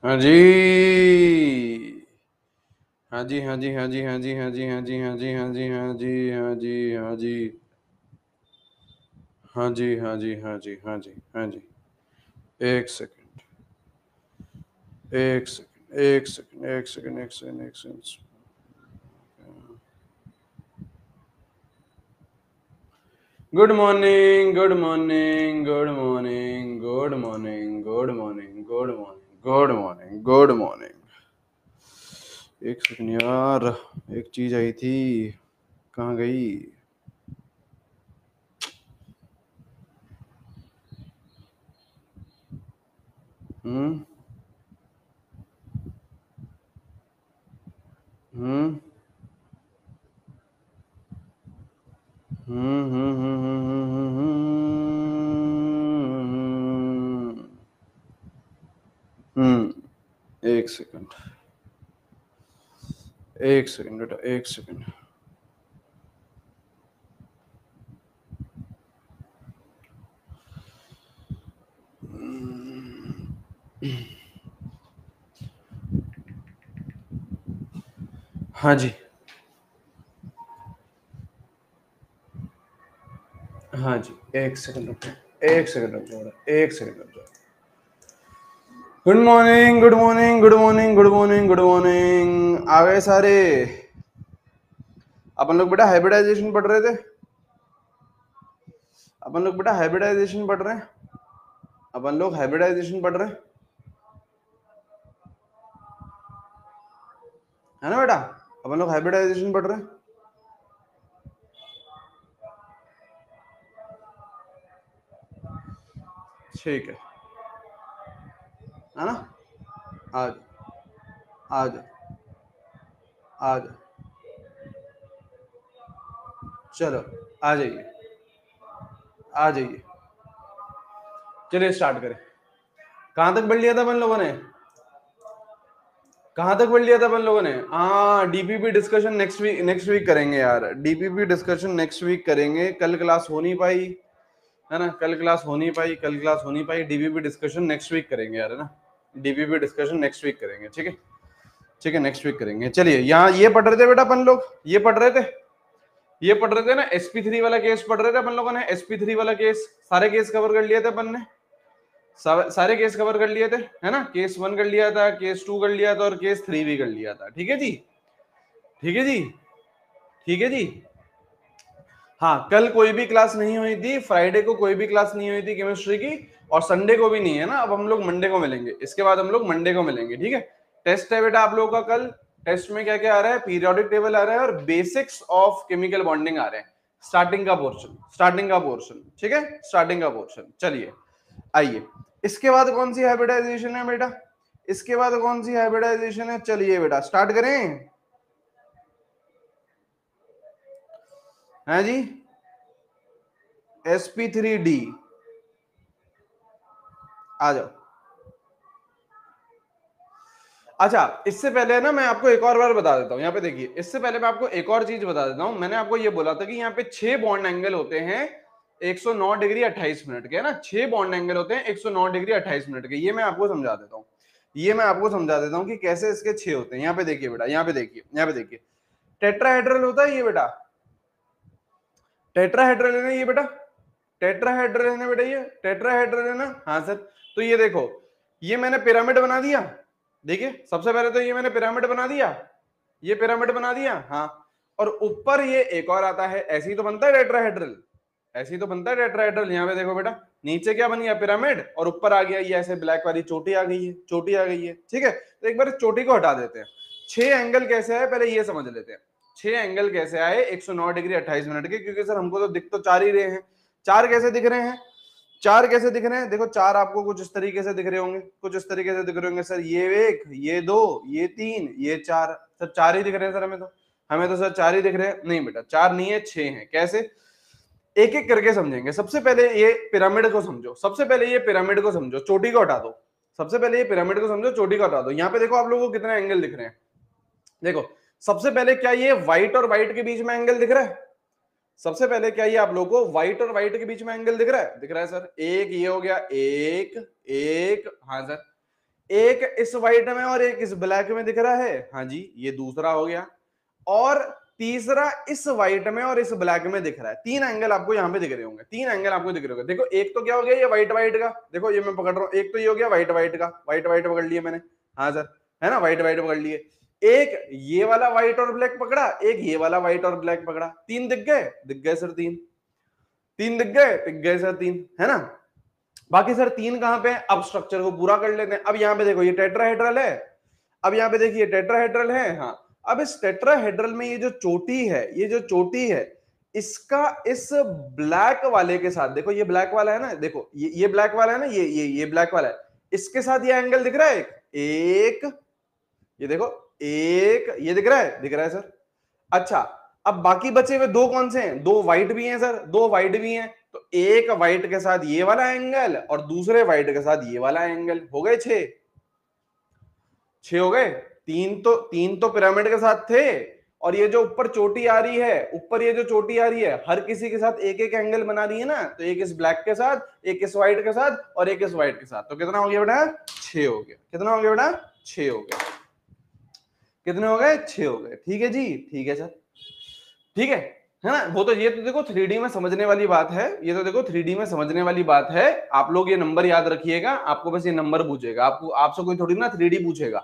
हाँ जी, हाँ जी, हाँ जी, हाँ जी, हाँ जी, हाँ जी, हाँ जी, हाँ जी, हाँ जी, हाँ जी, हाँ जी, हाँ जी, हाँ जी, हाँ जी, हाँ जी, हाँ जी, हाँ जी। एक सेकंड, एक सेकंड, एक सेकंड, एक सेकंड, एक सेकंड, एक second. Good morning, good morning, good morning, good morning, good morning, good morning, good morning, good morning. एक सेकंड यार, एक चीज आई थी, कहाँ गई? हम्म, हम्म, हम्म, हम्म, एक सेकंड, एक सेकंड बेटा, एक सेकंड। हाँ जी, हाँ जी, एक सेकंड रुक जाओ, एक सेकंड रुक जाओ, एक सेकंड रुक जाओ। Good morning, good morning, good morning, good morning, good morning. आ गए सारे? अपन लोग बेटा हाइब्रिडाइजेशन पढ़ रहे थे। अपन लोग बेटा हाइब्रिडाइजेशन पढ़ रहे हैं। अपन लोग हाइब्रिडाइजेशन पढ़ रहे हैं, है ना बेटा? अपन लोग हाइब्रिडाइजेशन पढ़ रहे हैं। ठीक है ना? आज आज आज चलो, आ जाइए, आ जाइए। चलिए स्टार्ट करें। कहां तक पढ़ लिया था अपन लोगों ने? कहां तक पढ़ लिया था अपन लोगों ने? हाँ, डीपीपी डिस्कशन नेक्स्ट वीक करेंगे यार। डीपीपी डिस्कशन नेक्स्ट वीक करेंगे। कल क्लास हो नहीं पाई, है ना? कल क्लास हो नहीं पाई, कल क्लास हो नहीं पाई। डीपीपी डिस्कशन नेक्स्ट वीक करेंगे यार, है ना? डीपीपी डिस्कशन नेक्स्ट वीक करेंगे, ठीक है? ठीक है, नेक्स्ट वीक करेंगे। चलिए, यहाँ ये पढ़ रहे थे बेटा अपन लोग, ये पढ़ रहे थे, ये पढ़ रहे थे ना, sp3 वाला केस पढ़ रहे थे अपन लोगों ने। sp3 वाला केस, सारे केस कवर कर लिए थे अपन ने। सारे केस कवर कर लिए थे, है ना? केस 1 कर लिया था, केस 2 कर लिया था, और केस 3 भी कर लिया था। ठीक है जी, ठीक है जी, ठीक है जी। हाँ, कल कोई भी क्लास नहीं हुई थी, फ्राइडे को कोई भी क्लास नहीं हुई थी केमिस्ट्री की, और संडे को भी नहीं है ना। अब हम लोग मंडे को मिलेंगे, इसके बाद हम लोग मंडे को मिलेंगे, ठीक है? टेस्ट है बेटा आप लोगों का कल। टेस्ट में क्या क्या आ रहा है? पीरियोडिक टेबल आ रहा है और बेसिक्स ऑफ केमिकल बॉन्डिंग आ रहे हैं। स्टार्टिंग का पोर्शन, स्टार्टिंग का पोर्शन, ठीक है? स्टार्टिंग का पोर्शन। चलिए आइए, इसके बाद कौन सी हाइब्रिडाइजेशन है बेटा? इसके बाद कौन सी हाइब्रिडाइजेशन है? चलिए बेटा स्टार्ट करें, है जी? sp3d, आ जाओ। अच्छा, इससे पहले ना मैं आपको एक और बार बता देता हूं। यहाँ पे देखिए, इससे पहले मैं आपको एक और चीज बता देता हूं। मैंने आपको ये बोला था कि यहाँ पे 6 बॉन्ड एंगल होते हैं 109 डिग्री 28 मिनट के, है ना? 6 बॉन्ड एंगल होते हैं 109 डिग्री 28 मिनट के। ये मैं आपको समझा देता हूँ, ये मैं आपको समझा देता हूँ कि कैसे इसके 6 होते हैं। यहाँ पे देखिए बेटा, यहाँ पे देखिए, यहाँ पे देखिए, टेट्राहेड्रल होता है ये बेटा, टेट्राहेड्रल है ना ये बेटा, टेट्राहेड्रल है ना बेटा, ये टेट्राहेड्रल है ना? हाँ सर। तो ये देखो, ये मैंने पिरामिड बना दिया। देखिए, सबसे पहले तो ये मैंने पिरामिड बना दिया, ये पिरामिड बना दिया, हाँ। और ऊपर ये एक और आता है, ऐसे ही तो बनता है टेट्राहेड्रल, ऐसे ही तो बनता है टेट्राहेड्रल। यहाँ पे देखो बेटा, नीचे क्या बन गया? पिरामिड, और ऊपर आ गया ये ऐसे ब्लैक वाली चोटी आ गई है, चोटी आ गई है, ठीक है? तो एक बार चोटी को हटा देते हैं। 6 एंगल कैसे है पहले ये समझ लेते हैं। 6 एंगल कैसे आए 109 डिग्री 28 मिनट के? क्योंकि सर हमको तो दिख तो 4 ही रहे हैं। 4 कैसे दिख रहे हैं? 4 कैसे दिख रहे हैं? देखो, 4 आपको कुछ इस तरीके से दिख रहे होंगे, कुछ इस तरीके से दिख रहे होंगे। सर ये 1, ये 2, ये 3, ये 4। सर 4 ही दिख रहे हैं सर, हमें तो सर 4 ही दिख रहे हैं। नहीं बेटा, 4 नहीं है, 6 हैं। कैसे? एक एक करके समझेंगे। सबसे पहले ये पिरामिड को समझो, सबसे पहले ये पिरामिड को समझो, चोटी को हटा दो। सबसे पहले ये पिरामिड को समझो, चोटी को हटा दो। यहाँ पे देखो आप लोगों को कितने एंगल दिख रहे हैं। देखो, सबसे पहले क्या ये व्हाइट और व्हाइट के बीच में एंगल दिख रहा है? सबसे पहले क्या ये आप लोगों को व्हाइट और व्हाइट के बीच में एंगल दिख रहा है? दिख रहा है सर। एक ये हो गया, एक एक, हाँ सर। एक इस व्हाइट में और एक इस ब्लैक में दिख रहा है, हाँ जी ये दूसरा हो गया, और तीसरा इस व्हाइट में और इस ब्लैक में दिख रहा है। तीन एंगल आपको यहाँ पे दिख रहे होंगे, तीन एंगल आपको दिख रहे होंगे। देखो एक तो क्या हो गया ये व्हाइट व्हाइट का, देखो ये मैं पकड़ रहा हूँ, एक तो ये हो गया व्हाइट व्हाइट का, व्हाइट व्हाइट पकड़ लिया मैंने, हाँ सर है ना, व्हाइट व्हाइट पकड़ लिए। एक ये वाला व्हाइट और ब्लैक पकड़ा, एक ये वाला व्हाइट और ब्लैक पकड़ा, तीन दिख गए सर, तीन तीन दिख गए सर, तीन है ना। बाकी सर तीन कहां पे, अब स्ट्रक्चर को पूरा कर लेते हैं। अब यहाँ पे देखो ये टेट्राहेड्रल है, अब यहाँ पे देखिए टेट्राहेड्रल है, हाँ। अब इस टेट्राहेड्रल में ये जो चोटी है, ये जो चोटी है, इसका इस ब्लैक वाले के साथ, देखो ये ब्लैक वाला है ना, देखो ये ब्लैक वाला है ना, ये ब्लैक वाला है, इसके साथ ये एंगल दिख रहा है एक, ये देखो एक, ये दिख रहा है सर। अच्छा अब बाकी बचे हुए दो कौन से हैं, दो व्हाइट भी हैं सर, दो व्हाइट भी हैं, तो एक व्हाइट के साथ ये वाला एंगल और दूसरे व्हाइट के साथ ये वाला एंगल, हो गए छह, छह हो गए। तीन तो पिरामिड के साथ थे, और ये जो ऊपर चोटी आ रही है, ऊपर ये जो चोटी आ रही है, हर किसी के साथ एक एक एंगल बना रही है ना, तो एक इस ब्लैक के साथ, एक इस व्हाइट के साथ और एक इस व्हाइट के साथ, तो कितना हो गया बेटा, छह हो गया। कितना हो गया बेटा, छह हो गया। कितने हो गए, छह हो गए। ठीक है जी, ठीक है सर, ठीक है ना। वो तो ये तो देखो 3D में समझने वाली बात है, ये तो देखो 3D में समझने वाली बात है। आप लोग ये नंबर याद रखिएगा, आपको बस ये नंबर पूछेगा, आपको आपसे कोई थोड़ी ना 3D पूछेगा,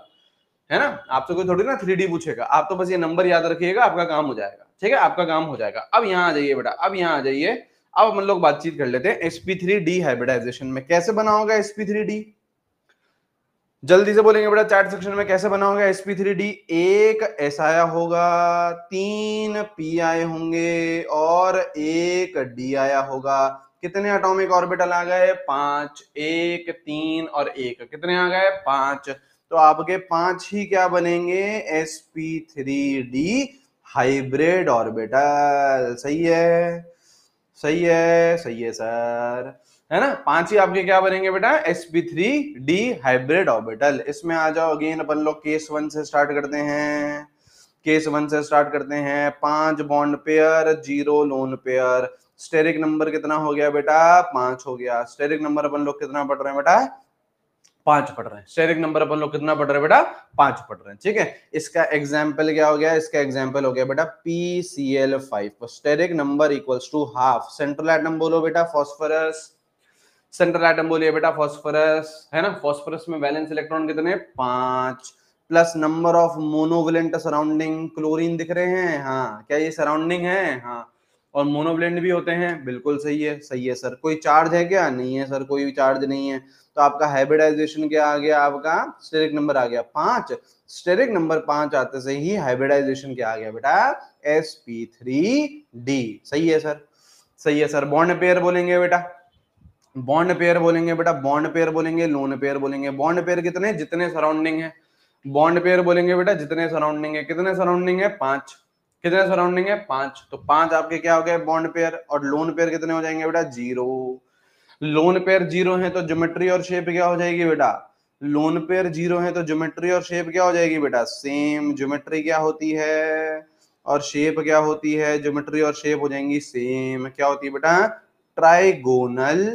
है ना, आपसे कोई थोड़ी ना 3D पूछेगा, आप तो बस ये नंबर याद रखिएगा, आपका काम हो जाएगा। ठीक है, आपका काम हो जाएगा। अब यहाँ आ जाइए बेटा, अब यहाँ आ जाइए, अब हम लोग बातचीत कर लेते हैं sp3d हाइब्रिडाइजेशन में कैसे बना होगा sp3d। जल्दी से बोलेंगे बेटा चैट सेक्शन में, कैसे बना होगा sp3d। एक s आया होगा, तीन p आए होंगे और एक d आया होगा। कितने एटॉमिक ऑर्बिटल आ गए, पांच, एक, तीन और एक, कितने आ गए, पांच। तो आपके पांच ही क्या बनेंगे, sp3d हाइब्रिड ऑर्बिटल। सही है, सही है, सही है सर, है ना। पांच ही आपके क्या बनेंगे बेटा, sp3d हाइब्रिड ऑर्बिटल। इसमें आ जाओ अगेन, अपन लोग केस वन से स्टार्ट करते हैं, केस वन से स्टार्ट करते हैं। पांच bond pair, zero lone pair. Steric number कितना हो गया बेटा, पांच हो गया। स्टेरिक नंबर अपन लोग कितना पढ़ रहे हैं बेटा, पांच पढ़ रहे हैं। स्टेरिक नंबर अपन लोग कितना पढ़ रहे हैं बेटा, पांच पढ़ रहे हैं। ठीक है, इसका एग्जाम्पल क्या हो गया, इसका एग्जाम्पल हो गया बेटा PCl5। Steric number equals to half. Central atom बोलो बेटा फॉस्फोरस, सेंट्रल एटम बोलिए बेटा फॉस्फोरस, है ना। फॉस्फोरस में वैलेंस इलेक्ट्रॉन कितने, पांच, plus number of monovalent surrounding. Chlorine दिख रहे हैं, हाँ, क्या ये सराउंडिंग है, हाँ, और मोनोवैलेंट भी होते हैं, बिल्कुल सही है, सही है सर। कोई चार्ज है क्या, नहीं है सर, कोई चार्ज नहीं है। तो आपका हाइब्रिडाइजेशन क्या आ गया, आपका स्टेरिक नंबर आ गया पांच। स्टेरिक नंबर पांच आते से ही हाइब्रिडाइजेशन क्या आ गया बेटा, sp3d। सही है सर, सही है सर। बॉन्ड पेयर बोलेंगे बेटा, बॉन्ड पेयर बोलेंगे बेटा, बॉन्ड पेयर बोलेंगे, लोन पेयर बोलेंगे। बॉन्ड पेयर कितने, जितने सराउंडिंग है। बॉन्ड पेयर बोलेंगे बेटा जितने सराउंडिंग है। कितने सराउंडिंग है, पांच। कितने सराउंडिंग है, पांच। तो पांच आपके क्या हो गए बॉन्ड पेयर, और लोन पेयर कितने हो जाएंगे बेटा, जीरो। लोन पेयर जीरो है तो ज्योमेट्री और शेप क्या हो जाएगी बेटा, लोन पेयर जीरो है तो ज्योमेट्री और शेप क्या हो जाएगी बेटा, सेम। ज्योमेट्री क्या होती है और शेप क्या होती है, ज्योमेट्री और शेप हो जाएंगी सेम। क्या होती है बेटा, trigonal,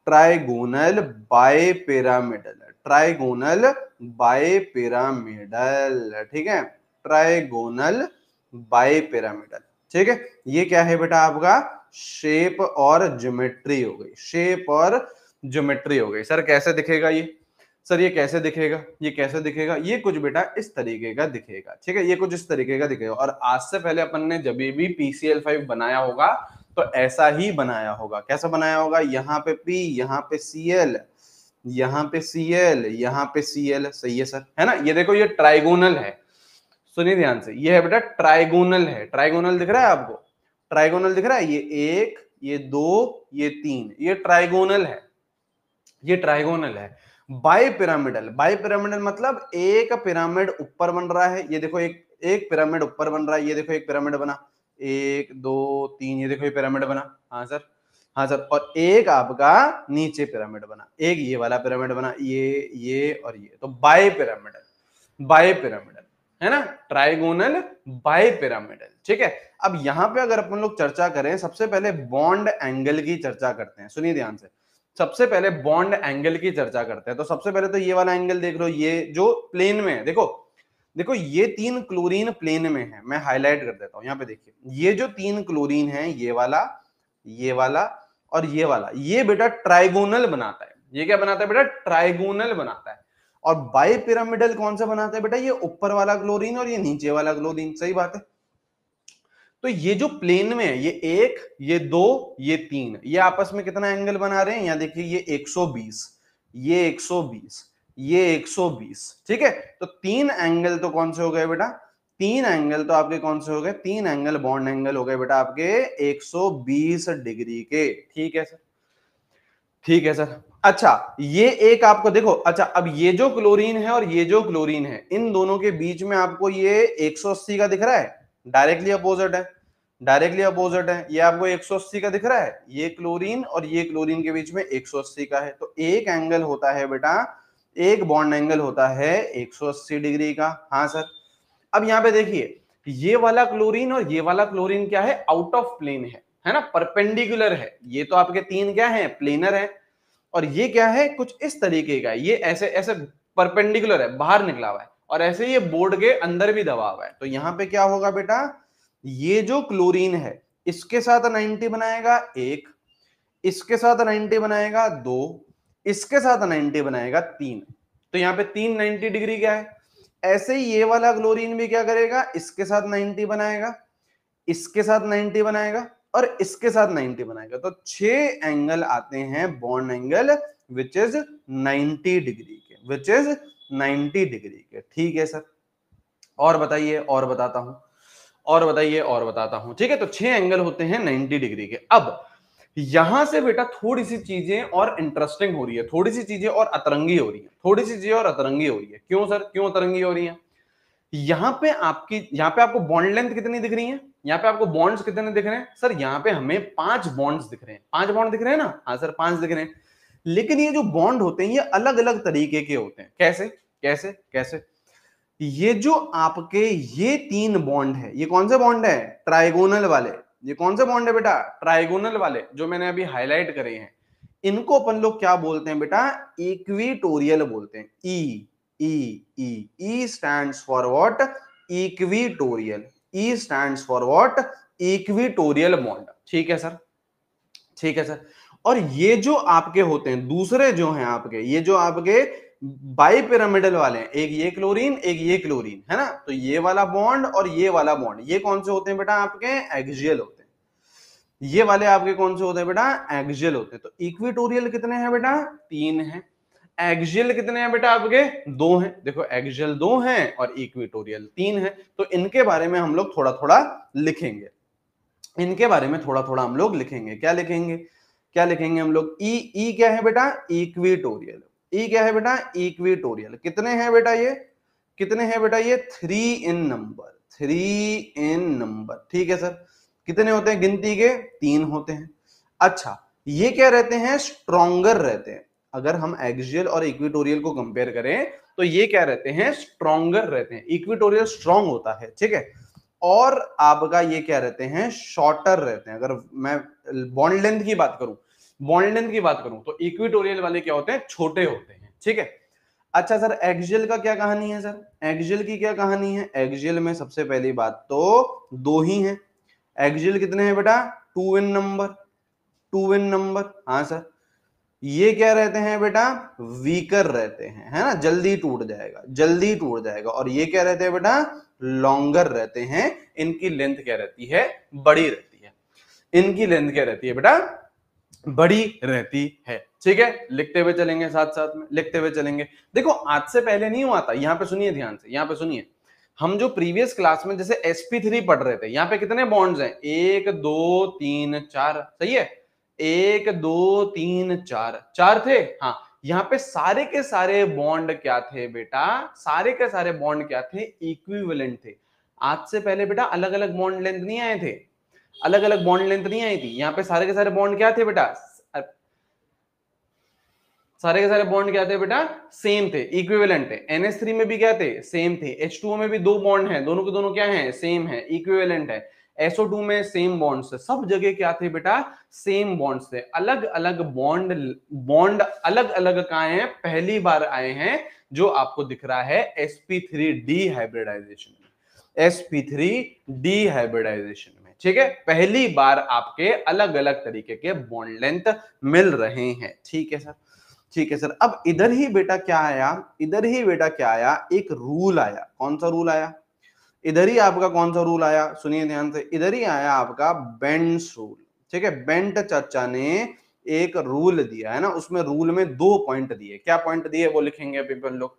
trigonal bipyramidal, trigonal bipyramidal. ठीक है, ट्राइगोनल बाय पिरामिडल। ठीक है, ये क्या है बेटा आपका, शेप और ज्योमेट्री हो गई, शेप और ज्योमेट्री हो गई। सर कैसे दिखेगा ये, सर ये कैसे दिखेगा, ये कैसे दिखेगा, ये कुछ बेटा इस तरीके का दिखेगा। ठीक है, ये कुछ इस तरीके का दिखेगा। और आज से पहले अपन ने जब भी PCl5 बनाया होगा तो ऐसा ही बनाया होगा। कैसा बनाया होगा, यहाँ पे P, यहाँ पे Cl, यहाँ पे Cl, यहाँ पे Cl। सही है सर, है ना। ये देखो ये ट्राइगोनल है, सुनिए ध्यान से, ये है बेटा ट्राइगोनल है। ट्राइगोनल दिख रहा है आपको, ट्राइगोनल दिख रहा है, ये एक, ये दो, ये तीन, ये ट्राइगोनल है, ये ट्राइगोनल है। बाय पिरामिडल, बाय पिरामिडल मतलब एक पिरामिड ऊपर बन रहा है। ये देखो एक एक पिरामिड ऊपर बन रहा है, ये देखो एक पिरामिड बना, एक, दो, तीन, ये देखो ये पिरामिड बना, हाँ सर, हाँ सर। और एक आपका नीचे पिरामिड बना, एक ये वाला पिरामिड बना, ये और ये। तो बाय पिरामिडल, बाय पिरामिडल, है ना, ट्राइगोनल बाय पिरामिडल। ठीक है, अब यहां पे अगर अपन लोग चर्चा करें, सबसे पहले बॉन्ड एंगल की चर्चा करते हैं। सुनिए ध्यान से, सबसे पहले बॉन्ड एंगल की चर्चा करते हैं। तो सबसे पहले तो ये वाला एंगल देख लो, ये जो प्लेन में है, देखो देखो ये 3 क्लोरीन प्लेन में है। मैं हाईलाइट कर देता हूं, यहां पे देखिए, ये जो 3 क्लोरीन है, ये वाला, ये वाला और ये वाला, ये बेटा ट्राइगोनल बनाता है। ये क्या बनाता है बेटा? ट्राइगोनल बनाता है। और बाई पिरामिडल कौन सा बनाता है बेटा? ये ऊपर वाला क्लोरीन और ये नीचे वाला क्लोरीन। सही बात है। तो ये जो प्लेन में है, ये 1, ये 2, ये 3, ये आपस में कितना एंगल बना रहे हैं? यहां देखिए, ये 120, ये 120, ये 120। ठीक है, तो 3 एंगल तो कौन से हो गए बेटा? 3 एंगल तो आपके कौन से हो गए? 3 एंगल बॉन्ड एंगल हो गए बेटा आपके 120 डिग्री के। ठीक है सर, ठीक है सर। अच्छा, ये एक आपको देखो, अच्छा अब ये जो क्लोरीन है और ये जो क्लोरीन है, इन दोनों के बीच में आपको ये 180 का दिख रहा है, डायरेक्टली अपोजिट है, डायरेक्टली अपोजिट है। ये आपको 180 का दिख रहा है, ये क्लोरीन और ये क्लोरीन के बीच में 180 का है। तो एक एंगल होता है बेटा, एक बॉन्ड एंगल होता है 180 डिग्री का। हाँ सर। अब यहाँ पे देखिए, ये वाला क्लोरीन और ये वाला क्लोरीन क्या है? आउट ऑफ प्लेन है ना, परपेंडिकुलर है। ये तो आपके 3 क्या है? प्लेनर है। और ये क्या है? कुछ इस तरीके का है, ये ऐसे ऐसे परपेंडिकुलर है, बाहर निकला हुआ है, और ऐसे ये बोर्ड के अंदर भी दबा हुआ है। तो यहां पे क्या होगा बेटा? ये जो क्लोरीन है, इसके साथ 90 बनाएगा 1, इसके साथ 90 बनाएगा 2, इसके साथ 90 बनाएगा 3। तो यहाँ पे 3 90 डिग्री क्या है? ऐसे ही ये वाला क्लोरीन भी क्या करेगा? इसके साथ 90 बनाएगा, इसके साथ 90 बनाएगा और इसके साथ 90 बनाएगा। तो 6 एंगल आते हैं bond angle which is 90 degree के, विच इज 90 डिग्री के। ठीक है सर। और बताइए, और बताता हूं, और बताइए, और बताता हूं। ठीक है, तो 6 एंगल होते हैं 90 डिग्री के। अब यहां से बेटा थोड़ी सी चीजें और इंटरेस्टिंग हो रही है, थोड़ी सी चीजें और अतरंगी हो रही है, थोड़ी सी चीजें और अतरंगी हो रही है। क्यों सर, क्यों अतरंगी हो रही है? यहाँ पे आपको बॉन्ड लेंथ कितनी दिख रही है? यहाँ पे आपको बॉन्ड्स कितने दिख रहे हैं? सर यहाँ पे हमें 5 बॉन्ड्स दिख रहे हैं। 5 बॉन्ड दिख रहे हैं ना? हाँ सर, 5 दिख रहे हैं। लेकिन ये जो बॉन्ड होते हैं, ये अलग अलग तरीके के होते हैं। कैसे कैसे कैसे? ये जो आपके ये 3 बॉन्ड है, ये कौन से बॉन्ड है? ट्राइगोनल वाले। ये कौन से बॉन्ड है बेटा? ट्राइगोनल वाले, जो मैंने अभी हाईलाइट करे हैं। इनको अपन लोग क्या बोलते हैं बेटा? इक्विटोरियल बोलते हैं। ई E stands for what? Equatorial. E stands for what? Equatorial bond. ठीक है सर, ठीक है सर। और ये जो आपके होते हैं दूसरे जो हैं आपके, ये जो आपके बाई पिरामिडल वाले हैं, एक ये क्लोरीन, एक ये क्लोरीन, है ना? तो ये वाला बॉन्ड और ये वाला बॉन्ड, ये कौन से होते हैं बेटा? आपके एक्सियल होते हैं। ये वाले आपके कौन से होते हैं बेटा? एक्सियल होते हैं। तो इक्विटोरियल कितने हैं बेटा? 3 हैं। एक्सियल कितने हैं बेटा आपके? 2 हैं। देखो, एक्सियल 2 हैं और इक्विटोरियल 3 हैं। तो इनके बारे में हम लोग थोड़ा थोड़ा लिखेंगे, इनके बारे में थोड़ा थोड़ा हम लोग लिखेंगे। क्या लिखेंगे, क्या लिखेंगे हम लोग? ई क्या है बेटा? इक्विटोरियल। ई क्या है बेटा? इक्विटोरियल। कितने हैं बेटा ये? कितने हैं बेटा ये? 3 इन नंबर, 3 इन नंबर। ठीक है सर। कितने होते हैं गिनती के? 3 होते हैं। अच्छा, ये क्या रहते हैं? स्ट्रॉन्गर रहते हैं। अगर हम एक्सियल और इक्विटोरियल को कंपेयर करें तो ये क्या रहते हैं? स्ट्रॉन्गर रहते हैं। इक्विटोरियल स्ट्रॉन्ग होता है, ठीक है, और आपका ये क्या रहते हैं? शॉर्टर रहते हैं। अगर मैं बॉन्ड लेंथ की बात करूं, बॉन्ड लेंथ की बात करूं तो इक्विटोरियल वाले क्या होते हैं? छोटे होते हैं। ठीक है। अच्छा सर, एक्सियल का क्या कहानी है? सर एक्सियल की क्या कहानी है? एक्सियल में सबसे पहली बात तो 2 ही हैं। एक्सियल कितने हैं बेटा? 2 इन नंबर, 2 इन नंबर। हाँ सर। ये क्या रहते हैं बेटा? वीकर रहते हैं, है ना, जल्दी टूट जाएगा, जल्दी टूट जाएगा। और ये क्या रहते हैं बेटा? लॉन्गर रहते हैं। इनकी लेंथ क्या रहती है? बड़ी रहती है। इनकी लेंथ क्या रहती है बेटा? बड़ी रहती है। ठीक है, लिखते हुए चलेंगे, साथ साथ में लिखते हुए चलेंगे। देखो, आज से पहले नहीं हुआ था। यहां पे सुनिए ध्यान से, यहां पे सुनिए। हम जो प्रीवियस क्लास में जैसे sp3 पढ़ रहे थे, यहाँ पे कितने बॉन्ड्स हैं? 1 2 3 4। सही है, 1 2 3 4, 4 थे। हाँ, यहाँ पे सारे के सारे बॉन्ड क्या थे बेटा? सारे के सारे बॉन्ड क्या थे? इक्विवेलेंट थे। आज से पहले बेटा अलग अलग बॉन्ड लेंथ नहीं आए थे, अलग अलग बॉन्ड लेंथ नहीं आई थी। यहाँ पे सारे के सारे बॉन्ड क्या थे बेटा? सारे के सारे बॉन्ड क्या थे बेटा? सेम थे, इक्विवेलेंट थे। NH3 में भी क्या थे? सेम थे। H2O में भी 2 बॉन्ड हैं, दोनों के दोनों क्या हैं? सेम है, इक्विवेलेंट है। SO2 में सेम बॉन्ड्स थे, सब जगह क्या थे बेटा, सेम बॉन्ड्स थे। अलग अलग बॉन्ड अलग अलग कहां हैं, पहली बार आए हैं, जो आपको दिख रहा है sp3d हाइब्रिडाइजेशन में, sp3d हाइब्रिडाइजेशन में, ठीक है। पहली बार आपके अलग अलग तरीके के बॉन्ड लेंथ मिल रहे हैं, ठीक है सर, ठीक है सर। अब इधर ही बेटा क्या आया, इधर ही बेटा क्या आया, एक रूल आया। कौन सा रूल आया, इधर ही आपका कौन सा रूल आया, सुनिए ध्यान से, इधर ही आया आपका बेंट्स रूल, ठीक है। बेंट चाचा ने एक रूल दिया है ना, उसमें रूल में 2 पॉइंट दिए। क्या पॉइंट दिए वो लिखेंगे अभी अपन लोग,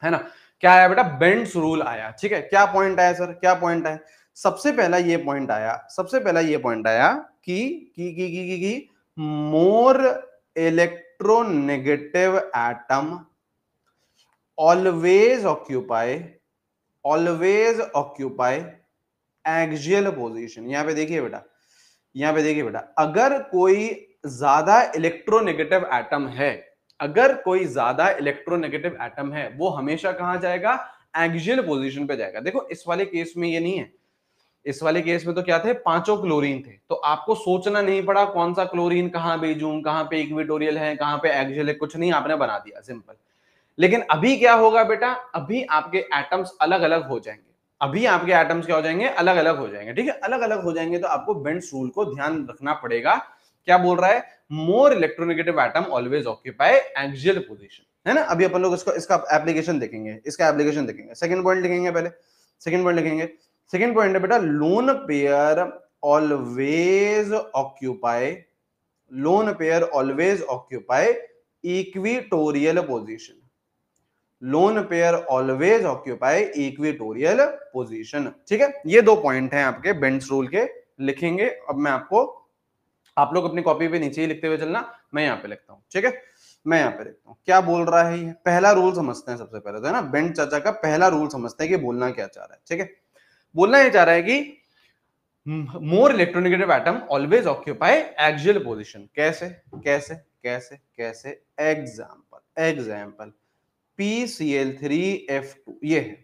है ना। क्या आया बेटा, बेंट्स रूल आया, ठीक है। क्या पॉइंट आया सर, क्या पॉइंट आया, सबसे पहला ये पॉइंट आया, सबसे पहला ये पॉइंट आया कि more electronegative atom always occupy axial position. यहां पे देखिए बेटा, यहां पे देखिए बेटा, अगर कोई ज्यादा इलेक्ट्रोनेगेटिव एटम है, अगर कोई ज्यादा इलेक्ट्रोनेगेटिव एटम है, वो हमेशा कहां जाएगा, एक्सियल पोजीशन पे जाएगा। देखो इस वाले केस में ये नहीं है, इस वाले केस में तो क्या थे, 5 क्लोरीन थे, तो आपको सोचना नहीं पड़ा कौन सा क्लोरीन कहां भेजूं, कहां पे इक्वेटोरियल है, कहां पे एक्सियल है, कुछ नहीं, आपने बना दिया सिंपल। लेकिन अभी क्या होगा बेटा, अभी आपके एटम्स अलग अलग हो जाएंगे, अभी आपके एटम्स क्या हो जाएंगे, अलग अलग हो जाएंगे, ठीक है। अलग अलग हो जाएंगे तो आपको बेंट्स रूल को ध्यान रखना पड़ेगा। क्या बोल रहा है, more electronegative atom always occupy axial position, है ना। अभी अपन लोग इसका एप्लीकेशन देखेंगे, इसका एप्लीकेशन देखेंगे। सेकंड पॉइंट लिखेंगे पहले, सेकंड पॉइंट लिखेंगे। सेकंड पॉइंट है बेटा, lone pair always occupy, lone pair always occupy equatorial position, lone pair always occupy equatorial position, ठीक है। ये 2 पॉइंट हैं आपके बेंट्स रूल के, लिखेंगे। अब मैं आपको, आप लोग अपनी कॉपी पे नीचे ही लिखते हुए चलना, मैं यहाँ पे लिखता हूँ, ठीक है। मैं यहाँ पे लिखता हूँ, क्या बोल रहा है ये, पहला रूल समझते हैं सबसे पहले तो, है ना। बेंट चाचा का पहला रूल समझते हैं कि बोलना क्या चाह रहा है, ठीक है। बोलना ये चाह रहा है कि more electronegative atom always occupy axial position. कैसे कैसे कैसे कैसे, एग्जाम्पल PCl3F2, ये है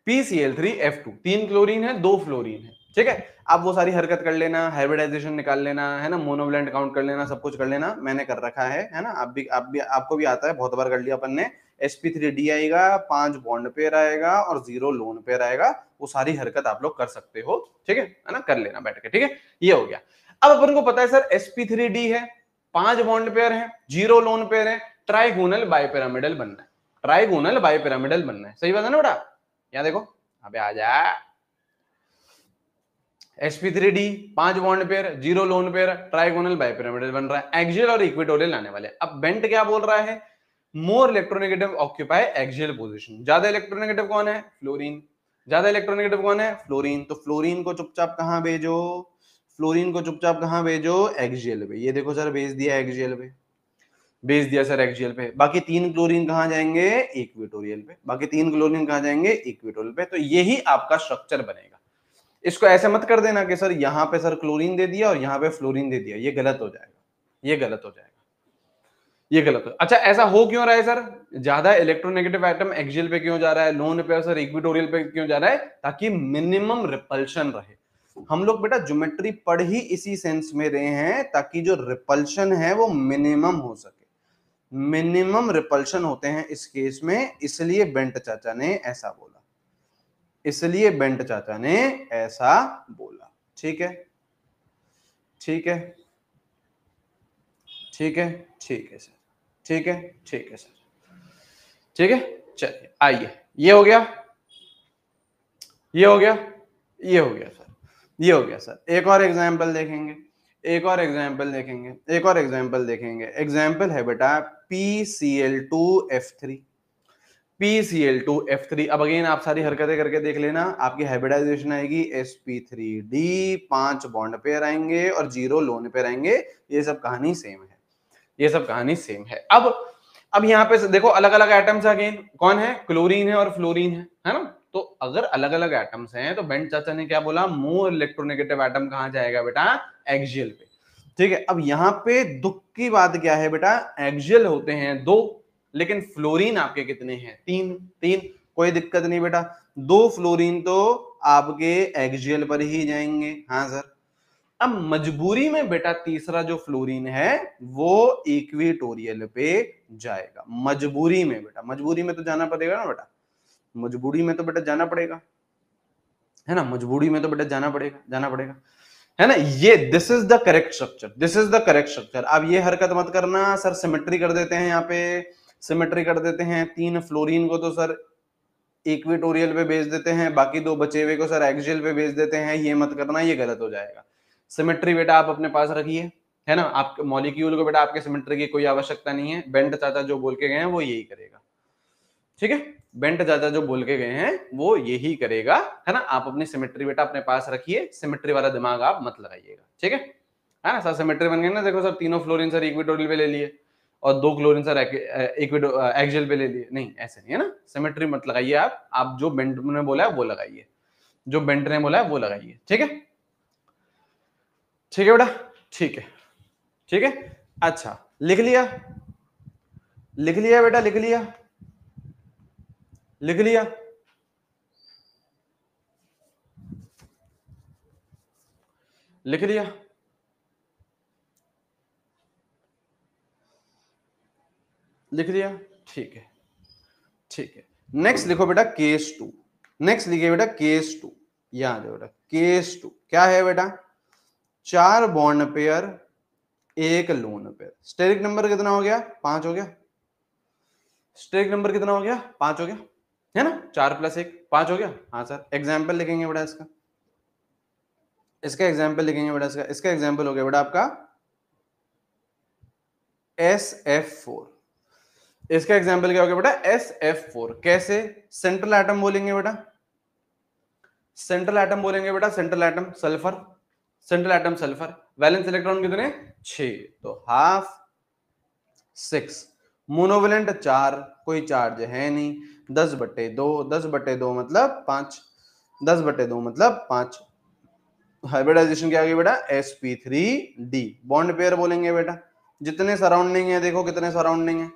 PCl3F2, 3 क्लोरीन है, 2 फ्लोरीन है, ठीक है। आप वो सारी हरकत कर लेना, हाइब्रिडाइजेशन निकाल लेना, है ना, मोनोवैलेंट काउंट कर लेना, सब कुछ कर लेना, मैंने कर रखा है ना। आपको भी आता है, बहुत बार कर लिया अपन ने। sp3d आएगा, 5 बॉन्ड पेयर आएगा और 0 लोन पेयर आएगा, वो सारी हरकत आप लोग कर सकते हो, ठीक है ना, कर लेना बैठ के, ठीक है। ये हो गया। अब अपन को पता है सर sp3d है, 5 बॉन्ड पेयर है, 0 लोन पेयर है, ट्राइगोनल बाइपिरामिडल बनना है, ट्राइगोनल बाइपिरामिडल बनना है, सही बात है ना बेटा। यहां देखो, अबे आ जा, sp3d 5 bond pair, 0 lone pair, trigonal bipyramidal बन रहा है, एक्सियल और इक्वेटोरियल आने वाले। अब बेंट क्या बोल रहा है, more electronegative occupy axial position. ज्यादा इलेक्ट्रोनेगेटिव कौन है, फ्लोरीन, ज्यादा इलेक्ट्रोनेगेटिव कौन है, फ्लोरीन, तो फ्लोरीन को चुपचाप कहां भेजो, फ्लोरीन को चुपचाप कहां भेजो, एक्सियल पे। ये देखो सर, भेज दिया एक्सियल पे, भेज दिया सर एक्सियल पे। बाकी 3 क्लोरीन कहां जाएंगे, इक्वेटोरियल पे, बाकी 3 क्लोरीन कहां जाएंगे, इक्वेटोरियल पे। तो यही आपका स्ट्रक्चर बनेगा। इसको ऐसे मत कर देना कि सर यहां पे सर क्लोरीन दे दिया और यहां पे फ्लोरीन दे दिया, ये गलत हो जाएगा, ये गलत हो जाएगा, ये गलत हो। अच्छा, ऐसा हो क्यों रहा है सर, ज्यादा इलेक्ट्रोनेगेटिव एटम एक्सियल पे क्यों जा रहा है, लोन पे सर इक्वेटोरियल पे क्यों जा रहा है, ताकि मिनिमम रिपल्शन रहे। हम लोग बेटा ज्योमेट्री पढ़ ही इसी सेंस में रहे हैं, ताकि जो रिपल्शन है वो मिनिमम हो सके, मिनिमम रिपल्शन होते हैं इस केस में, इसलिए बेंट चाचा ने ऐसा बोला, इसलिए बेंट चाचा ने ऐसा बोला, ठीक है, ठीक है, ठीक है, ठीक है सर, ठीक है, ठीक है सर, ठीक है। चलिए आइए, ये हो गया, ये हो गया, ये हो गया सर, ये हो गया सर। एक और एग्जांपल देखेंगे, एक और एग्जांपल देखेंगे, एक और एग्जांपल देखेंगे। एग्जांपल है बेटा PCl2F3, PCl2F3। अब अगेन आप सारी हरकतें करके देख लेना, आपकी हाइब्रिडाइजेशन आएगी sp3d, 5 बॉन्ड पेयर आएंगे और 0 लोन पेयर आएंगे। ये सब कहानी सेम है, ये सब कहानी सेम है। अब यहाँ पे देखो अलग अलग एटम्स अगेन, कौन है, क्लोरीन है और फ्लोरीन है ना। तो अगर अलग अलग एटम्स हैं तो बेंट चाचा ने क्या बोला, मोर इलेक्ट्रोनेगेटिव एटम कहां जाएगा बेटा, एक्सियल पे, ठीक है। अब यहाँ पे दुख की बात क्या है बेटा, एक्सियल होते हैं 2, लेकिन फ्लोरीन आपके कितने हैं, 3, कोई दिक्कत नहीं बेटा। 2 फ्लोरीन तो आपके एक्सियल पर ही जाएंगे। हाँ सर। अब मजबूरी में बेटा तीसरा जो फ्लोरीन है वो इक्वेटोरियल पे जाएगा। मजबूरी में बेटा, मजबूरी में तो जाना पड़ेगा ना बेटा, मजबूरी में तो बेटा जाना पड़ेगा, है ना, मजबूरी में तो बेटा जाना पड़ेगा, जाना पड़ेगा, है ना। ये this is the correct structure, this is the correct structure. अब ये हरकत मत करना सर, सिमेट्री कर देते हैं यहाँ पे, सिमेट्री कर देते हैं। 3 फ्लोरीन को तो सर इक्वेटोरियल पे भेज देते हैं, बाकी 2 बचे हुए को सर एक्सियल पे भेज देते हैं। ये मत करना, ये गलत हो जाएगा। सिमेट्री बेटा आप अपने पास रखिए, है ना। आपके मॉलिक्यूल को बेटा आपके सिमेट्री की कोई आवश्यकता नहीं है। बेंट चाचा जो बोल के गए हैं वो यही करेगा, ठीक है। बेंट चाचा जो बोल के गए हैं वो यही करेगा, है ना। आप अपनी सिमेट्री बेटा अपने पास रखिए, सिमेट्री वाला दिमाग आप मत लगाइएगा, ठीक है ना। सर सिमेट्री बन गई ना, देखो सर तीनों फ्लोरीन सर इक्वेटोरियल पे ले लिए और 2 क्लोरीन सर एक्सियल पे ले लिए, नहीं ऐसे नहीं है ना। सिमेट्री मत लगाइए आप जो बेंट ने बोला है वो लगाइए, जो बेंट ने बोला है वो लगाइए, ठीक है, ठीक है बेटा, ठीक है, ठीक है। अच्छा लिख लिया, लिख लिया बेटा, लिख लिया, लिख लिया, लिख लिया, लिख लिया, ठीक है, ठीक है। नेक्स्ट लिखो बेटा केस 2, नेक्स्ट लिखिए बेटा केस 2। यहां देखो बेटा केस 2 क्या है बेटा, 4 bond pair 1 lone pair. Steric number कितना हो गया, 5 हो गया। स्टेरिक नंबर कितना हो गया, 5 हो गया, है ना। 4 + 1 5 हो गया। हाँ सर एग्जाम्पल लिखेंगे बेटा इसका, इसका एग्जाम्पल लिखेंगे बेटा इसका, इसका एग्जाम्पल हो गया बेटा आपका SF4। इसका एग्जाम्पल क्या हो गया बेटा, SF4। कैसे, सेंट्रल एटम बोलेंगे बेटा, सेंट्रल एटम बोलेंगे बेटा, central atom sulphur, central atom sulphur. Valence electron कितने, 6, तो ½ 6। मोनोवेलेंट 4, कोई चार्ज है नहीं। 10/2, 10/2 मतलब 5, 10/2 मतलब 5। हाइब्रिडाइजेशन क्या आ गया बेटा, sp3d। बॉन्ड पेयर बोलेंगे बेटा, जितने सराउंडिंग है देखो कितने सराउंडिंग है,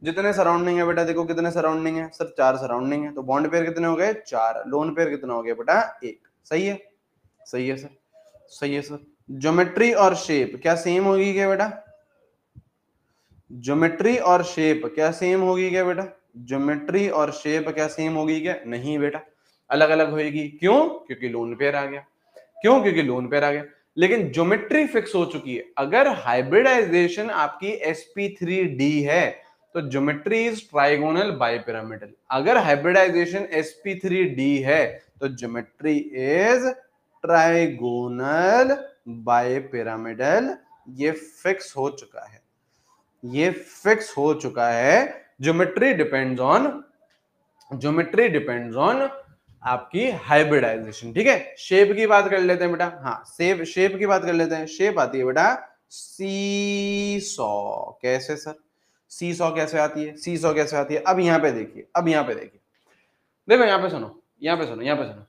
जितने सराउंडिंग है बेटा देखो कितने सराउंडिंग है सर, 4 सराउंडिंग है। तो बॉन्ड पेयर कितने हो गए, 4। लोन पेयर कितना हो गया बेटा, 1। सही है, सही है सर, सही है सर। ज्योमेट्री और शेप क्या सेम होगी क्या बेटा, ज्योमेट्री और शेप क्या सेम होगी क्या बेटा, ज्योमेट्री और शेप क्या सेम होगी क्या, नहीं बेटा अलग अलग होगी। क्यों, क्योंकि लोन पेयर आ गया, क्यों, क्योंकि लोन पेयर आ गया। लेकिन ज्योमेट्री फिक्स हो चुकी है। अगर हाइब्रिडाइजेशन आपकी sp3d है तो ज्योमेट्री इज ट्राइगोनल बाइपिरामिडल। अगर हाइब्रिडाइजेशन sp3d है तो ज्योमेट्री इज ट्राइगोनल बाइपिरामिडल। ये फिक्स हो चुका है, ये फिक्स हो चुका है। Geometry depends on, geometry depends on आपकी हाइब्रिडाइजेशन, ठीक है। शेप की बात कर लेते हैं बेटा, हाँ शेप, शेप की बात कर लेते हैं। शेप आती है बेटा सीसॉ। कैसे सर, सीसॉ कैसे आती है, सीसॉ कैसे आती है। अब यहाँ पे देखिए, अब यहाँ पे देखिए, देखो यहाँ पे सुनो, यहाँ पे सुनो, यहाँ पे सुनो।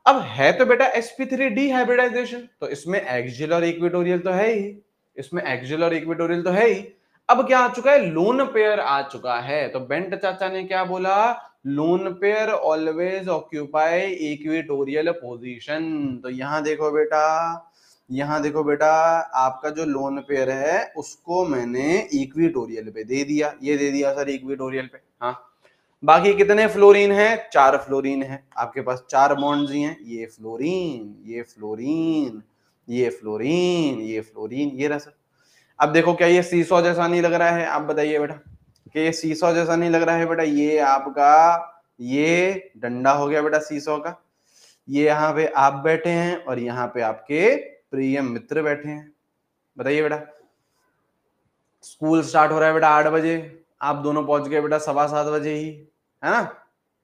अब है तो बेटा sp3d हाइब्रिडाइजेशन, तो इसमें एक्सियल और इक्वेटोरियल तो है ही, इसमें एक्सियल और इक्वेटोरियल तो है ही। अब क्या आ चुका है, लोन पेयर आ चुका है। तो बेंट चाचा ने क्या बोला, lone pair always occupy equatorial position. तो यहां देखो बेटा, यहां देखो बेटा, आपका जो लोन पेयर है उसको मैंने इक्वेटोरियल पे दे दिया, ये दे दिया सर इक्वेटोरियल पे। हाँ बाकी कितने फ्लोरीन है, 4 फ्लोरीन है आपके पास, 4 बॉन्ड्स ही हैं। ये फ्लोरीन, ये फ्लोरीन, ये फ्लोरीन, ये फ्लोरीन, ये रहा सर। अब देखो क्या ये सीसॉ जैसा नहीं लग रहा है, आप बताइए बेटा कि ये सीसॉ जैसा नहीं लग रहा है बेटा। ये आपका ये डंडा हो गया बेटा सीसॉ का, ये यहाँ पे आप बैठे हैं और यहाँ पे आपके प्रिय मित्र बैठे हैं। बताइए बेटा, स्कूल स्टार्ट हो रहा है बेटा 8 बजे, आप दोनों पहुंच गए बेटा 7:15 बजे ही, है ना।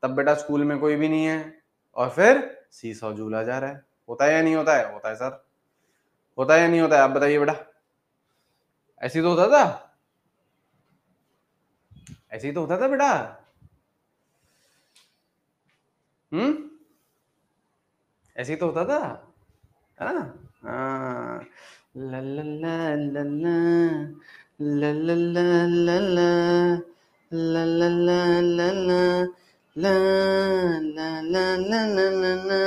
तब बेटा स्कूल में कोई भी नहीं है और फिर सीसॉ झूला जा रहा है। होता है या नहीं होता है, होता है सर, होता है या नहीं होता है, आप बताइए बेटा। ऐसे ही तो होता था, ऐसे ही तो होता था बेटा। ऐसे ही तो होता था, है ना। हाँ ला ला ला ला ला ला ला ला ला ला ला ला ला ला ला ला ला ला ला ला ला ला।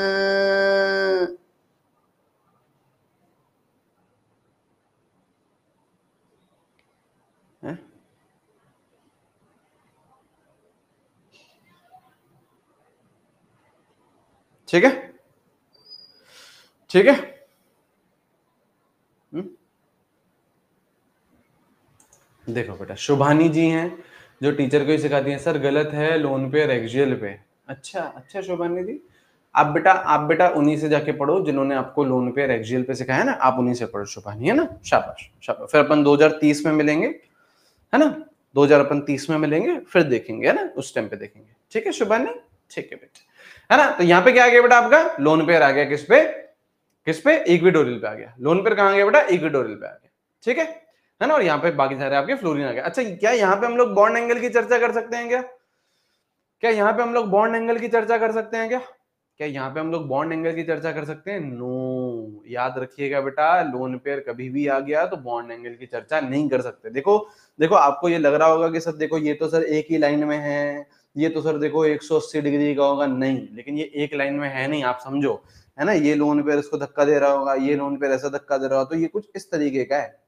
हैं? ठीक है, ठीक है। देखो बेटा, शुभानी जी हैं जो टीचर को ही सिखाती हैं, सर गलत है लोन पे और एक्सियल पे। अच्छा अच्छा शुभानी जी, आप बेटा उन्हीं से जाके पढ़ो जिन्होंने आपको लोन पे और एक्सियल पे सिखाया ना, आप उन्हीं से पढ़ो शुभानी, है ना। शाबाश शाबाश। फिर अपन 2030 में मिलेंगे, है ना। 2030 में मिलेंगे, फिर देखेंगे, है ना, उस टाइम पे देखेंगे। ठीक है शुभानी, ठीक है बेटा, है ना। तो यहाँ पे क्या आ गया बेटा, आपका लोन पेयर आ गया, किस पे, किस पे, इक्विटोरियल पे आ गया। लोन पेयर कहाँ गया बेटा, इक्विटोरियल पे आ गया। ठीक है ना। और यहाँ पे बाकी सारे आपके फ्लोरीन आ गए। अच्छा, क्या यहाँ पे हम लोग बॉन्ड एंगल की चर्चा कर सकते हैं क्या? क्या यहाँ पे हम लोग बॉन्ड एंगल की चर्चा कर सकते हैं क्या? क्या यहाँ पे हम लोग बॉन्ड एंगल की चर्चा कर सकते हैं? नो, याद रखिएगा बेटा, लोन पेयर कभी भी आ गया तो बॉन्ड एंगल की चर्चा नहीं कर सकते। देखो देखो, आपको ये लग रहा होगा कि सर देखो ये तो सर एक ही लाइन में है, ये तो सर देखो 180 डिग्री का होगा, नहीं, लेकिन ये एक लाइन में है नहीं, आप समझो, है ना। ये लोन पेयर इसको धक्का दे रहा होगा, ये लोन पेयर ऐसा धक्का दे रहा होगा, तो ये कुछ इस तरीके का है,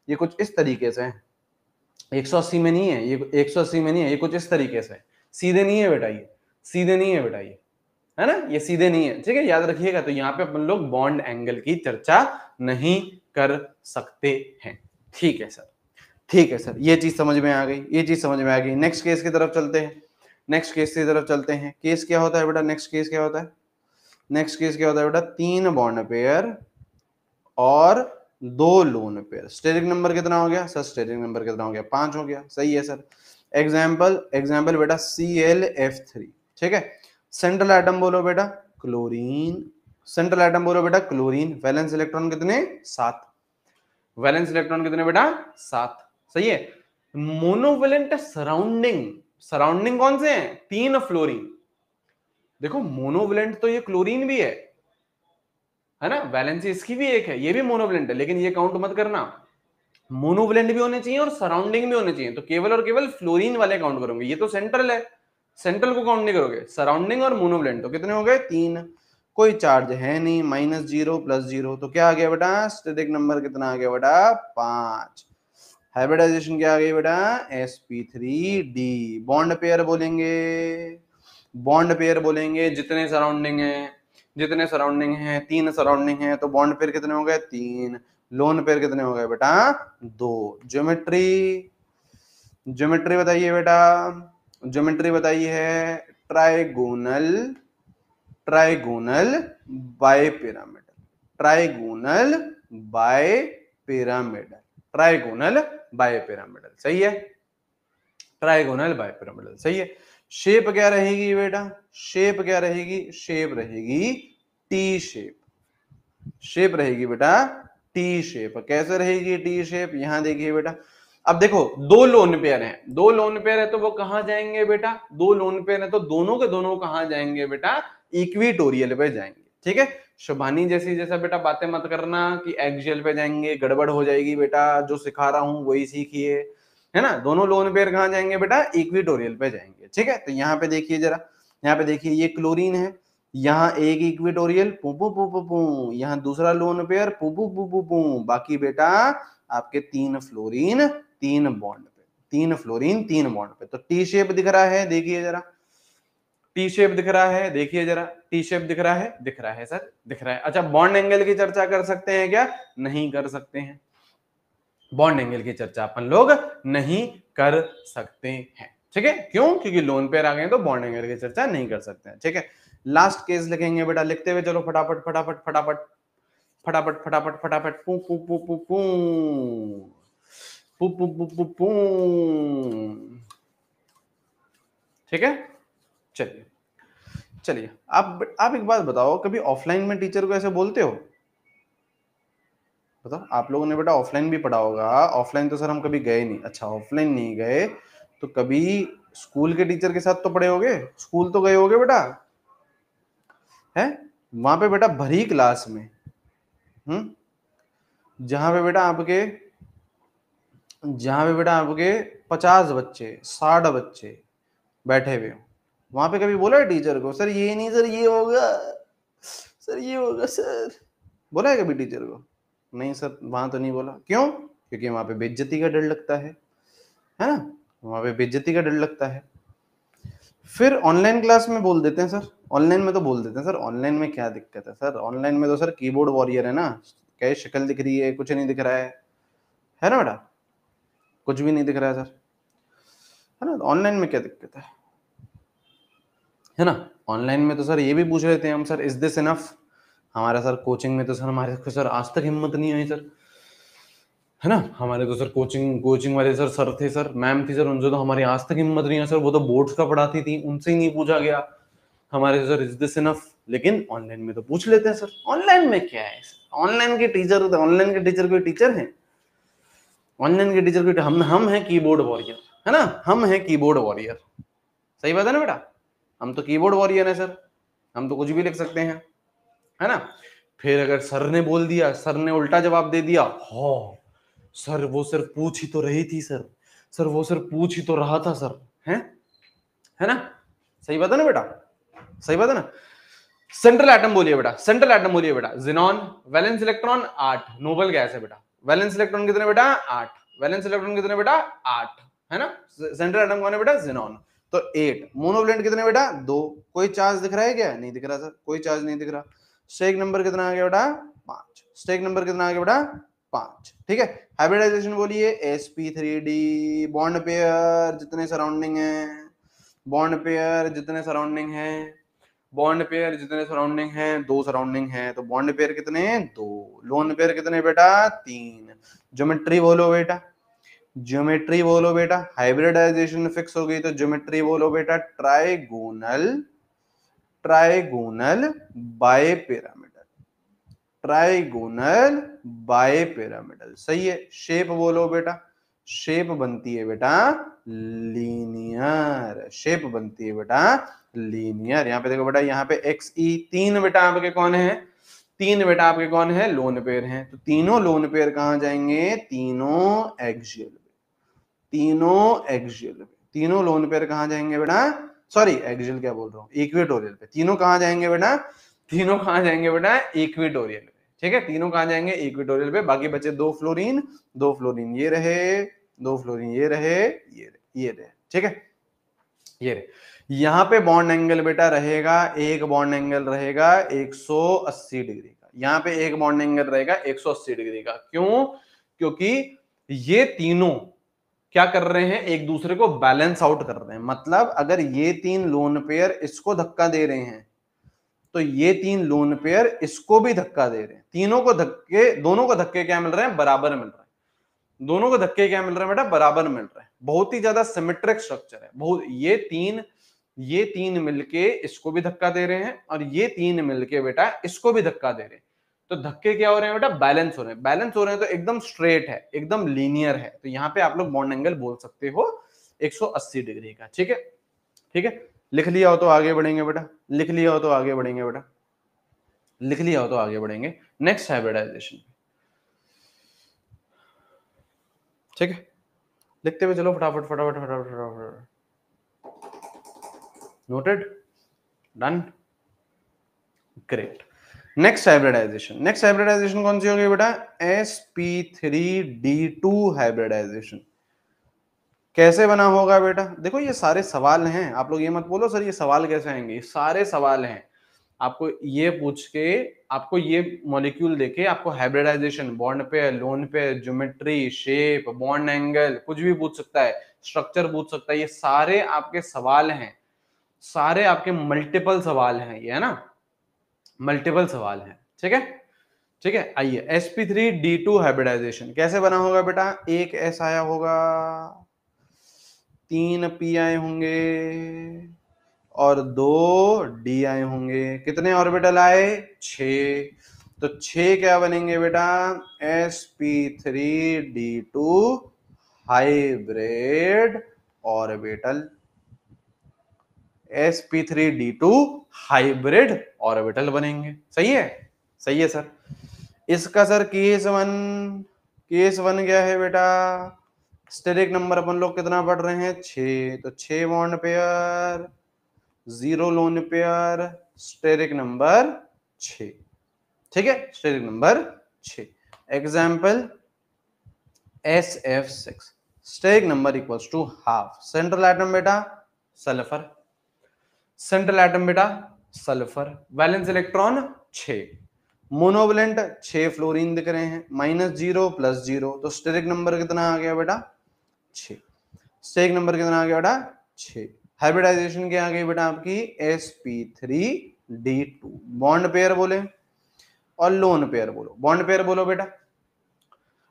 ये कुछ इस तरीके से है। 180 में नहीं है ये, 180 में नहीं है ये, कुछ इस तरीके से, सीधे नहीं है बेटा, ये सीधे नहीं है बेटा, ये है ना, ये सीधे नहीं है। ठीक है, याद रखिएगा। तो यहाँ पे अपन लोग बॉन्ड एंगल की चर्चा नहीं कर सकते हैं। ठीक है सर, ठीक है सर, ये चीज समझ में आ गई, ये चीज समझ में आ गई। नेक्स्ट केस की तरफ चलते हैं, नेक्स्ट केस की तरफ चलते हैं। केस क्या होता है बेटा, नेक्स्ट केस क्या होता है, नेक्स्ट केस क्या होता है बेटा, 3 बॉन्ड पेयर और 2 लोन पेयर। स्टेरिक नंबर कितना हो गया सर, स्टेरिक नंबर कितना हो गया, 5 हो गया, सही है सर। एग्जाम्पल, एग्जाम्पल बेटा ClF3। ठीक है, सेंट्रल एटम बोलो बेटा क्लोरीन, सेंट्रल एटम बोलो बेटा क्लोरीन। वैलेंस इलेक्ट्रॉन कितने, 7, वैलेंस इलेक्ट्रॉन कितने बेटा, 7, सही है। मोनोवेलेंट सराउंडिंग, सराउंडिंग कौन से हैं, 3 फ्लोरीन। देखो मोनोवेलेंट तो ये क्लोरीन भी है ना, वैलेंसी इसकी भी एक है, ये भी मोनोवेलेंट है, लेकिन ये काउंट मत करना। मोनोवेलेंट भी होने चाहिए और सराउंडिंग भी होने चाहिए, तो केवल और केवल फ्लोरीन वाले काउंट करोगे। ये तो सेंट्रल है, सेंट्रल को काउंट नहीं करोगे। सराउंडिंग और मोनोवेलेंट तो कितने हो गए, 3। कोई चार्ज है नहीं, -0 +0, तो क्या आ गया बेटा, स्टैटिक नंबर कितना आ गया बेटा, 5। हाइब्रिडाइजेशन क्या आ गई बेटा, sp3d। बॉन्ड पेयर बोलेंगे, बॉन्ड पेयर बोलेंगे जितने सराउंडिंग है, जितने सराउंडिंग है, 3 सराउंडिंग है, तो बॉन्ड पेयर कितने हो गए, 3। लोन पेयर कितने हो गए बेटा, 2। ज्योमेट्री, ज्योमेट्री बताइए बेटा, ज्योमेट्री बताइए है trigonal, trigonal bipyramidal, trigonal bipyramidal, trigonal bipyramidal, सही है, ट्राइगोनल बाय पिरामिडल, सही है। शेप क्या रहेगी बेटा, शेप क्या रहेगी, शेप रहेगी टी शेप, शेप रहेगी बेटा टी शेप। कैसे रहेगी टी शेप, यहां देखिए बेटा। अब देखो 2 लोन पेयर हैं, 2 लोन पेयर है तो वो कहां जाएंगे बेटा, 2 लोन पेयर है तो दोनों के दोनों कहां जाएंगे बेटा, इक्विटोरियल पे जाएंगे। ठीक है, शुभानी जैसी जैसा बेटा बातें मत करना कि एक्सियल पे जाएंगे, गड़बड़ हो जाएगी बेटा, जो सिखा रहा हूं वही सीखिए, है ना। दोनों लोन पेयर कहां जाएंगे बेटा, इक्विटोरियल पे जाएंगे। ठीक है, तो यहाँ पे देखिए जरा, यहाँ पे देखिए ये क्लोरीन है, यहाँ एक इक्विटोरियल पू पू पू पू पू, यहाँ दूसरा लोन पेयर पू पू पू पू पू, बाकी बेटा आपके 3 फ्लोरीन 3 बॉन्ड पे, 3 फ्लोरीन 3 बॉन्ड पे। तो टी शेप दिख रहा है, देखिए जरा, टी शेप दिख रहा है, देखिए जरा, टी शेप दिख रहा है, दिख रहा है सर, दिख रहा है। अच्छा, बॉन्ड एंगल की चर्चा कर सकते हैं क्या, नहीं कर सकते हैं, बॉन्ड एंगल की चर्चा अपन लोग नहीं कर सकते हैं। ठीक है, क्यों, क्योंकि लोन पेयर आ गए तो बॉन्ड एंगल की चर्चा नहीं कर सकते हैं। ठीक है, लास्ट केस लिखेंगे बेटा, लिखते हुए चलो फटाफट फटाफट फटाफट फटाफट फटाफट फटाफट, पू पू पू पू पू पू पू पू पू पू। ठीक है, चलिए चलिए, आप एक बात बताओ, कभी ऑफलाइन में टीचर को ऐसे बोलते हो, बताओ। आप लोगों ने बेटा ऑफलाइन भी पढ़ा होगा, ऑफलाइन तो सर हम कभी गए नहीं, अच्छा ऑफलाइन नहीं गए तो कभी स्कूल के टीचर के साथ तो पढ़े होगे, स्कूल तो गए होगे बेटा, है, वहां पे बेटा भरी क्लास में, जहां पे बेटा आपके, जहां पे बेटा आपके 50 बच्चे 60 बच्चे बैठे हुए हो, वहां पे कभी बोला है टीचर को सर ये नहीं, सर ये होगा, सर ये होगा सर, बोला है कभी टीचर को? नहीं सर, वहां तो नहीं बोला। क्यों? क्योंकि वहां पे बेइज्जती का डर लगता है ना, वहां पे बेइज्जती का डर लगता है। फिर ऑनलाइन क्लास में बोल देते हैं सर, ऑनलाइन में तो बोल देते हैं सर, ऑनलाइन में क्या दिक्कत है सर, ऑनलाइन में तो सर कीबोर्ड वॉरियर है ना, क्या शक्ल दिख रही है, कुछ नहीं दिख रहा है ना बेटा, कुछ भी नहीं दिख रहा है सर, है ना, ऑनलाइन में क्या दिक्कत है ना। ऑनलाइन में तो सर ये भी पूछ लेते हैं हम, सर इज दिस इनफ, हमारा सर कोचिंग में तो सर हमारे को सर आज तक हिम्मत नहीं आई सर, है ना, हमारे तो सर कोचिंग वाले सर थे सर, मैम थी सर, उनसे तो हमारी आज तक हिम्मत नहीं है सर, वो तो बोर्ड्स का पढ़ाती थी, उनसे ही नहीं पूछा गया हमारे सर इज दिस इनफ। लेकिन ऑनलाइन में तो पूछ लेते हैं सर, ऑनलाइन में क्या है, ऑनलाइन के टीचर कोई टीचर है, ऑनलाइन के टीचर कोई, हम हैं कीबोर्ड वॉरियर, है ना, हम हैं कीबोर्ड वॉरियर, सही बात है ना बेटा, हम तो कीबोर्ड वॉरियर है सर, हम तो कुछ भी लिख सकते हैं, है ना। फिर अगर सर ने बोल दिया, सर ने उल्टा जवाब दे दिया, हाँ सर वो सिर्फ पूछ ही तो रही थी सर वो सिर्फ पूछ ही तो रहा था सर, है ना, सही बात है ना बेटा, सही बात है ना। सेंट्रल एटम बोलिए बेटा, सेंट्रल एटम बोलिए बेटा, xenon, valence electron 8, noble gas है बेटा, वैलेंस इलेक्ट्रॉन कितने बेटा 8, वैलेंस इलेक्ट्रॉन कितने बेटा 8, है ना, सेंट्रल एटम कौन है बेटा जिनॉन, तो 8, मोनोवैलेंट कितने बेटा 2, कोई चार्ज दिख रहा है क्या, नहीं दिख रहा सर, कोई चार्ज नहीं दिख रहा, स्टेक नंबर कितना आ गया बेटा 5, स्टेक नंबर कितना आ गया बेटा 5, ठीक है। हाइब्रिडाइजेशन बोलिए sp3d, बॉन्ड पेयर जितने सराउंडिंग है, बॉन्ड पेयर जितने सराउंडिंग है, बॉन्ड पेयर जितने सराउंडिंग है, 2 सराउंडिंग है, तो बॉन्ड पेयर कितने 2, लोन पेयर कितने बेटा 3, ज्योमेट्री बोलो बेटा, ज्योमेट्री बोलो बेटा, हाइब्रिडाइजेशन फिक्स हो गई तो ज्योमेट्री बोलो बेटा, trigonal, trigonal bipyramidal, trigonal bipyramidal, सही है। शेप बोलो बेटा, शेप बनती है बेटा लीनियर, शेप बनती है बेटा लीनियर। यहाँ पे देखो बेटा, यहाँ पे एक्स ई 3 बेटा आपके कौन है, 3 बेटा आपके कौन है लोन पेयर हैं, तो तीनों लोन पेयर कहां जाएंगे, तीनों एक्सियल, तीनों एक्सियल पे, तीनों लोन पेयर कहां जाएंगे बेटा, सॉरी एक्सियल क्या बोल रहा हूँ, इक्वेटोरियल पे, तीनों कहां जाएंगे बेटा, तीनों कहां जाएंगे बेटा इक्वेटोरियल पे, ठीक है, तीनों कहां जाएंगे इक्वेटोरियल पे, बाकी बचे 2 फ्लोरीन, 2 फ्लोरीन ये रहे, 2 फ्लोरीन ये रहे, ये रहे, ठीक है, ये रहे। यहाँ पे बॉन्ड एंगल बेटा रहेगा, एक बॉन्ड एंगल रहेगा 180 डिग्री का, यहाँ पे एक बॉन्ड एंगल रहेगा 180 डिग्री का, क्यों, क्योंकि ये तीनों क्या कर रहे हैं, एक दूसरे को बैलेंस आउट कर रहे हैं, मतलब अगर ये 3 लोन पेयर इसको धक्का दे रहे हैं तो ये 3 लोन पेयर इसको भी धक्का दे रहे हैं, तीनों को धक्के, दोनों को धक्के क्या मिल रहे हैं, बराबर मिल रहे हैं, दोनों को धक्के क्या मिल रहे हैं बेटा, बराबर मिल रहे हैं, बहुत ही ज्यादा सिमेट्रिक स्ट्रक्चर है, बहुत, ये तीन मिलके इसको भी धक्का दे रहे हैं और ये 3 मिलके बेटा इसको भी धक्का दे रहे हैं, तो धक्के क्या हो रहे हैं बेटा, बैलेंस हो रहे हैं, बैलेंस हो रहे हैं तो एकदम स्ट्रेट है, एकदम लीनियर है, तो यहाँ पे आप लोग बॉन्ड एंगल बोल सकते हो 180 डिग्री का, ठीक है, ठीक है। लिख लिया हो तो आगे बढ़ेंगे बेटा, लिख लिया हो तो आगे बढ़ेंगे बेटा, लिख लिया हो तो आगे बढ़ेंगे नेक्स्ट हाइब्रिडाइजेशन, ठीक है, लिखते हुए चलो फटाफट फटाफट फटाफट फटाफट, noted, done, great. Next hybridisation कौन सी होगी बेटा, sp3d2 हाइब्रिडाइजेशन, कैसे बना होगा बेटा, देखो ये सारे सवाल हैं, आप लोग ये मत बोलो सर ये सवाल कैसे आएंगे, ये सारे सवाल हैं, आपको ये पूछ के, आपको ये मॉलिक्यूल देके आपको हाइब्रिडाइजेशन, बॉन्ड पे, लोन पे, ज्योमेट्री, शेप, बॉन्ड एंगल, कुछ भी पूछ सकता है, स्ट्रक्चर पूछ सकता है, ये सारे आपके सवाल हैं, सारे आपके मल्टीपल सवाल हैं ये, है ना, मल्टीपल सवाल हैं, ठीक है, ठीक है। आइए sp3d2 हाइब्रिडाइजेशन कैसे बना होगा बेटा, एक s आया होगा, 3 p आए होंगे और 2 d आए होंगे, कितने ऑर्बिटल आए 6, तो 6 क्या बनेंगे बेटा, sp3d2 hybrid orbital, sp3d2 hybrid orbital बनेंगे, सही है, सही है सर। इसका सर केस वन क्या है बेटा, स्टेरिक नंबर अपन लोग कितना पढ़ रहे हैं 6, तो 6 bond pair, 0 lone pair, steric number 6। ठीक है, steric number 6। Example SF6, steric number equals to half. Central atom बेटा सल्फर, सेंट्रल एटम बेटा sulphur, valence electron 6, monovalent 6 fluorine दिख रहे हैं, -0 +0, तो स्टेरिक नंबर कितना आ गया बेटा 6। स्टेरिक नंबर कितना आ गया बेटा 6। हाइब्रिडाइजेशन क्या आ गई बेटा आपकी sp3d2। बॉन्ड पेयर बोले और लोन पेयर बोलो। बॉन्ड पेयर बोलो बेटा,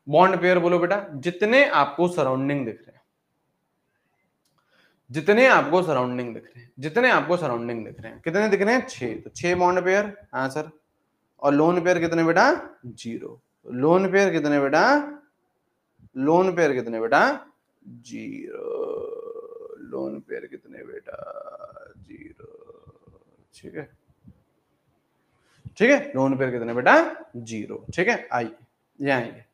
बॉन्ड पेयर बोलो बेटा, जितने आपको सराउंडिंग दिख रहे हैं, जितने आपको सराउंडिंग दिख रहे हैं, जितने आपको सराउंडिंग दिख रहे हैं, कितने दिख रहे हैं 6, तो 6 बॉन्ड पेयर। हाँ सर, और लोन पेयर कितने बेटा 0। लोन पेयर कितने बेटा, लोन पेयर कितने बेटा 0। लोन पेयर कितने बेटा 0। ठीक है, ठीक है, लोन पेयर कितने बेटा 0। ठीक है, आइए यहाँ आइए,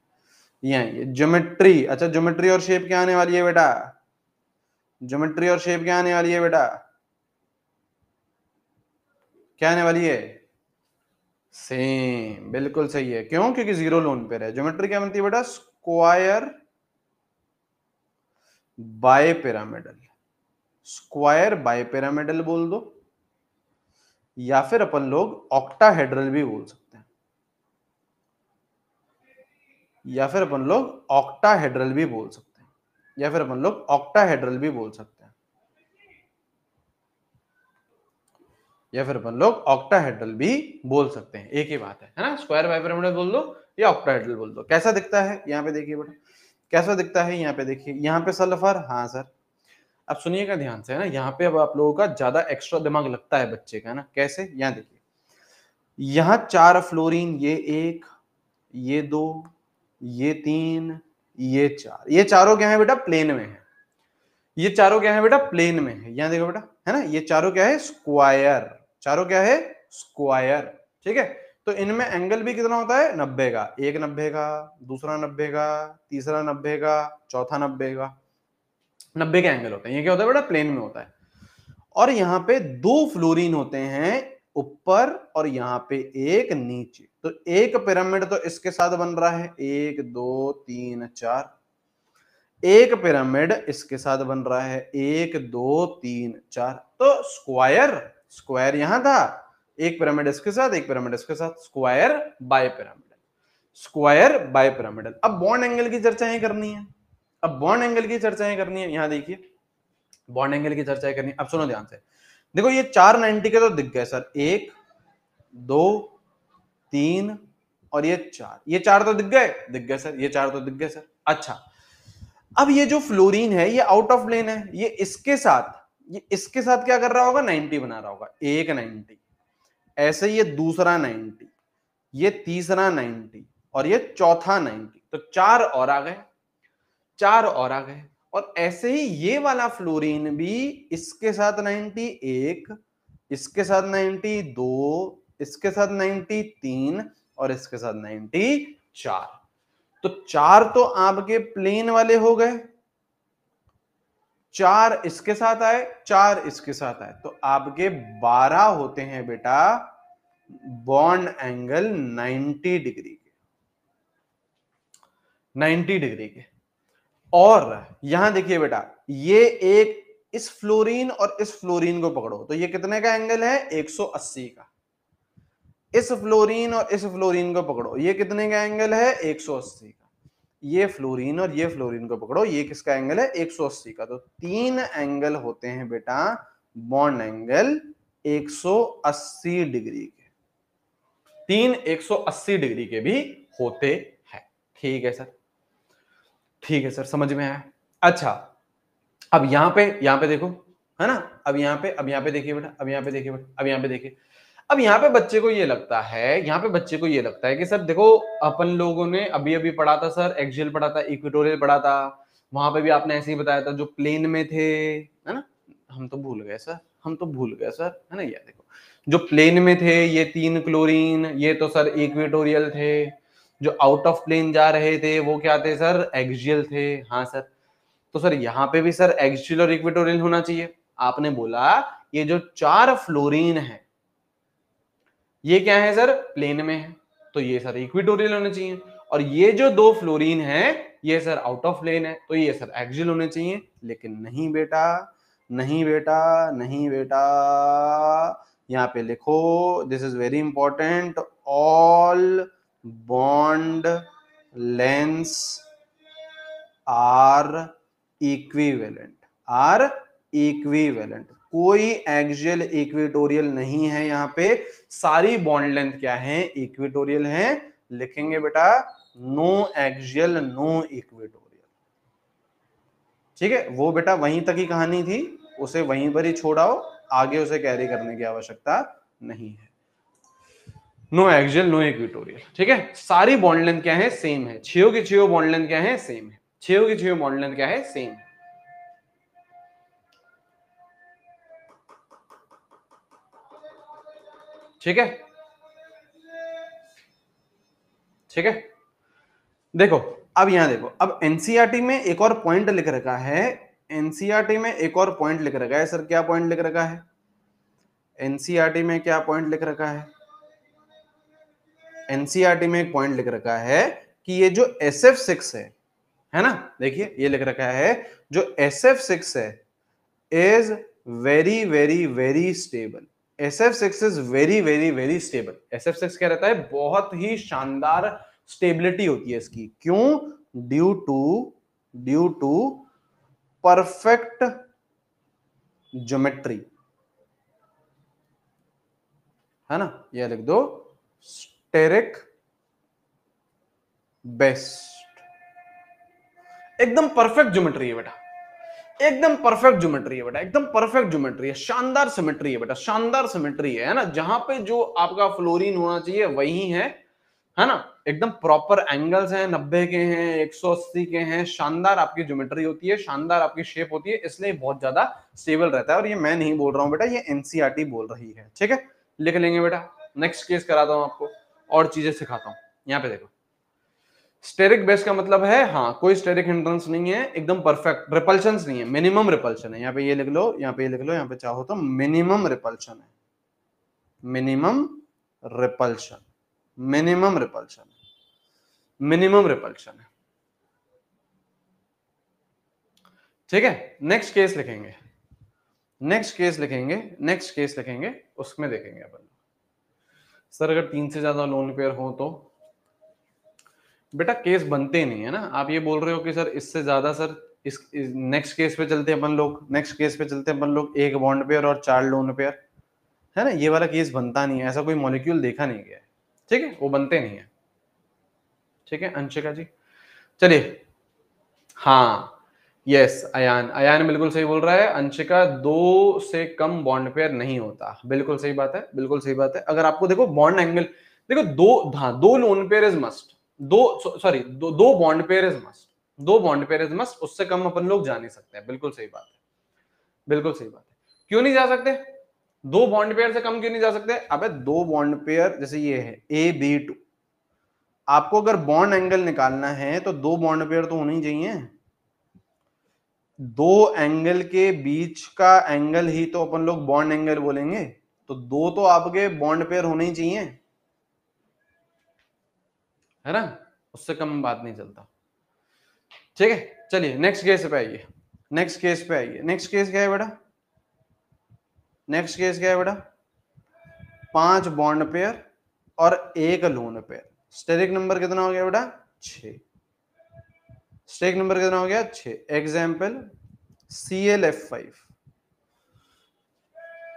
यहाँ आइए, ज्योमेट्री। अच्छा, ज्योमेट्री और शेप क्या आने वाली है बेटा, ज्योमेट्री और शेप क्या आने वाली है बेटा, क्या आने वाली है सेम, बिल्कुल सही है। क्यों, क्योंकि 0 लोन पेयर है। ज्योमेट्री क्या बनती है बेटा, square by pyramidal, square by pyramidal बोल दो, या फिर अपन लोग ऑक्टाहेड्रल भी बोल सकते हैं, या फिर अपन लोग ऑक्टाहेड्रल भी बोल सकते हैं, या फिर अपन लोग ऑक्टाहेड्रल भी बोल सकते हैं, या फिर अपन लोग ऑक्टाहेड्रल भी बोल सकते हैं। एक ही बात है ना, स्क्वायर बाय पिरामिडल बोल दो या ऑक्टाहेड्रल बोल दो। कैसा दिखता है यहाँ पे देखिए बेटा, कैसा दिखता है यहाँ पे देखिए, यहाँ पे सल्फर। हाँ सर, अब सुनिएगा ध्यान से, है ना, यहाँ पे अब आप लोगों का ज्यादा एक्स्ट्रा दिमाग लगता है बच्चे का, है ना। कैसे, यहाँ देखिए, यहाँ 4 फ्लोरीन, ये 1, ये 2, ये 3, ये 4, ये चारों क्या है बेटा प्लेन में है, ये चारों क्या है बेटा प्लेन में है। यहाँ देखो बेटा, है ना, ये चारों क्या है स्क्वायर, चारों क्या है स्क्वायर। ठीक है, तो इनमें एंगल भी कितना होता है 90 का, एक 90 का, दूसरा 90 का, तीसरा 90 का, चौथा 90 का, 90 के एंगल होते हैं। ये क्या होता है बेटा प्लेन में होता है। और यहाँ पे 2 फ्लोरीन होते हैं ऊपर और यहाँ पे एक नीचे, तो एक पिरामिड तो इसके साथ बन रहा है, 1 2 3 4, एक पिरामिड इसके साथ बन रहा है 1 2 3 4, तो स्क्वायर, स्क्वायर यहां था, एक पिरामिड इसके साथ, एक पिरामिड इसके साथ, square by pyramidal, square by pyramidal. अब बॉन्ड एंगल की चर्चाएं करनी है, अब बॉन्ड एंगल की चर्चाएं करनी है। यहां देखिए, बॉन्ड एंगल की चर्चाएं करनी है। अब सुनो ध्यान से, देखो ये 490 के तो दिख गए सर, 1 2 3 और ये 4, ये 4 तो दिख गए सर, ये 4 तो दिख गए सर। अच्छा, अब ये जो फ्लोरीन है ये आउट ऑफ प्लेन है, ये इसके साथ, ये इसके साथ क्या कर रहा होगा 90 बना रहा होगा, एक 90, ऐसे ये दूसरा 90, ये तीसरा 90 और ये चौथा 90, तो 4 और आ गए, 4 और आ गए। और ऐसे ही ये वाला फ्लोरीन भी इसके साथ 90 1, इसके साथ 90 2, इसके साथ 90 3 और इसके साथ 90 4, तो 4 तो आपके प्लेन वाले हो गए, 4 इसके साथ आए, 4 इसके साथ आए, तो आपके 12 होते हैं बेटा बॉन्ड एंगल 90 डिग्री के, 90 डिग्री के। और यहां देखिए बेटा, ये एक, इस फ्लोरीन और इस फ्लोरीन को पकड़ो, तो ये कितने का एंगल है 180 का। इस फ्लोरीन और इस फ्लोरीन को पकड़ो, ये कितने का एंगल है 180 का। ये फ्लोरीन और ये फ्लोरीन को पकड़ो, ये किसका एंगल है 180 का। तो 3 एंगल होते हैं बेटा बॉन्ड एंगल 180 डिग्री के, 3 180 डिग्री के भी होते हैं। ठीक है सर, ठीक है सर, समझ में आया। अच्छा, अब यहां पे देखो, है ना, अब यहां पे देखिए बेटा, अब यहां पे देखिए बेटा, अब यहां पे देखिए, अब यहाँ पे बच्चे को ये लगता है, यहाँ पे बच्चे को ये लगता है कि सर देखो, अपन लोगों ने अभी अभी पढ़ा था सर, एक्सियल पढ़ा था, इक्वेटोरियल पढ़ा था, वहां पे भी आपने ऐसे ही बताया था जो प्लेन में थे, है ना। हम तो भूल गए सर, हम तो भूल गए सर, है ना। ये देखो, जो प्लेन में थे ये 3 क्लोरीन, ये तो सर इक्वेटोरियल थे। जो आउट ऑफ प्लेन जा रहे थे वो क्या थे सर, एक्सियल थे। हाँ सर, तो सर यहाँ पे भी सर एक्सियल और इक्वेटोरियल होना चाहिए। आपने बोला ये जो 4 फ्लोरीन है ये क्या है सर, प्लेन में है, तो ये सर इक्वेटोरियल होने चाहिए। और ये जो 2 फ्लोरीन है ये सर आउट ऑफ प्लेन है, तो ये सर एक्सियल होने चाहिए। लेकिन नहीं बेटा, नहीं बेटा, नहीं बेटा, यहां पे लिखो, this is very important, all bond lengths are equivalent, are equivalent. कोई एक्सियल इक्वेटोरियल नहीं है यहाँ पे, सारी बॉन्ड लेंथ क्या है, इक्वेटोरियल है। लिखेंगे बेटा नो एक्सियल नो इक्वेटोरियल। ठीक है, वो बेटा वहीं तक ही कहानी थी, उसे वहीं पर ही छोड़ाओ, आगे उसे कैरी करने की आवश्यकता नहीं है। No axial no equatorial. ठीक है, सारी बॉन्ड लेंथ क्या है, सेम है। छियो की छियो बॉन्ड लेंथ क्या है, सेम है। छियो की छियो बॉन्ड लेंथ क्या है, सेम है। ठीक है, ठीक है। देखो अब यहां देखो, अब एनसीईआरटी में एक और पॉइंट लिख रखा है, एनसीईआरटी में एक और पॉइंट लिख रखा है। सर क्या पॉइंट लिख रखा है, एनसीईआरटी में क्या पॉइंट लिख रखा है, एनसीईआरटी में एक पॉइंट लिख रखा है कि ये जो SF6 है ना, देखिए ये लिख रखा है जो SF6 है is very very very stable. SF6 is very very very stable. SF6 क्या रहता है, बहुत ही शानदार स्टेबिलिटी होती है इसकी। क्यों, ड्यू टू परफेक्ट ज्योमेट्री, है ना, यह लिख दो, स्टेरिक बेस्ट। एकदम परफेक्ट ज्योमेट्री है बेटा, एकदम परफेक्ट ज्योमेट्री है बेटा, एकदम परफेक्ट ज्योमेट्री है, शानदार सिमेट्री है बेटा, शानदार सिमेट्री है ना। जहां पे जो आपका फ्लोरीन होना चाहिए वही है ना, एकदम प्रॉपर एंगल्स हैं, 90 के हैं, 180 के हैं, शानदार आपकी ज्योमेट्री होती है, शानदार आपकी शेप होती है, इसलिए बहुत ज्यादा स्टेबल रहता है। और ये मैं नहीं बोल रहा हूं बेटा, ये एनसीईआरटी बोल रही है। ठीक है, लिख लेंगे बेटा। नेक्स्ट केस कराता हूं आपको, और चीजें सिखाता हूं। यहां पे देखो, स्टेरिक बेस का मतलब है, हाँ कोई स्टेरिक हिंड्रेंस नहीं है, एकदम परफेक्ट, रिपल्शन नहीं है, मिनिमम रिपल्शन है। यहाँ पे ये लिख लो, यहाँ पे ये लिख लो, यहाँ पे चाहो तो मिनिमम रिपल्शन है, minimum repulsion, minimum repulsion, minimum repulsion है। ठीक है, नेक्स्ट केस लिखेंगे, नेक्स्ट केस लिखेंगे, नेक्स्ट केस लिखेंगे, उसमें देखेंगे अपन। सर अगर 3 से ज्यादा लोन पेयर हो तो बेटा केस बनते नहीं है ना। आप ये बोल रहे हो कि सर इससे ज्यादा, सर इस नेक्स्ट केस पे चलते हैं अपन लोग, नेक्स्ट केस पे चलते हैं अपन लोग, 1 बॉन्ड पेयर और 4 लोन पेयर, है ना, ये वाला केस बनता नहीं है, ऐसा कोई मॉलिक्यूल देखा नहीं गया है। ठीक है, वो बनते नहीं है। ठीक है अंशिका जी, चलिए, हाँ यस, अयान, अयान बिल्कुल सही बोल रहा है। अंशिका 2 से कम बॉन्ड पेयर नहीं होता, बिल्कुल सही बात है, बिल्कुल सही बात है। अगर आपको देखो बॉन्ड एंगल, देखो दो लोन पेयर इज मस्ट, दो bond pair is must, 2 bond pair is must, उससे कम अपन लोग जा नहीं सकते हैं। बिल्कुल सही बात है, बिल्कुल सही बात है। क्यों नहीं जा सकते, 2 बॉन्ड पेयर से कम क्यों नहीं जा सकते? अबे 2 बॉन्ड पेयर, जैसे ये है AB2, आपको अगर बॉन्ड एंगल निकालना है तो 2 बॉन्ड पेयर तो होने ही चाहिए। 2 एंगल के बीच का एंगल ही तो अपन लोग बॉन्ड एंगल बोलेंगे, तो 2 तो आपके बॉन्ड पेयर होने ही चाहिए, है ना, उससे कम बात नहीं चलता। ठीक है, चलिए नेक्स्ट केस पे आइए, नेक्स्ट केस पे आइए। नेक्स्ट केस क्या है बेटा, नेक्स्ट केस क्या है बेटा, 5 बॉन्ड पेयर और 1 लोन पेयर। स्टेरिक नंबर कितना हो गया बेटा, 6। स्टेरिक नंबर कितना हो गया, 6। Example ClF5,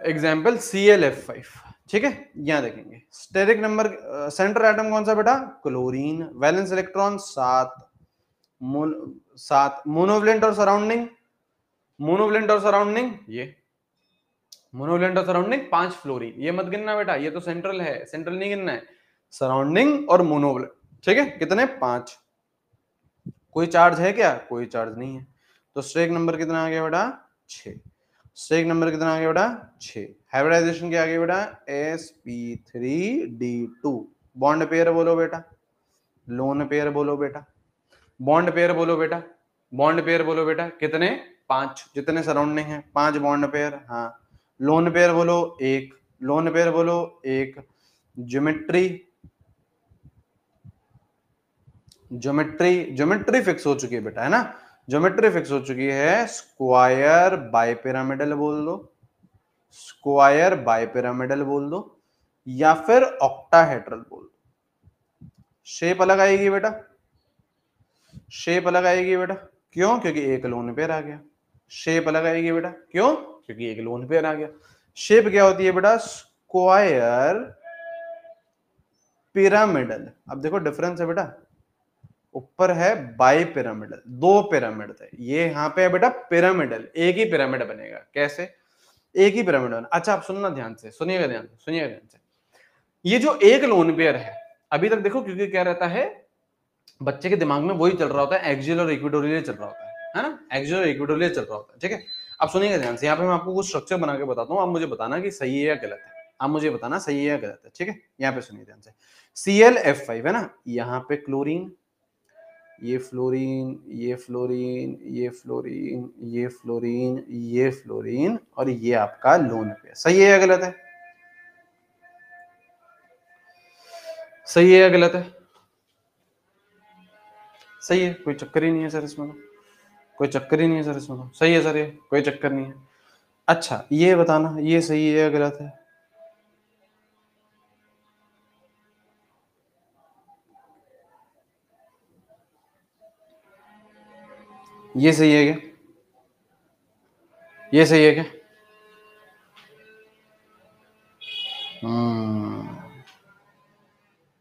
example ClF5। ठीक है, यहां देखेंगे स्टेरिक नंबर, सेंटर एटम कौन सा बेटा, क्लोरीन, वैलेंस इलेक्ट्रॉन 7, 7, मोनोवलेंट और सराउंडिंग, मोनोवलेंट और सराउंडिंग, ये मोनोवलेंट और सराउंडिंग 5 फ्लोरीन, ये मत गिनना बेटा, ये तो सेंट्रल है, सेंट्रल नहीं गिनना है, सराउंडिंग और मोनोवलेंट। ठीक है, कितने, 5। कोई चार्ज है क्या, कोई चार्ज नहीं है, तो स्टेरिक नंबर कितना आ गया बेटा, 6। स्टेरिक नंबर कितना आ गया बेटा, 6। हाइब्रिडाइजेशन क्या आ गया बेटा, sp3d2। बॉन्ड पेयर बोलो बेटा, लोन पेयर बोलो बेटा, बॉन्ड पेयर बोलो बेटा, बॉन्ड पेयर बोलो बेटा, कितने, 5, जितने सराउंडिंग है 5 बॉन्ड पेयर। हाँ, लोन पेयर बोलो 1, लोन पेयर बोलो 1, ज्योमेट्री ज्योमेट्री फिक्स हो चुकी है बेटा, है ना, ज्योमेट्री फिक्स हो चुकी है। स्क्वायर बाइपिरामिडल बोल दो, स्क्वायर बाइपिरामिडल बोल दो, या फिर ऑक्टाहेड्रल बोल दो। शेप अलग आएगी बेटा, शेप अलग आएगी बेटा, क्यों? क्योंकि एक लोन पेयर आ गया। शेप अलग आएगी बेटा, क्यों? क्योंकि एक लोन पेयर आ गया। शेप क्या होती है बेटा? Square pyramidal. अब देखो डिफरेंस है बेटा, ऊपर है बाई पिरामिडल, 2 पिरामिड थे, ये यहाँ पे है बेटा पिरामिडल, एक ही पिरामिड बनेगा। कैसे? एक ही पिरामिड बना। अच्छा आप सुनना ध्यान से, सुनिएगा ध्यान से, सुनिएगा ध्यान से। ये जो एक लोन पेयर है अभी तक देखो, क्योंकि क्या रहता है बच्चे के दिमाग में वही चल रहा होता है, एक्सियल और इक्वेटोरियल चल रहा होता है ना, एक्सियल और इक्वेटोरियल चल रहा होता है। ठीक है, अब सुनिएगा ध्यान से, यहाँ पे मैं आपको कुछ स्ट्रक्चर बना के बताता हूँ, आप मुझे बताना कि सही है या गलत है, आप मुझे बताना सही है या गलत है। ठीक है, यहाँ पे सुनिए ध्यान से, ClF5 है ना, यहाँ पे क्लोरीन, ये फ्लोरीन, ये फ्लोरीन, ये फ्लोरीन, ये फ्लोरीन, ये फ्लोरीन, और ये आपका लोन पेयर। सही है या गलत है? सही है या गलत है? सही है, कोई चक्कर ही नहीं है सर इसमें, कोई चक्कर ही नहीं है सर इसमें, सही है सर, ये कोई चक्कर नहीं है। अच्छा ये बताना, ये सही है या गलत है? ये सही है क्या? ये सही है क्या?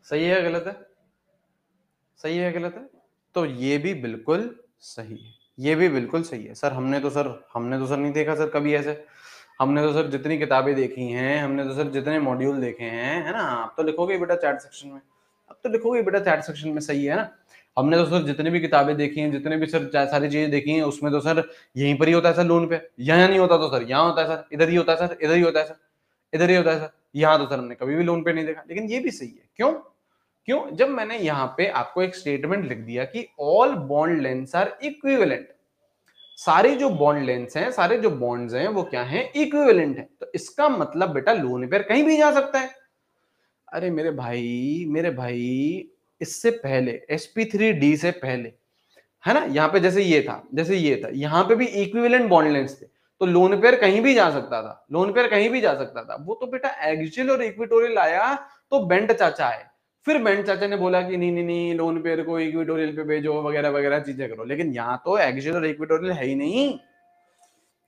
सही है या गलत है? सही है या गलत है? तो ये भी बिल्कुल सही है, ये भी बिल्कुल सही है सर। हमने तो सर नहीं देखा सर कभी ऐसे, हमने तो सर जितनी किताबें देखी हैं, हमने तो सर जितने मॉड्यूल देखे हैं, है ना, आप तो लिखोगे बेटा चैट सेक्शन में, अब तो लिखोगे बेटा चैट सेक्शन में, सही है ना। हमने तो सर जितनी भी किताबें देखी हैं, जितने भी सर सारी चीजें देखी हैं, उसमें तो सर यहीं पर ही होता है सर लोन पे, यहाँ नहीं होता तो सर यहाँ होता है सर, इधर ही होता है सर, इधर ही होता है सर, इधर ही होता है सर, यहाँ तो सर हमने कभी भी लोन पे नहीं देखा। लेकिन ये भी सही है, क्यों? क्यों? जब मैंने यहाँ पे आपको एक स्टेटमेंट लिख दिया कि all bond lengths are equivalent, सारे जो बॉन्ड लेंथ्स हैं, सारे जो बॉन्ड्स हैं वो क्या हैं? इक्विवेलेंट है। तो इसका मतलब बेटा लोन पेयर कहीं भी जा सकता है। अरे मेरे भाई इससे पहले sp3d से पहले, है ना, यहाँ पे जैसे ये था, जैसे ये था, यहाँ पे भी इक्विवेलेंट बॉन्ड लेंथ्स थे, तो लोन पेयर कहीं भी जा सकता था, लोन पेयर कहीं भी जा सकता था। वो तो बेटा एक्सियल और इक्वेटोरियल आया तो बेंट चाचा है, फिर बेंट चाचा ने बोला कि नहीं नहीं नहीं लोन पेयर को इक्वेटोरियल पे भेजो वगैरह वगैरह चीजें करो। लेकिन यहाँ तो एक्सियल और इक्वेटोरियल है ही नहीं,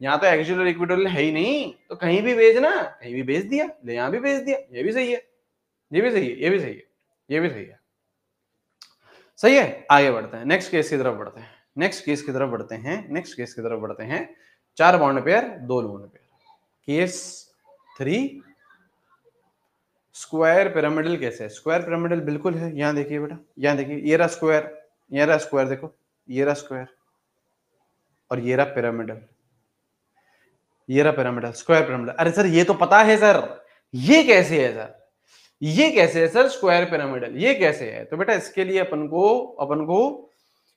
यहाँ तो एक्सियल और इक्वेटोरियल है ही नहीं, तो कहीं भी भेजना, कहीं भी भेज दिया, ले यहाँ भी भेज दिया, ये भी सही है, ये भी सही है, ये भी सही है, ये भी सही है। सही है, आगे बढ़ते हैं, नेक्स्ट केस की तरफ बढ़ते हैं, नेक्स्ट केस की तरफ बढ़ते हैं, नेक्स्ट केस की तरफ बढ़ते हैं। 4 bond pair, 2 lone pair. Case 3, square pyramidal कैसे है? स्क्वायर पिरामिडल बिल्कुल है, यहां देखिए बेटा, यहां देखिए, ये रहा स्क्वायर, ये रहा स्क्वायर, देखो ये रहा स्क्वायर, और ये रहा पिरामिडल, ये रहा पिरामिडल, स्क्वायर पिरामिडल। अरे सर ये तो पता है सर, ये कैसे है सर, ये कैसे है सर स्क्वायर पिरामिडल, ये कैसे है? तो बेटा इसके लिए अपन को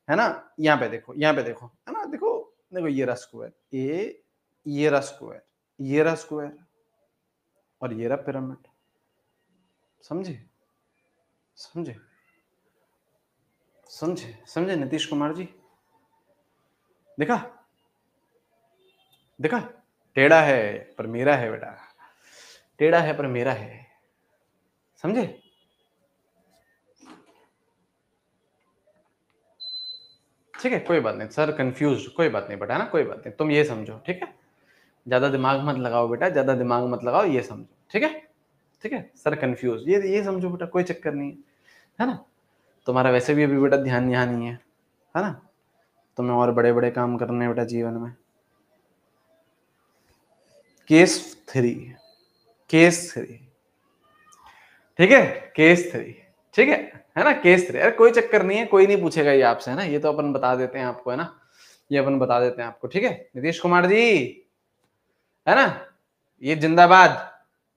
है ना, यहाँ पे देखो, यहाँ पे देखो, है ना, देखो देखो, ये रहा स्क्वायर, ये रहा स्क्वायर, ये रहा स्क्वायर, और ये रहा पिरामिड। समझे? समझे? समझे? समझे नीतीश कुमार जी? देखा? देखा? टेढ़ा है पर मेरा है बेटा, टेढ़ा है पर मेरा है। समझे? ठीक है, कोई बात नहीं सर, कंफ्यूज, कोई बात नहीं बेटा, है ना, कोई बात नहीं, तुम ये समझो, ठीक है, ज्यादा दिमाग मत लगाओ बेटा, ज्यादा दिमाग मत लगाओ, ये समझो, ठीक है, ठीक है सर, कंफ्यूज, ये समझो बेटा, कोई चक्कर नहीं है ना। तुम्हारा वैसे भी अभी बेटा ध्यान यहाँ नहीं है ना, तुम्हें और बड़े बड़े काम करने बेटा जीवन में। केस 3, केस 3, ठीक है, केस 3, ठीक है ना, केस 3। अरे कोई चक्कर नहीं है, कोई नहीं पूछेगा ये आपसे, है ना, ये तो अपन बता देते हैं आपको, है ना, ये अपन बता देते हैं आपको, ठीक है नीतीश कुमार जी, है ना, ये जिंदाबाद,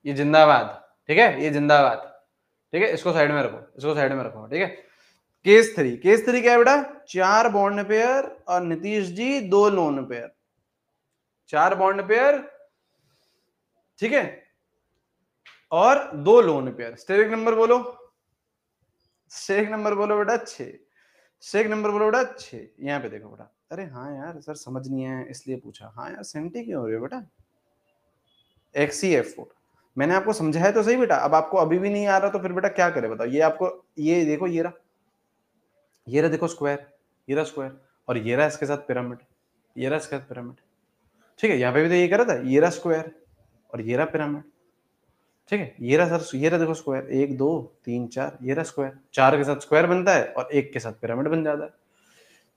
ये जिंदाबाद, ठीक है, ये जिंदाबाद, ठीक है, इसको साइड में रखो, इसको साइड में रखो, ठीक है। केस 3, केस 3 क्या है बेटा? 4 बॉन्ड पेयर और Nitish ji 2 lone pair, 4 bond pair, ठीक है, और 2 लोन पेयर। स्टेरिक नंबर बोलो, स्टेरिक नंबर बोलो बेटा 6, स्टेरिक नंबर बोलो बेटा 6। यहाँ पे देखो बेटा, अरे हाँ यार सर समझ नहीं है इसलिए पूछा। हाँ यार सेंटी क्यों हो रही है बेटा, XeF4 मैंने आपको समझाया तो सही बेटा। अब आपको अभी भी नहीं आ रहा तो फिर बेटा क्या करे बताओ। ये आपको, ये देखो, ये रहा देखो स्क्वायर, ये रहा स्क्वायर, और ये रहा इसके साथ पिरामिड, ये रहा इसके साथ पिरामिड, ठीक है। यहाँ पे भी तो ये करा था, ये रहा स्क्वायर और ये रहा पिरामिड, ठीक है। ये रहा सर, ये रहा देखो स्क्वायर, 1 2 3 4, ये रहा स्क्वायर, 4 के साथ स्क्वायर बनता है और 1 के साथ पिरामिड बन जाता है,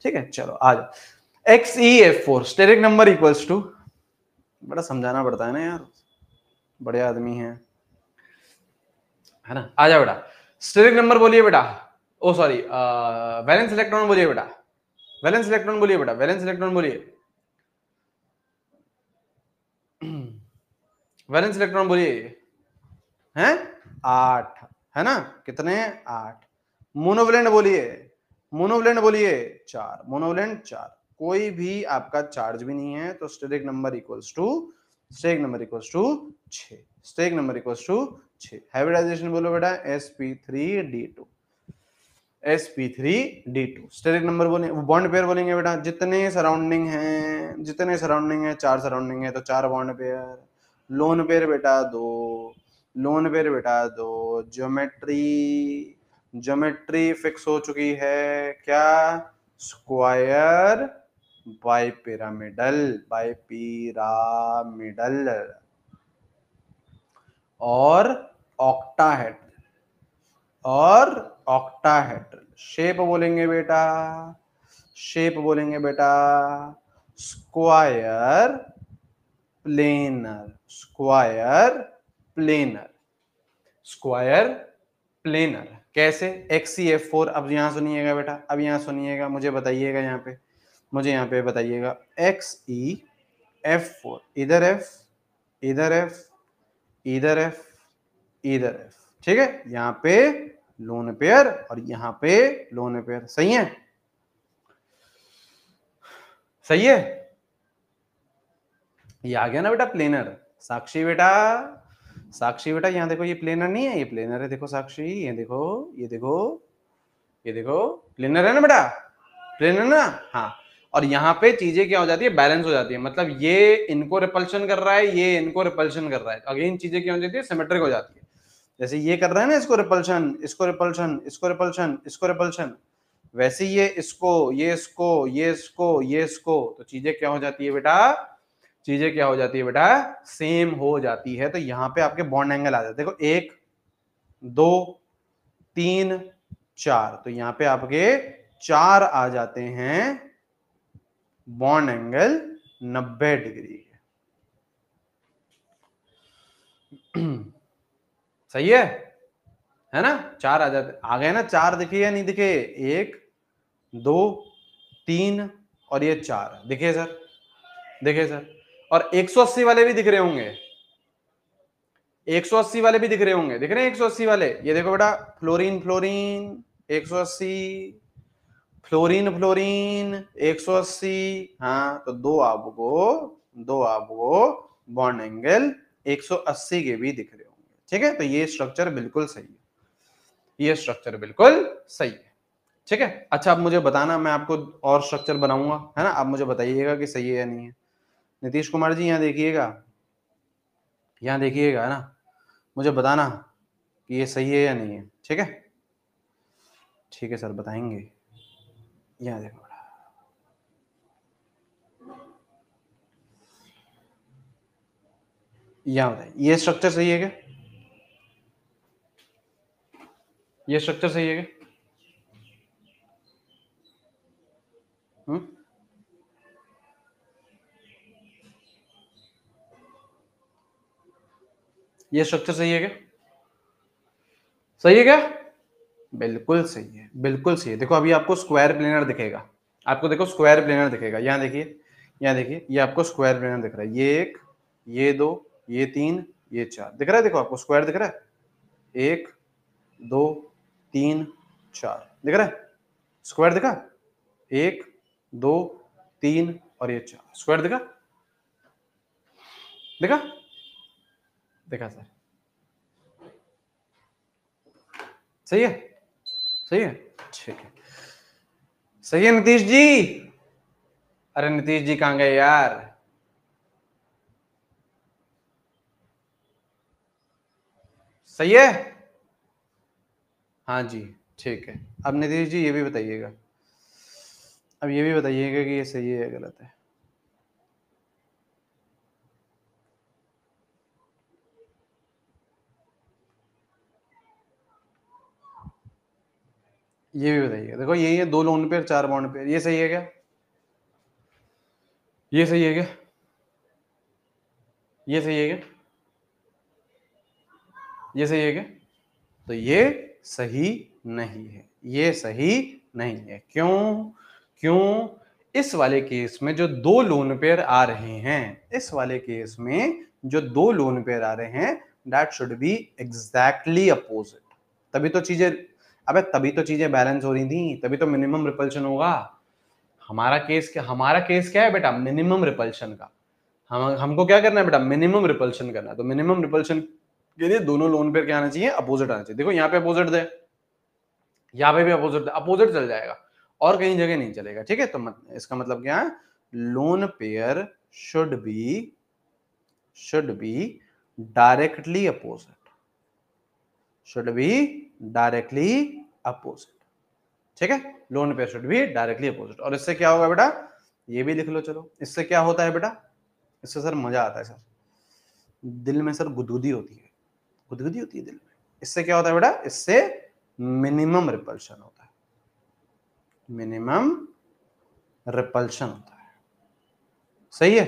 ठीक है। चलो आ जाओ, XeF4 steric number equals to, बड़ा समझाना पड़ता है ना यार, बड़े आदमी हैं, है ना। आ जाओ बेटा, स्टेरिक नंबर बोलिए बेटा, ओ सॉरी वैलेंस इलेक्ट्रॉन बोलिए बेटा, वैलेंस इलेक्ट्रॉन बोलिए बेटा, वैलेंस इलेक्ट्रॉन बोलिए, वैलेंस इलेक्ट्रॉन बोलिए, हैं 8, है ना। कितने, 8। मोनोवलेंट बोलिए, मोनोवलेंट बोलिए 4, मोनोवलेंट 4। कोई भी आपका चार्ज भी नहीं है तो steric number equals to, steric number equals to 6, steric number equals to 6। Hybridisation बोलो बेटा sp3d2, sp3d2। स्टेरिक नंबर बोलेंगे, बॉन्ड पेयर बोलेंगे बेटा, जितने सराउंडिंग हैं, जितने सराउंडिंग है, 4 सराउंडिंग है तो 4 बॉन्ड पेयर। लोन पेयर बेटा 2, लोन पेयर बेटा 2। ज्योमेट्री, ज्योमेट्री फिक्स हो चुकी है क्या, square bi pyramidal, bi pyramidal और ऑक्टाहेड्रल, और ऑक्टाहेड्रल। शेप बोलेंगे बेटा, शेप बोलेंगे बेटा square planar, square planar, square planar. कैसे, XeF4। अब यहां सुनिएगा बेटा, अब यहां सुनिएगा, मुझे बताइएगा यहाँ पे, मुझे यहाँ पे बताइएगा XeF4, इधर F, इधर F, इधर F, इधर F, ठीक है। यहाँ पे लोन पेयर और यहाँ पे लोन पेयर, सही है, सही है। ये आ गया ना बेटा प्लेनर। साक्षी बेटा, साक्षी बेटा यहाँ देखो, ये प्लेनर नहीं है, ये प्लेनर है, देखो साक्षी, ये देखो, ये देखो, ये देखो, प्लेनर है ना बेटा, प्लेनर ना, हाँ। और यहाँ पे चीजें क्या हो जाती है, बैलेंस हो जाती है, मतलब ये इनको रिपल्शन कर रहा है, ये इनको रिपल्शन कर रहा है, अगेन चीजें क्या हो जाती है, सिमेट्रिक हो जाती है। जैसे ये कर रहा है ना, इसको रिपल्शन, इसको रिपल्शन, इसको रिपल्शन, इसको रिपल्शन, वैसे ये इसको, ये इसको, ये इसको, ये इसको, तो चीजें क्या हो जाती है बेटा, चीजें क्या हो जाती है बेटा, सेम हो जाती है। तो यहाँ पे आपके बॉन्ड एंगल आ जाते हैं, देखो 1 2 3 4, तो यहाँ पे आपके 4 आ जाते हैं, बॉन्ड एंगल 90 डिग्री है। सही है ना, 4 आ जाते, आ गए ना, 4 दिखे या नहीं दिखे, 1 2 3 और ये 4 दिखे सर, दिखे सर। और 180 वाले भी दिख रहे होंगे, 180 वाले भी दिख रहे होंगे, दिख रहे हैं 180 वाले, ये देखो बेटा, फ्लोरीन फ्लोरीन 180, फ्लोरीन फ्लोरीन 180, हाँ। तो दो आपको बॉन्ड एंगल 180 के भी दिख रहे होंगे, ठीक है। तो ये स्ट्रक्चर बिल्कुल सही है, ये स्ट्रक्चर बिल्कुल सही है, ठीक है। अच्छा अब मुझे बताना, मैं आपको और स्ट्रक्चर बनाऊंगा, है ना, आप मुझे बताइएगा कि सही है या नहीं है। नीतीश कुमार जी यहाँ देखिएगा, यहाँ देखिएगा, है ना, मुझे बताना कि ये सही है या नहीं है, ठीक है। ठीक है सर बताएंगे, यहाँ देखो, यहाँ बताइए, ये स्ट्रक्चर सही है क्या, ये स्ट्रक्चर सही है क्या, ये स्ट्रक्चर सही है क्या, सही है क्या, बिल्कुल सही है, बिल्कुल सही है। देखो अभी आपको स्क्वायर प्लेनर दिखेगा, आपको देखो स्क्वायर प्लेनर दिखेगा, यहाँ देखिए, यहाँ देखिए, ये आपको स्क्वायर प्लेनर दिख रहा है, ये 1 ये 2 ये 3 ये 4 दिख रहा है, देखो आपको स्क्वायर दिख रहा है, 1 2 3 4 दिख रहा है, स्क्वायर दिखा, 1 2 3 और ये 4 स्क्वायर दिखा, देखा देखा सर, सही है, सही है, ठीक है, सही है नीतीश जी। अरे नीतीश जी कहां गए यार? सही है, हाँ जी, ठीक है। अब नीतीश जी ये भी बताइएगा, अब ये भी बताइएगा कि ये सही है या गलत है। ये भी बताइएगा। देखो यही है, 2 लोन पेयर 4 बॉन्ड पेयर, ये सही है क्या? ये सही है क्या? ये सही है क्या? ये सही है क्या? तो ये सही नहीं है, ये सही नहीं है। क्यों? क्यों? इस वाले केस में जो 2 लोन पेयर आ रहे हैं, इस वाले केस में जो 2 लोन पेयर आ रहे हैं, that should be exactly opposite. तभी तो चीजें, अबे तभी तो चीजें बैलेंस हो रही थी, तभी तो मिनिमम रिपल्शन होगा। हमारा केस क्या है बेटा? मिनिमम रिपल्शन का। हमको क्या करना है बेटा? मिनिमम रिपल्शन करना है। तो मिनिमम रिपल्शन के लिए दोनों लोन पेयर क्या आना चाहिए? अपोजिट आना चाहिए। देखो यहाँ पे अपोजिट दे, यहाँ पे भी अपोजिट, अपोजिट चल जाएगा और कहीं जगह नहीं चलेगा, ठीक है। तो इसका मतलब क्या है? Lone pair should be directly opposite, should be directly opposite, ठीक है। Lone pair should be directly opposite. और इससे क्या होगा बेटा? ये भी लिख लो चलो। इससे क्या होता है बेटा? इससे सर मजा आता है सर, दिल में सर गुदगुदी होती है, गुदगुदी होती है दिल में। इससे क्या होता है बेटा? इससे मिनिमम रिपल्शन होता है, मिनिमम रिपल्शन होता है, सही है।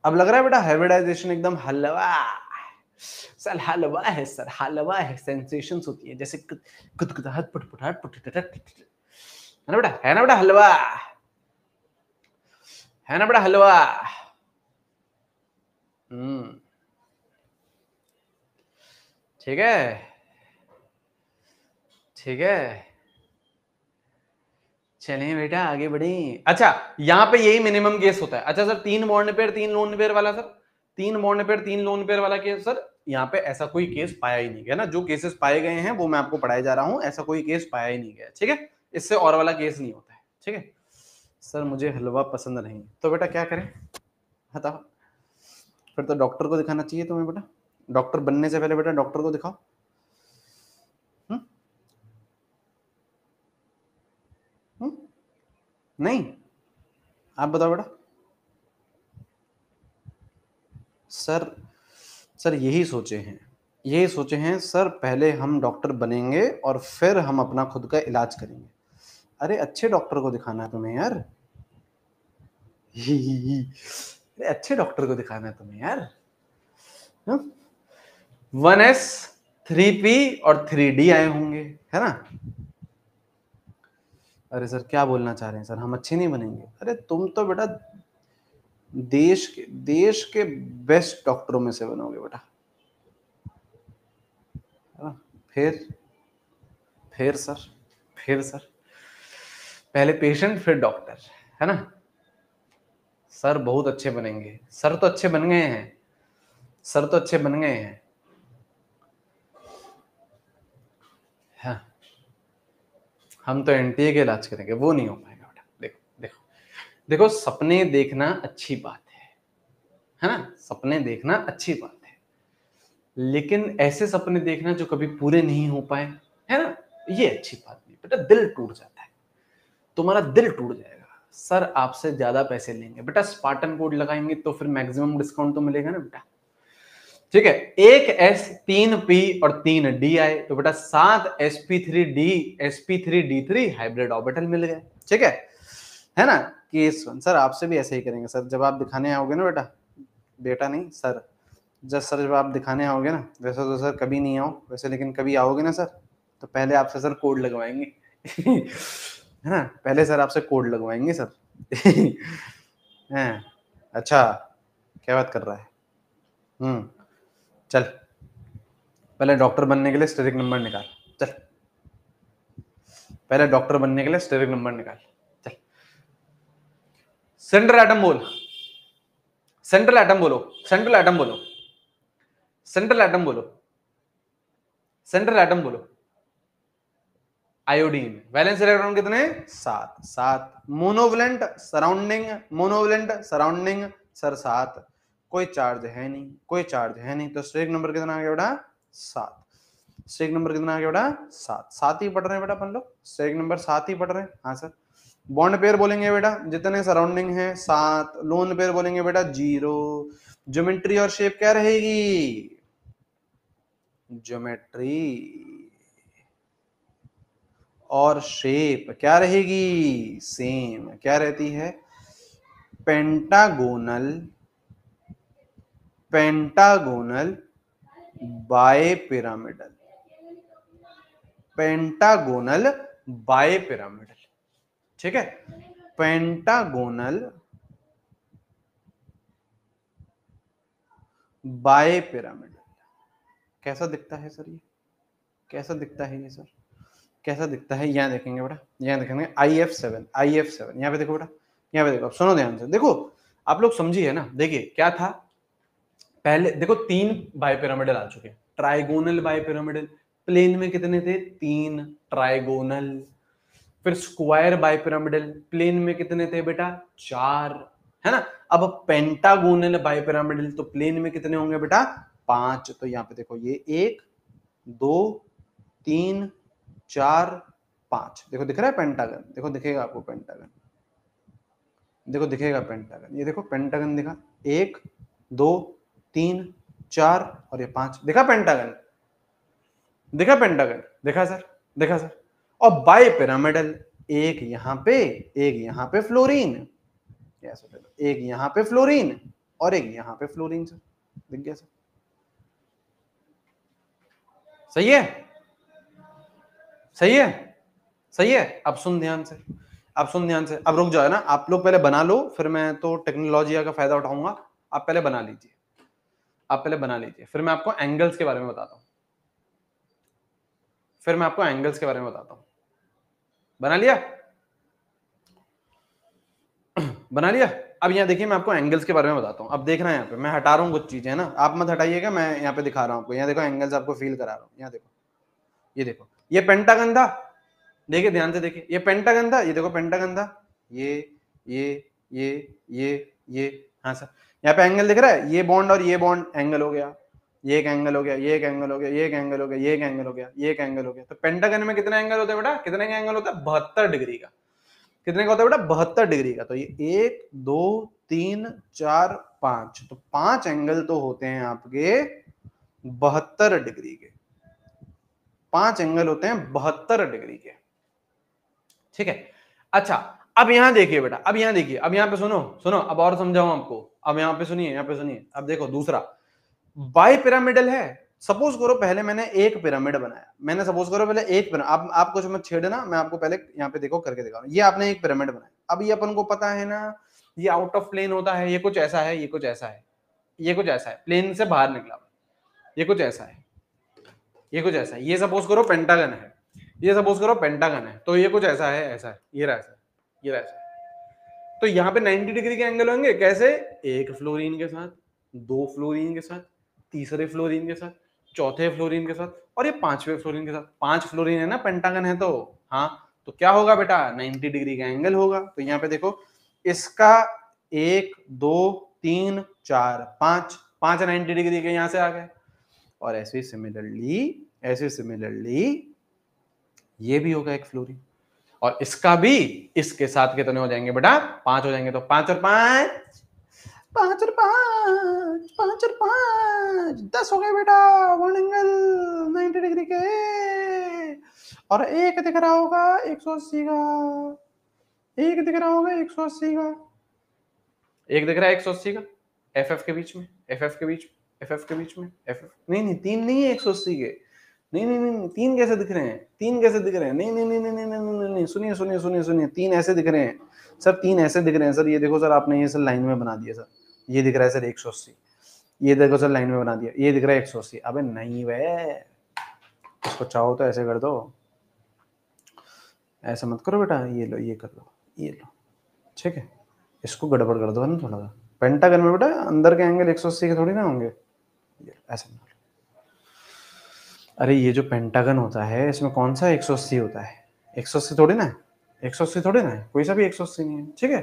अब लग रहा है बेटा हाइब्रिडाइजेशन एकदम हलवा, सर हलवा है, सर हलवा है, सेंसेशंस होती है जैसे कुदकुदाहट पुटपुटाहट पुटपुटाहट, है ना बेटा? है ना बेटा हलवा? है ना बेटा हलवा? ठीक है, ठीक है, चलिए बेटा आगे बढ़े। अच्छा, यहां पे यही मिनिमम केस होता है। अच्छा sir, 3 bond pair 3 lone pair वाला sir, 3 bond pair 3 lone pair वाला केस सर, यहाँ पे ऐसा कोई केस पाया ही नहीं गया ना। जो केसेस पाए गए हैं वो मैं आपको पढ़ाए जा रहा हूं, ऐसा कोई केस पाया ही नहीं गया, ठीक है। इससे और वाला केस नहीं होता है, ठीक है। सर मुझे हलवा पसंद नहीं, तो बेटा क्या करें बताओ? फिर तो डॉक्टर को दिखाना चाहिए तुम्हें बेटा, डॉक्टर बनने से पहले बेटा डॉक्टर को दिखाओ। नहीं, आप बताओ बेटा। सर सर यही सोचे हैं, यही सोचे हैं सर, पहले हम डॉक्टर बनेंगे और फिर हम अपना खुद का इलाज करेंगे। अरे अच्छे डॉक्टर को दिखाना है तुम्हें यार, अरे अच्छे डॉक्टर को दिखाना है तुम्हें यार। 1S 3P और 3D आए होंगे, है ना? अरे सर क्या बोलना चाह रहे हैं सर, हम अच्छे नहीं बनेंगे? अरे तुम तो बेटा देश के बेस्ट डॉक्टरों में से बनोगे बेटा, है ना? फिर सर, फिर सर, पहले पेशेंट फिर डॉक्टर, है ना? सर बहुत अच्छे बनेंगे, सर तो अच्छे बन गए हैं, सर तो अच्छे बन गए हैं। हाँ, हम तो एनटीए के इलाज करेंगे, वो नहीं हो पाएगा बेटा। देखो देखो देखो, सपने देखना अच्छी बात है ना? सपने देखना अच्छी बात है, लेकिन ऐसे सपने देखना जो कभी पूरे नहीं हो पाए, है ना, ये अच्छी बात नहीं बेटा। दिल टूट जाता है, तुम्हारा दिल टूट जाएगा। सर आपसे ज्यादा पैसे लेंगे बेटा, स्पार्टन कोड लगाएंगे तो फिर मैक्सिमम डिस्काउंट तो मिलेगा ना बेटा, ठीक है। एक S 3P और 3D आए तो बेटा 7 sp3d sp3d3 हाइब्रिड ऑर्बिटल मिल गए, ठीक है ना? केस सर आपसे भी ऐसे ही करेंगे सर, जब आप दिखाने आओगे ना बेटा, बेटा नहीं सर, जब आप दिखाने आओगे ना, वैसे तो सर कभी नहीं आओ वैसे, लेकिन कभी आओगे ना सर, तो पहले आपसे सर कोड लगवाएंगे है ना? पहले सर आपसे कोड लगवाएंगे सर हैं? अच्छा, क्या बात कर रहा है? चल पहले डॉक्टर बनने के लिए स्टेरिक नंबर निकाल, चल पहले डॉक्टर बनने के लिए स्टेरिक नंबर निकाल, चल। सेंट्रल एटम बोल, सेंट्रल एटम बोलो, सेंट्रल एटम बोलो, सेंट्रल एटम बोलो, सेंट्रल एटम बोलो। आयोडीन वैलेंस इलेक्ट्रॉन कितने? 7, 7। मोनोवलेंट सराउंडिंग, मोनोवलेंट सराउंडिंग सर 7। कोई चार्ज है नहीं, कोई चार्ज है नहीं, तो स्टेरिक नंबर कितना आ गया बेटा? 7। स्टेरिक नंबर कितना आ गया बेटा? 7। 7 ही पढ़ रहे हैं बेटा अपन लोग, स्टेरिक नंबर 7 ही पढ़ रहे हैं। हाँ सर। बॉन्ड पेयर बोलेंगे बेटा जितने सराउंडिंग है 7। लोन पेयर बोलेंगे बेटा 0। ज्योमेट्री और शेप क्या रहेगी? ज्योमेट्री और शेप क्या रहेगी? सेम। क्या रहती है? Pentagonal, pentagonal bipyramidal, pentagonal bipyramidal. ठीक है, पेंटागोनल बाय पिरामिडल। कैसा दिखता है सर ये? कैसा दिखता है ये सर? कैसा दिखता है? यहाँ देखेंगे बेटा, यहाँ देखेंगे IF7, IF7। यहाँ पे देखो बेटा, यहाँ पे देखो, सुनो ध्यान से, देखो आप लोग समझिए ना। देखिए क्या था, पहले देखो 3 बाइपिरामिडल आ चुके हैं। ट्राइगोनल बाइपिरामिडल, प्लेन में कितने थे? 3 ट्राइगोनल। फिर स्क्वायर बाइपिरामिडल, प्लेन में कितने थे बेटा? 4, है ना। अब पेंटागोनल बाइपिरामिडल, तो प्लेन में कितने होंगे बेटा? 5। तो यहाँ पे देखो ये 1 2 3 4 5। देखो दिख रहा है पेंटागन? देखो दिखेगा आपको पेंटागन, देखो दिखेगा पेंटागन। ये देखो पेंटागन दिखा, 1 2 3 4 और ये 5। दिखा पेंटागन? दिखा पेंटागन? दिखा सर? दिखा सर? और बाय पिरामिडल, एक यहां पे, एक यहां पे फ्लोरीन, एक यहां पे फ्लोरीन और एक यहां पे फ्लोरीन। सर दिख गया सर? सही है? सही है? सही है? अब सुन ध्यान से, अब सुन ध्यान से। अब रुक जाओ ना, आप लोग पहले बना लो, फिर मैं तो टेक्नोलॉजी का फायदा उठाऊंगा। आप पहले बना लीजिए, आप पहले बना लीजिए, फिर मैं आपको एंगल्स के बारे में बताता हूं, फिर मैं आपको एंगल्स के बारे में बताता हूं। बना लिया? बना लिया? अब यहाँ देखिए मैं आपको एंगल्स के बारे में बताता हूँ। अब देखना है यहाँ पे मैं हटा रहा हूँ कुछ चीजें ना, आप मत हटाइएगा, मैं यहाँ पे दिखा रहा हूँ आपको। यहाँ देखो एंगल्स आपको फील करा रहा हूँ। यहाँ देखो, ये देखो, ये पेंटागन था। देखिए ध्यान से देखिए, ये पेंटागन था, ये देखो पेंटागन था, ये ये ये ये हाँ सर। यहाँ पे एंगल दिख रहा है, ये बॉन्ड और ये बॉन्ड एंगल हो गया, ये एक एंगल हो गया, ये एक एंगल हो गया, ये एक एंगल हो गया, ये एक एंगल हो गया, ये एक एंगल हो गया। तो पेंटागन में कितने एंगल होते हैं बेटा? कितने का एंगल होता है? 72 डिग्री का। कितने का होता है बेटा? 72 डिग्री का। तो ये 1 2 3 4 5, तो 5 एंगल तो होते हैं आपके 72 डिग्री के। 5 एंगल होते हैं 72 डिग्री के। ठीक है, अच्छा अब यहां देखिए बेटा, अब यहां देखिए, अब यहां पे सुनो, सुनो अब और समझाऊं आपको। अब यहां पे सुनिए, यहां पे सुनिए। अब देखो दूसरा बाई पिरामिडल है। सपोज करो पहले मैंने एक पिरामिड बनाया, मैंने सपोज करो पहले एक पिरामिड, आप कुछ मत छेड़ना, मैं आपको पहले यहाँ पे देखो करके दिखा रहा हूं। ये आपने एक पिरामिड बनाया, अब ये अपन को पता है ना, ये आउट ऑफ प्लेन होता है, ये कुछ ऐसा है, ये कुछ ऐसा है, ये कुछ ऐसा है, प्लेन से बाहर निकला, ये कुछ ऐसा है, ये कुछ ऐसा है। ये सपोज करो पेंटागन है, ये सपोज करो पेंटागन है, तो ये कुछ ऐसा है, ऐसा है, ये रहा ऐसा, ये रहा ऐसा। तो यहाँ पे 90 डिग्री के एंगल होंगे। कैसे? एक फ्लोरीन के साथ, 2 फ्लोरीन के साथ, तीसरे फ्लोरीन के साथ, चौथे फ्लोरीन के साथ और ये 5वें फ्लोरीन के साथ। 5 फ्लोरीन है ना, पेंटागन है तो हाँ, तो क्या होगा बेटा? 90 डिग्री का एंगल होगा। तो यहाँ पे देखो इसका 1 2 3 4 5, 5 90 डिग्री के यहां से आ गए। और ऐसे सिमिलरली, ऐसे सिमिलरली ये भी होगा एक फ्लोरीन, और इसका भी इसके साथ कितने हो जाएंगे बेटा? 5 हो जाएंगे। तो 5 और 5, 5 और 5, 5 और 5 10 हो गए बेटा। वन एंगल 90 डिग्री के। और एक दिख रहा होगा 180 का, एक दिख रहा होगा 180 का, एक दिख रहा है 180 का एफ के बीच में, एफ के बीच में, एफ के बीच में, एफ नहीं नहीं 3 नहीं है 180 के, नहीं नहीं नहीं 3 कैसे दिख रहे हैं? 3 कैसे दिख रहे हैं? नहीं नहीं नहीं नहीं नहीं नहीं नहीं, सुनिए सुनिए सुनिए सुनिए, 3 ऐसे दिख रहे हैं सर, 3 ऐसे दिख रहे हैं सर। ये देखो सर, आपने ये सर लाइन में बना दिया सर, ये दिख रहा है सर 180, ये देखो सर लाइन में बना दिया, ये दिख रहा है 180। अबे नहीं वे, इसको चाहो तो ऐसे कर दो, ऐसा मत करो बेटा, ये लो, ये कर लो, ये लो, ठीक है। इसको गड़बड़ कर दो ना थोड़ा सा, पेंटागन में बेटा अंदर के एंगल 180 के थोड़ी ना होंगे, ऐसा। अरे ये जो पेंटागन होता है इसमें कौन सा 180 होता है? 180 थोड़ी ना है, 180 थोड़ी ना है, कोई सा भी 180 नहीं है। ठीक है,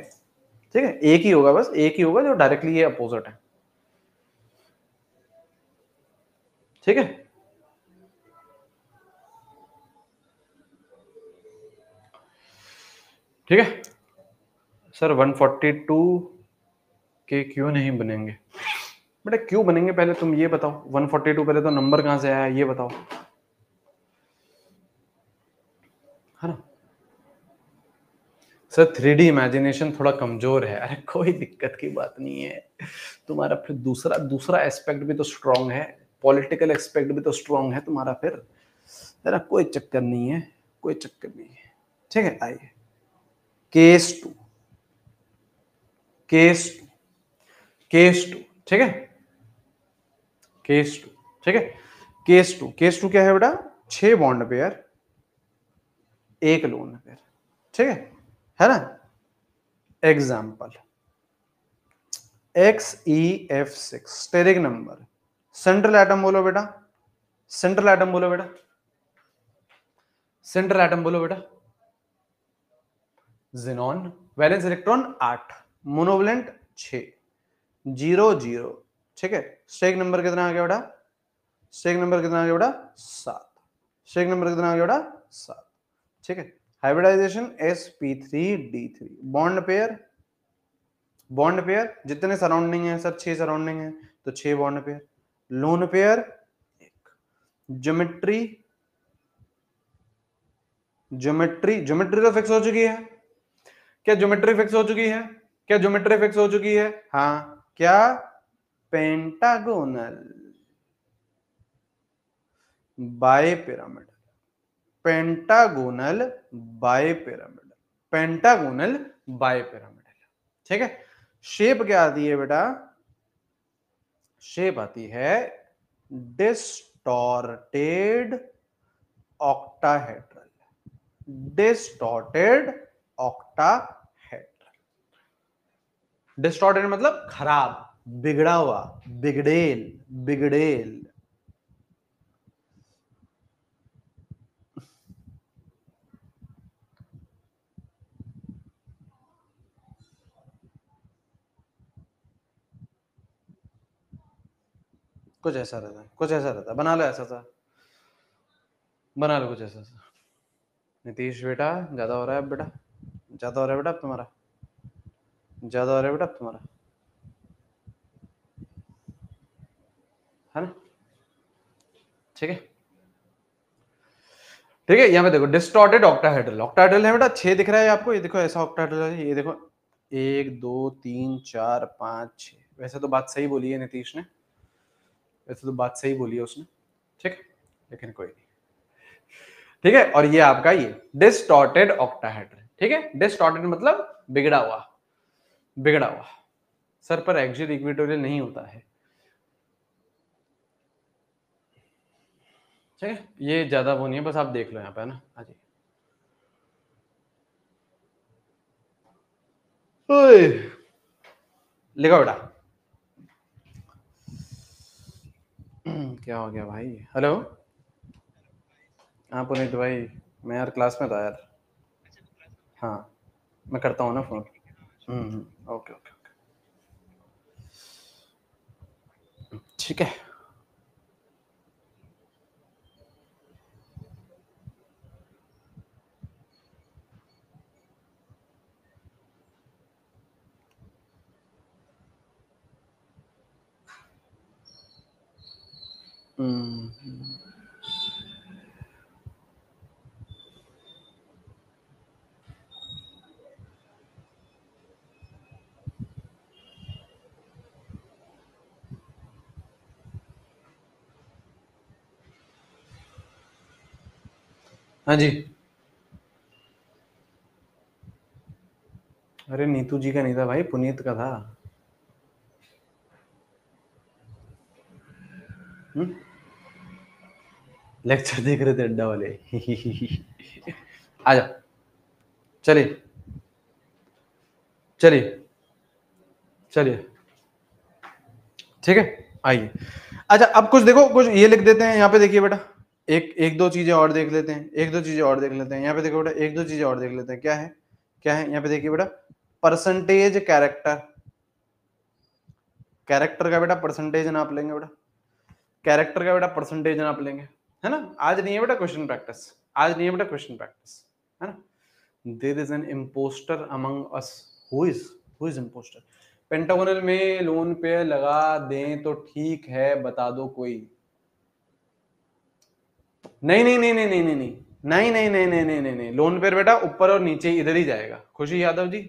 ठीक है, एक ही होगा, बस एक ही होगा जो डायरेक्टली ये अपोजिट है। ठीक है, ठीक है सर। 142 के क्यों नहीं बनेंगे बेटा? क्यों बनेंगे पहले तुम ये बताओ। 142 पहले तो नंबर कहां से आया ये बताओ, है ना सर? 3D इमेजिनेशन थोड़ा कमजोर है। अरे कोई दिक्कत की बात नहीं है, तुम्हारा फिर दूसरा दूसरा एस्पेक्ट भी तो स्ट्रांग है, पॉलिटिकल एस्पेक्ट भी तो स्ट्रांग है तुम्हारा फिर, है ना? कोई चक्कर नहीं है, कोई चक्कर नहीं है। ठीक है, आइए केस 2, केस 2, केस 2। ठीक है, केस 2। ठीक है, केस 2, केस 2 क्या है बेटा? 6 बॉन्ड पेयर, एक लोन पेयर। ठीक है ना? Example XeF6 steric number. Central atom बोलो बेटा, सेंट्रल एटम बोलो बेटा, सेंट्रल एटम बोलो बेटा। Xenon, valence electron 8, मोनोवलेंट 6, 0 0। ठीक है, स्टेरिक नंबर कितना आ गया बेटा? स्टेरिक नंबर कितना आ गया बेटा? 7। स्टेरिक नंबर कितना आ गया बेटा? 7। ठीक है, hybridisation sp3d3। Bond pair, bond pair जितने सराउंडिंग है सर, 6 सराउंडिंग है तो 6 bond pair. Lone pair 1। Geometry, geometry, geometry तो फिक्स हो चुकी है। क्या ज्योमेट्री फिक्स हो चुकी है? क्या ज्योमेट्री फिक्स हो चुकी है? हाँ, क्या? Pentagonal bipyramid, pentagonal bipyramid, pentagonal bipyramid. ठीक है, शेप क्या आती है बेटा? शेप आती है distorted octahedral, distorted octahedral. Distorted मतलब खराब, बिगड़ा हुआ, बिगड़ेल, बिगड़ेल। कुछ ऐसा रहता है, कुछ ऐसा रहता है, बना लो ऐसा सा, बना लो कुछ ऐसा सा। नीतीश बेटा ज्यादा हो रहा है अब, बेटा ज्यादा हो रहा है बेटा अब तुम्हारा, ज्यादा हो रहा है बेटा अब तुम्हारा, है ना? ठीक है, ठीक है, यहाँ पे देखो डिस्टॉर्टेड ऑक्टाहेड्रल, ऑक्टाहेड्रल है बेटा 6 दिख रहा है आपको, ये देखो ऐसा ऑक्टाहेड्रल है, ये देखो 1 2 3 4 5 6। वैसे तो बात सही बोली है नीतीश ने, वैसे तो बात सही बोली है उसने, ठीक, लेकिन कोई नहीं। ठीक है, और ये आपका ये डिस्टॉर्टेड ऑक्टाहेड्रल। ठीक है, डिस्टॉर्टेड मतलब बिगड़ा हुआ, बिगड़ा हुआ। सर पर एक्सियल इक्वेटोरियल नहीं होता है। ठीक है, ये ज्यादा वो नहीं है, बस आप देख लो यहाँ पे, है ना? हाँ जी, लिखो बेटा। क्या हो गया भाई? हेलो, हाँ पुनीत भाई, मैं यार क्लास में था यार। हाँ, मैं करता हूँ ना फोन। ओके ओके ओके, ठीक है। हाँ जी, अरे नीतू जी का नहीं था भाई, पुनीत का था। लेक्चर देख रहे थे अड्डा वाले। आ जाओ, चलिए चलिए चलिए, ठीक है, आइए। अच्छा अब कुछ देखो, कुछ ये लिख देते हैं यहाँ पे, देखिए बेटा, एक एक दो चीजें और देख लेते हैं, एक दो चीजें और देख लेते हैं। यहाँ पे देखो बेटा, एक दो चीजें और देख लेते हैं, क्या है, क्या है यहाँ पे देखिए बेटा, परसेंटेज कैरेक्टर, कैरेक्टर का बेटा परसेंटेज नाप लेंगे बेटा, कैरेक्टर का बेटा परसेंटेज नाप लेंगे, है ना। आज नहीं है बेटा क्वेश्चन प्रैक्टिस, आज नहीं है बेटा क्वेश्चन प्रैक्टिस, है ना। There is an impostor among us, who is impostor. Pentagonal में लोन पे लगा दें तो ठीक है, बता दो कोई। नहीं नहीं नहीं नहीं नहीं नहीं नहीं नहीं नहीं नहीं नहीं नहीं नहीं, लोन पेयर बेटा ऊपर और नीचे इधर ही जाएगा। खुशी यादव जी,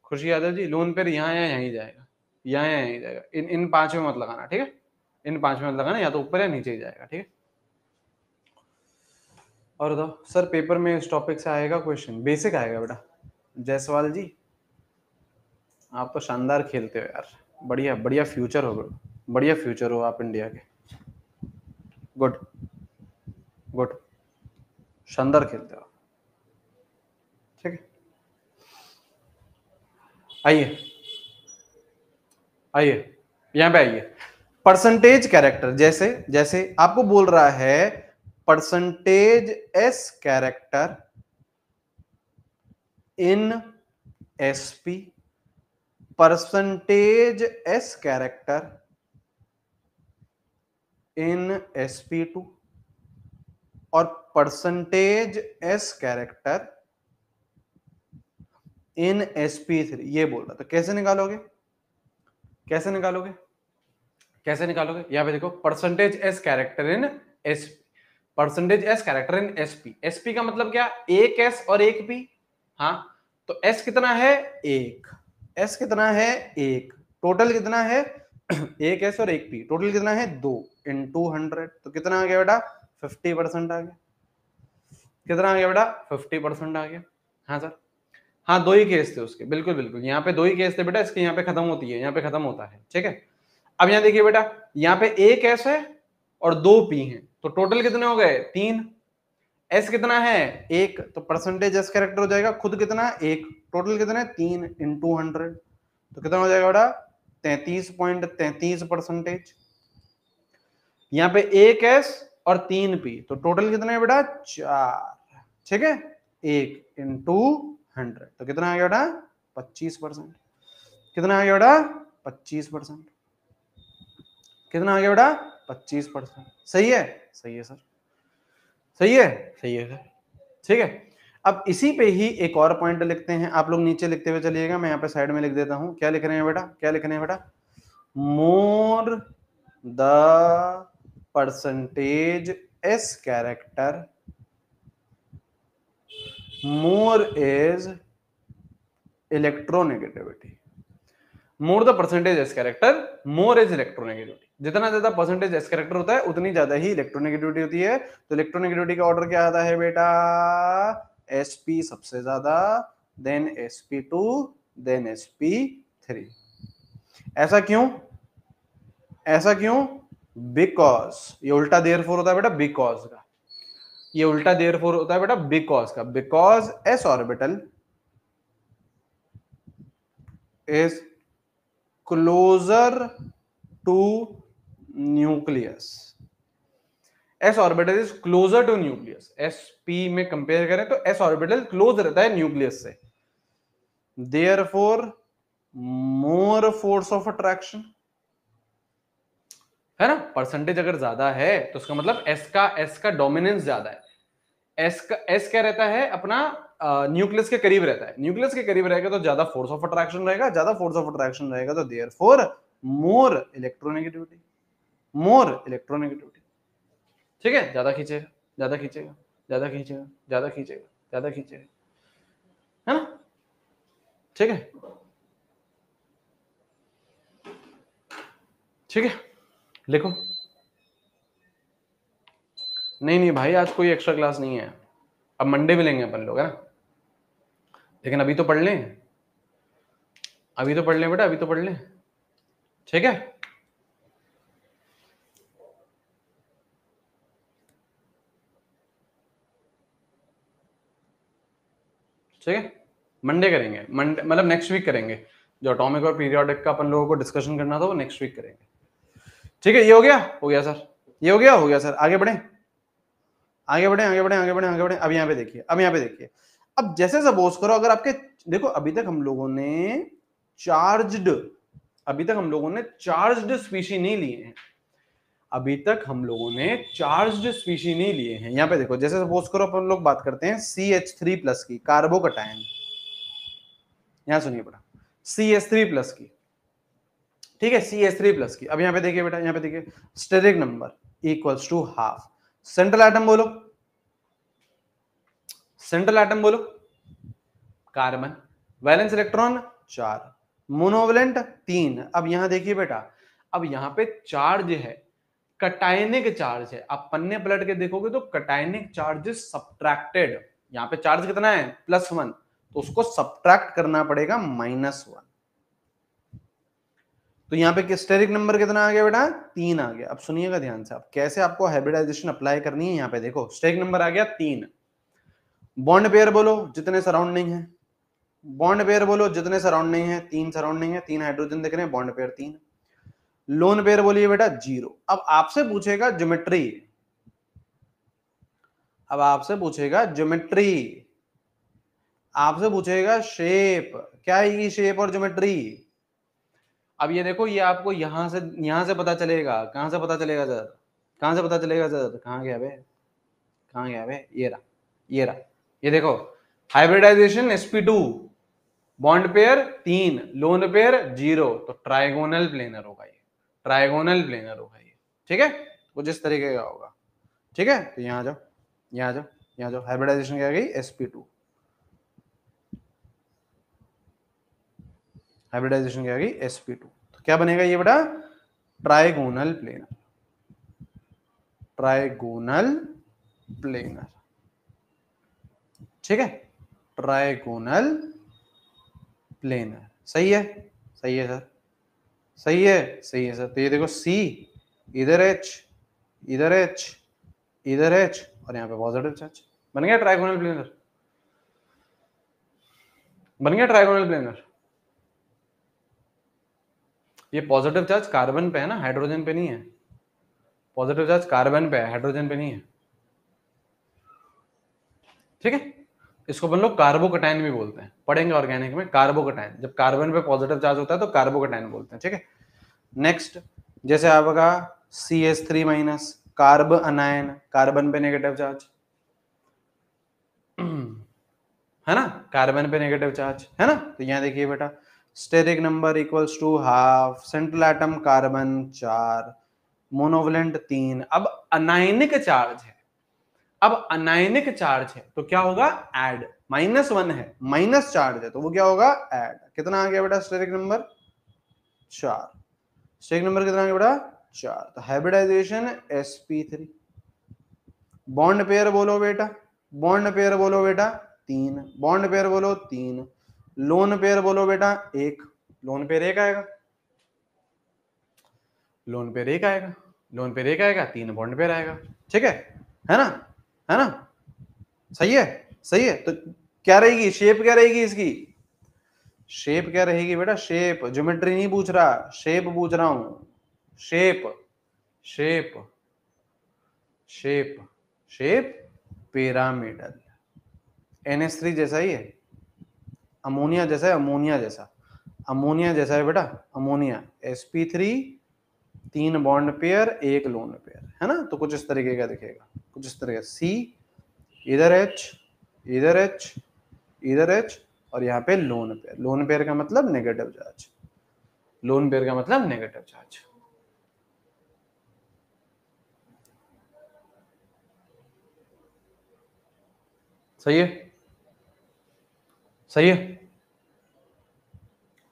खुशी यादव जी, लोन पेयर यहाँ या यहीं जाएगा, यहाँ या यहीं जाएगा। इन पांच में मत लगाना, ठीक है, इन पांच में मत लगाना, या तो ऊपर या नीचे ही जाएगा, ठीक है। और बताओ सर, पेपर में इस टॉपिक से आएगा क्वेश्चन, बेसिक आएगा बेटा। जायसवाल जी, आप तो शानदार खेलते हो यार, बढ़िया बढ़िया फ्यूचर हो, बढ़िया फ्यूचर हो आप इंडिया के, गुड गुड, शानदार खेलते हो, ठीक है। आइए आइए, यहां पे आइए, परसेंटेज कैरेक्टर, जैसे जैसे आपको बोल रहा है percentage S character in SP, percentage S character in sp2 और percentage S character in sp3, ये बोल रहा। तो कैसे निकालोगे, कैसे निकालोगे, कैसे निकालोगे। यहां पे देखो, percentage S character in sp, percentage S character in sp, sp का मतलब क्या, एक s और एक p। हाँ, तो s कितना है, एक, s कितना है, एक, टोटल कितना है एक s और एक p, टोटल कितना है, दो, इंटू 100, तो कितना आ गया बेटा, 50% आ गया। कितना आ गया बेटा, 50% आ गया। हाँ सर, हाँ दो ही केस थे उसके, बिल्कुल बिल्कुल, यहाँ पे दो ही केस थे बेटा, इसके यहाँ पे खत्म होती है, यहाँ पे खत्म होता है, ठीक है। अब यहाँ देखिए बेटा, यहाँ पे एक एस है और दो पी हैं, तो टोटल कितने हो गए, तीन। एस कितना है, एक, तो परसेंटेज एस कैरेक्टर हो जाएगा खुद कितना, एक, टोटल कितना है, तीन इंटू 100, तो कितना हो जाएगा बेटा, 33.33%। यहाँ पे एक एस और तीन पी, तो टोटल कितना है बेटा, चार, ठीक है, एक इंटू 100, तो कितना आ गया बेटा, 25%। कितना आ गया बेटा, 25%। कितना आ गया बेटा, 25%। सही है, सही है सर, सही है, सही है सर, ठीक है। अब इसी पे ही एक और पॉइंट लिखते हैं, आप लोग नीचे लिखते हुए चलिएगा, मैं यहाँ पे साइड में लिख देता हूं। क्या लिख रहे हैं बेटा, क्या लिख रहे हैं बेटा, more the percentage S character, more is electronegativity. More the percentage S character, more is electronegativity. जितना ज्यादा परसेंटेज एस कैरेक्टर होता है उतनी ज्यादा ही इलेक्ट्रोनेगेटिविटी होती है। तो इलेक्ट्रोनेगेटिविटी का ऑर्डर क्या आता है बेटा, sp सबसे ज्यादा, देन sp2, देन sp3। ऐसा क्यों, ऐसा क्यों, बिकॉज, ये उल्टा देयरफॉर होता है बेटा बिकॉज का, ये उल्टा देयरफॉर होता है बेटा बिकॉज का, because s orbital is closer to nucleus, s orbital is closer to nucleus, sp में कंपेयर करें तो s ऑर्बिटल क्लोज रहता है न्यूक्लियस से, therefore more force of attraction, है ना। परसेंटेज अगर ज्यादा है तो उसका मतलब s का डोमिनेंस ज्यादा है, s क्या रहता है अपना, न्यूक्लियस के करीब रहता है, न्यूक्लियस के करीब रहेगा तो ज्यादा फोर्स ऑफ अट्रैक्शन रहेगा, ज्यादा फोर्स ऑफ अट्रैक्शन रहेगा तो देयरफॉर मोर इलेक्ट्रोनेगेटिविटी, मोर इलेक्ट्रोनेगेटिविटी, ठीक है। ज्यादा खींचेगा, ज्यादा खींचेगा, ज्यादा खींचेगा, ज्यादा खींचेगा, ज्यादा खींचेगा, है ना, ठीक है, ठीक है, लिखो। नहीं नहीं भाई, आज कोई एक्स्ट्रा क्लास नहीं है, अब मंडे में लेंगे अपन लोग, है ना। लेकिन अभी तो पढ़ लें, अभी तो पढ़ लें बेटा, अभी तो पढ़ लें, ठीक है। ठीक है, मंडे करेंगे, मंडे मतलब नेक्स्ट वीक करेंगे, जो एटॉमिक और पीरियोडिक का अपन लोगों को डिस्कशन करना था वो नेक्स्ट वीक करेंगे, ठीक है, ये हो गया सर, ये हो गया सर। आगे बढ़े, आगे बढ़े, आगे बढ़े, आगे बढ़े, आगे बढ़े। अब यहाँ पे देखिए, अब यहाँ पे देखिए, अब जैसे सपोज करो अगर आपके, देखो अभी तक हम लोगों ने चार्ज्ड, अभी तक हम लोगों ने चार्ज्ड स्पीशी नहीं लिए हैं, अभी तक हम लोगों ने चार्ज्ड स्पीशी नहीं लिए हैं। यहाँ पे देखो, जैसे सपोज करो अपन लोग बात करते हैं CH3+ की, कार्बोकटायन, यहां सुनिए बेटा, CH3+ की, ठीक है, CH3+ की। अब यहाँ पे देखिए बेटा, यहाँ पे देखिए, steric number equals to half, central atom बोलो, सेंट्रल एटम बोलो, कार्बन, वैलेंस इलेक्ट्रॉन 4, मोनोवलेंट 3। अब यहां देखिए बेटा, अब यहां पे चार्ज है, कटायनिक चार्ज है। आप पन्ने पलट के देखोगे तो कटायनिक चार्ज इज सब्ट्रैक्टेड, यहां पे चार्ज कितना है +1, तो उसको सब्ट्रैक्ट करना पड़ेगा -1। तो यहाँ पे स्टेरिक नंबर कितना आ गया बेटा, 3 आ गया। अब सुनिएगा ध्यान से, आप कैसे आपको हाइब्रिडाइजेशन अप्लाई करनी है। यहाँ पे देखो स्टेरिक नंबर आ गया 3, बॉन्ड पेयर बोलो जितने सराउंडिंग है, बॉन्ड पेयर बोलो जितने सराउंडिंग है, 3 सराउंडिंग है, 3 हाइड्रोजन दिख रहे हैं, बॉन्ड पेयर 3। लोन पेयर बोलिए बेटा 0। अब आपसे पूछेगा ज्योमेट्री, अब आपसे पूछेगा ज्योमेट्री, आपसे पूछेगा शेप, क्या है ये शेप और ज्योमेट्री। अब ये देखो, ये आपको यहां से पता चलेगा, कहां से पता चलेगा सर, कहां से पता चलेगा सर, कहां गया बे, कहां गया बे, ये रहा, ये रहा, ये देखो, hybridisation sp2, bond pair 3, lone pair 0, तो ट्राइगोनल प्लेनर होगा ये, ट्राइगोनल प्लेनर होगा ये, ठीक है, कुछ इस तरीके का होगा, ठीक है। तो यहां जाओ, यहां जाओ, यहां जाओ, हाइब्रिडाइजेशन क्या गई sp2, हाइब्रिडाइजेशन क्या गई sp2, तो क्या बनेगा ये बेटा, ट्राइगोनल प्लेनर, ट्राइगोनल प्लेनर, ठीक है, ट्राइगोनल प्लेनर, सही है, सही है सर, सही है, सही है सर। तो ये देखो C, इधर H, इधर H, इधर H, और यहाँ पे पॉजिटिव चार्ज, बन गया ट्राइगोनल प्लेनर, बन गया ट्राइगोनल प्लेनर। ये पॉजिटिव चार्ज कार्बन पे है ना, हाइड्रोजन पे नहीं है, पॉजिटिव चार्ज कार्बन पे है, हाइड्रोजन पे नहीं है, ठीक है। इसको अपन लोग कार्बोकटायन भी बोलते हैं, पढ़ेंगे ऑर्गेनिक में, कार्बोकटायन, जब कार्बन पे पॉजिटिव चार्ज होता है तो कार्बोकटायन बोलते हैं, ठीक है। नेक्स्ट, जैसे आपका CH3-, कार्ब अनायन, कार्बन पे नेगेटिव चार्ज है ना, कार्बन पे नेगेटिव चार्ज है ना। तो यहां देखिए बेटा, steric number equals to half, central atom carbon 4, monovalent 3। अब अनायनिक चार्ज है, अब अनायनिक चार्ज है तो क्या होगा, ऐड, -1 है, माइनस चार्ज है तो वो क्या होगा, ऐड। कितना आ गया बेटा स्टेरिक नंबर 4, स्टेरिक नंबर कितना आ गया बेटा 4। तो हाइब्रिडाइजेशन sp3, बॉन्ड पेयर बोलो बेटा, बॉन्ड पेयर बोलो बेटा 3, बॉन्ड पेयर बोलो 3, लोन पेयर बोलो बेटा 1, लोन पेयर 1 आएगा, लोन पेयर 1 आएगा, लोन पेयर 1 आएगा, 3 बॉन्ड पेयर आएगा, ठीक है ना, है ना, सही है, सही है। तो क्या रहेगी शेप, क्या रहेगी इसकी शेप, क्या रहेगी बेटा शेप, ज्योमेट्री नहीं पूछ रहा, शेप पूछ रहा हूं, shape, shape, shape, shape pyramidal, NH3 जैसा ही है, अमोनिया जैसा है, अमोनिया जैसा, अमोनिया जैसा है बेटा, ammonia, sp3, 3 bond pair 1 lone pair, है ना। तो कुछ इस तरीके का दिखेगा, कुछ इस तरह C, इधर H, इधर H, इधर H, और यहाँ पे लोन पेयर, लोन पेयर का मतलब नेगेटिव चार्ज, लोन पेयर का मतलब नेगेटिव चार्ज, सही है, सही है,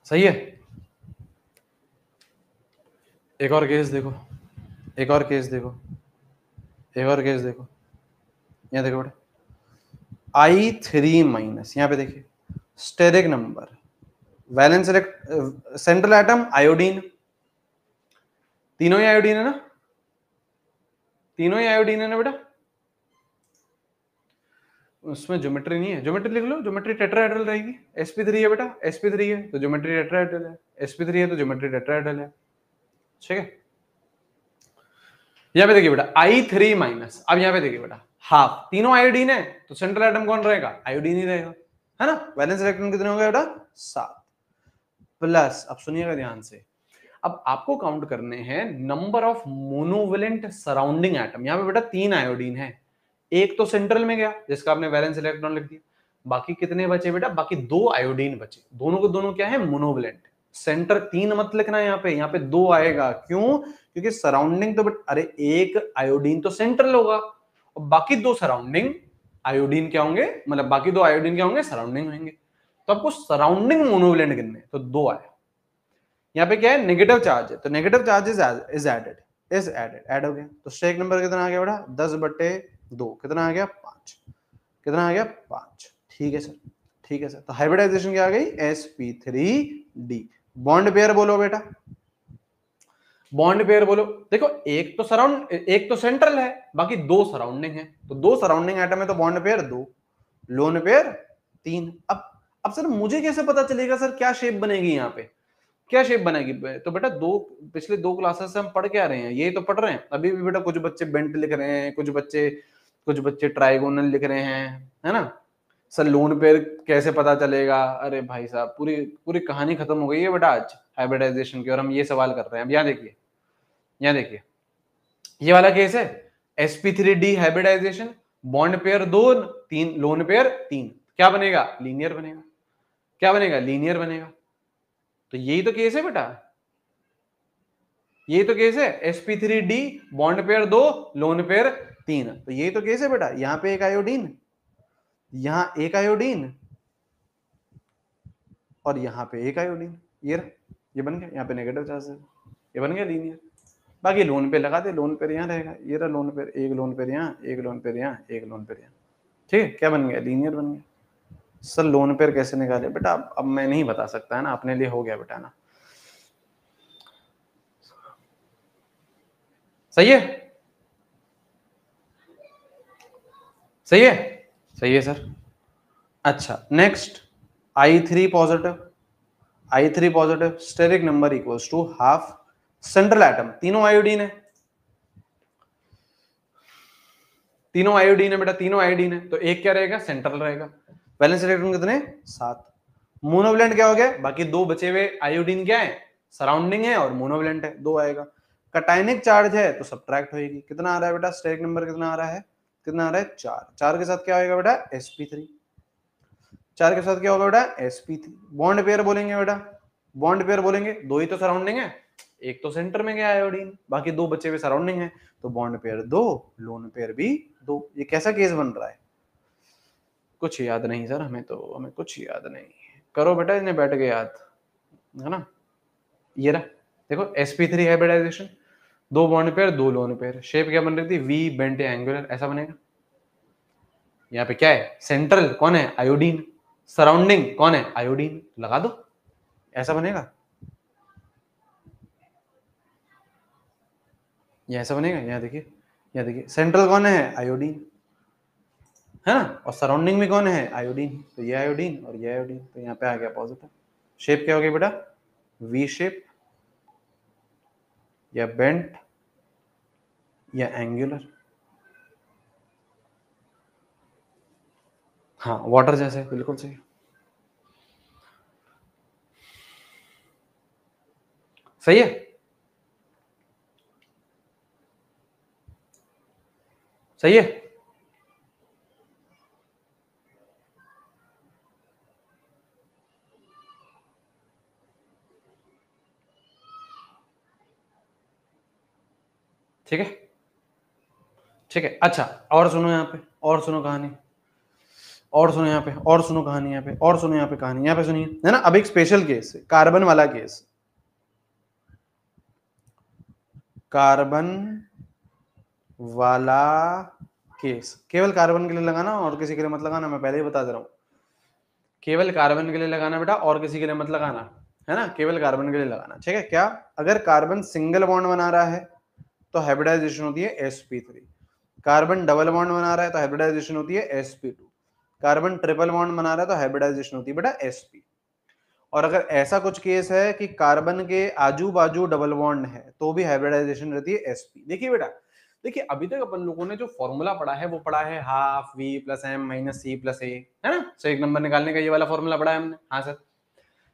सही है। एक और केस देखो, एक और केस देखो, एक और केस देखो, यहाँ देखो बेटा, I3-, यहाँ पे देखिए steric number, valence central atom iodine, तीनों ही आयोडीन है ना, तीनों ही आयोडीन है ना बेटा, उसमें ज्योमेट्री नहीं है, ज्योमेट्री लिख लो, ज्योमेट्री टेट्राहेड्रल रहेगी, sp3 है बेटा, sp3 है तो ज्योमेट्री टेट्राहेड्रल है, sp3 है तो ज्योमेट्री टेट्राहेड्रल है, ठीक है। यहाँ पे देखिए बेटा I3 माइनस, अब यहाँ पे देखिए बेटा हाफ, तीनों आयोडीन है तो सेंट्रल एटम कौन रहेगा, आयोडीन ही रहेगा, है ना। वैलेंस इलेक्ट्रॉन कितने हो गए बेटा 7 प्लस, अब सुनिएगा ध्यान से, अब आपको काउंट करने हैं number of monovalent surrounding atom. यहाँ पे बेटा 3 आयोडीन है, एक तो सेंट्रल में गया जिसका आपने वैलेंस इलेक्ट्रॉन लिख दिया, बाकी कितने बचे बेटा, बाकी 2 आयोडीन बचे, दोनों को दोनों क्या है मोनोवेलेंट। सेंटर 3 मत लिखना यहाँ पे 2 आएगा, क्यों, क्योंकि सराउंडिंग तो अरे एक आयोडीन तो सेंट्रल होगा और बाकी 2 सराउंडिंग आयोडीन क्या होंगे, मतलब बाकी 2 आयोडीन क्या होंगे, सराउंडिंग होंगे। तो आपको सराउंडिंग मोनोवेलेंट गिनने, तो 2 आया। यहाँ पे क्या है, नेगेटिव चार्ज है, तो negative charge is added, add हो गया। तो स्टेक नंबर कितना आ गया बेटा 10/2, कितना आ गया 5, कितना आ गया 5। ठीक है सर, ठीक है सर। तो हाइब्रिडाइजेशन क्या आ गई, sp3d। बॉन्ड पेयर बोलो बेटा, बॉन्ड पेयर बोलो। देखो एक तो सेंट्रल है, बाकी 2 सराउंडिंग है, तो 2 सराउंडिंग एटम है तो बॉन्ड पेयर 2, लोन पेयर 3। अब सर मुझे कैसे पता चलेगा सर क्या शेप बनेगी, यहाँ पे क्या शेप बनेगी, तो बेटा पिछले 2 क्लासेस से हम पढ़ के आ रहे हैं, ये तो पढ़ रहे हैं अभी भी बेटा। कुछ बच्चे बेंट लिख रहे हैं, कुछ बच्चे ट्राइगोनल लिख रहे हैं, है ना। सर लोन पेयर कैसे पता चलेगा, अरे भाई साहब पूरी पूरी कहानी खत्म हो गई है बेटा आज हाइब्रिडाइजेशन की, और हम ये सवाल कर रहे हैं। अब यहाँ देखिए, यहाँ देखिए ये वाला केस है sp3d hybridisation, bond pair 2 3, lone pair 3, क्या बनेगा, लीनियर बनेगा, क्या बनेगा, लीनियर बनेगा। तो यही तो केस है बेटा, यही तो केस है, sp3d bond pair 2 lone pair 3, तो यही तो केस है बेटा। यहां पे एक आयोडीन, यहां एक आयोडीन और यहां पे एक आयोडीन, ये बन गया, यहाँ पे नेगेटिव चार्ज है, ये बन गया लीनियर। बाकी लोन पे लगा दे, लोन पेयर यहाँ रहेगा, ये रहा लोन पेयर, एक लोन पेयर यहाँ, एक लोन पेयर यहाँ, एक लोन पेयर यहाँ, ठीक है, क्या बन गया, लीनियर बन गया। सर लोन पेयर कैसे निकाले बेटा, अब मैं नहीं बता सकता है ना, अपने लिए हो गया बेटा ना। सही है, सही है, सही है सर। अच्छा next, I3 positive steric number equals to half, central atom, तीनों आयोडीन है, तीनों आयोडीन है बेटा, तीनों आयोडीन है, तो एक क्या रहेगा, सेंट्रल रहेगा। वैलेंस इलेक्ट्रॉन कितने 7। मोनोवेलेंट क्या हो गया, बाकी 2 बचे हुए आयोडीन क्या है, सराउंडिंग है और मोनोवेलेंट है, 2 आएगा। कटायनिक चार्ज है तो सब्ट्रैक्ट होगी, कितना आ रहा है बेटा, स्टेरिक नंबर कितना आ रहा है, कितना आ रहा है 4, 4 के साथ क्या आएगा बेटा sp3, 4 के साथ क्या होगा बेटा sp3। बॉन्ड पेयर बोलेंगे बेटा, बॉन्ड पेयर बोलेंगे, 2 ही तो सराउंडिंग है, एक तो सेंटर में गया आयोडीन, बाकी 2 बचे हुए सराउंडिंग है, तो बॉन्ड पेयर 2, लोन पेयर भी 2। ये कैसा केस बन रहा है, कुछ याद नहीं सर हमें, तो हमें कुछ याद नहीं, करो बेटा इन्हें बैठ के याद, है ना। ये रहा देखो sp3 hybridisation, 2 bond pair 2 lone pair, shape क्या बन रही थी, वी बेंट एंगुलर, ऐसा बनेगा। यहाँ पे क्या है, सेंट्रल कौन है, आयोडीन, सराउंडिंग कौन है, आयोडीन, लगा दो, ऐसा बनेगा, ये ऐसा बनेगा। यहाँ देखिए सेंट्रल कौन है, आयोडीन, है ना, और सराउंडिंग में कौन है, आयोडीन, तो ये आयोडीन और ये आयोडीन, तो यहाँ पे आ गया पॉजिटिव। शेप क्या हो गया बेटा, वी शेप या बेंट या एंगुलर, हाँ वाटर जैसे, बिल्कुल सही, सही है, सही है, ठीक है, ठीक है। अच्छा और सुनो यहाँ पे, और सुनो कहानी, और सुनो यहाँ पे, और सुनो कहानी यहाँ पे, और सुनो यहाँ पे कहानी, यहाँ पे सुनिए, है ना। अब एक स्पेशल केस है, कार्बन वाला केस, कार्बन वाला केस, केवल कार्बन के लिए लगाना और किसी के लिए मत लगाना, मैं पहले ही बता दे रहा हूं, केवल कार्बन के लिए लगाना बेटा और किसी के लिए मत लगाना, है ना, केवल कार्बन के लिए लगाना, ठीक है। क्या, अगर कार्बन सिंगल बॉन्ड बना रहा है तो हाइब्रिडाइजेशन होती है sp3, कार्बन डबल बॉन्ड बना रहा है तो हाइब्रिडाइजेशन होती है sp2, कार्बन ट्रिपल बॉन्ड बना रहा है तो हाइब्रिडाइजेशन होती है बेटा sp। और अगर ऐसा कुछ केस है कि कार्बन के आजू बाजू डबल बॉन्ड है तो भी हाइब्रिडाइजेशन रहती है sp। देखिए बेटा देखिए अभी तक अपन लोगों ने जो फॉर्मूला पढ़ा है वो पढ़ा है half v plus M minus C plus A, है ना। सो एक नंबर निकालने का ये वाला फॉर्मूला पढ़ा है हमने, हाँ सर।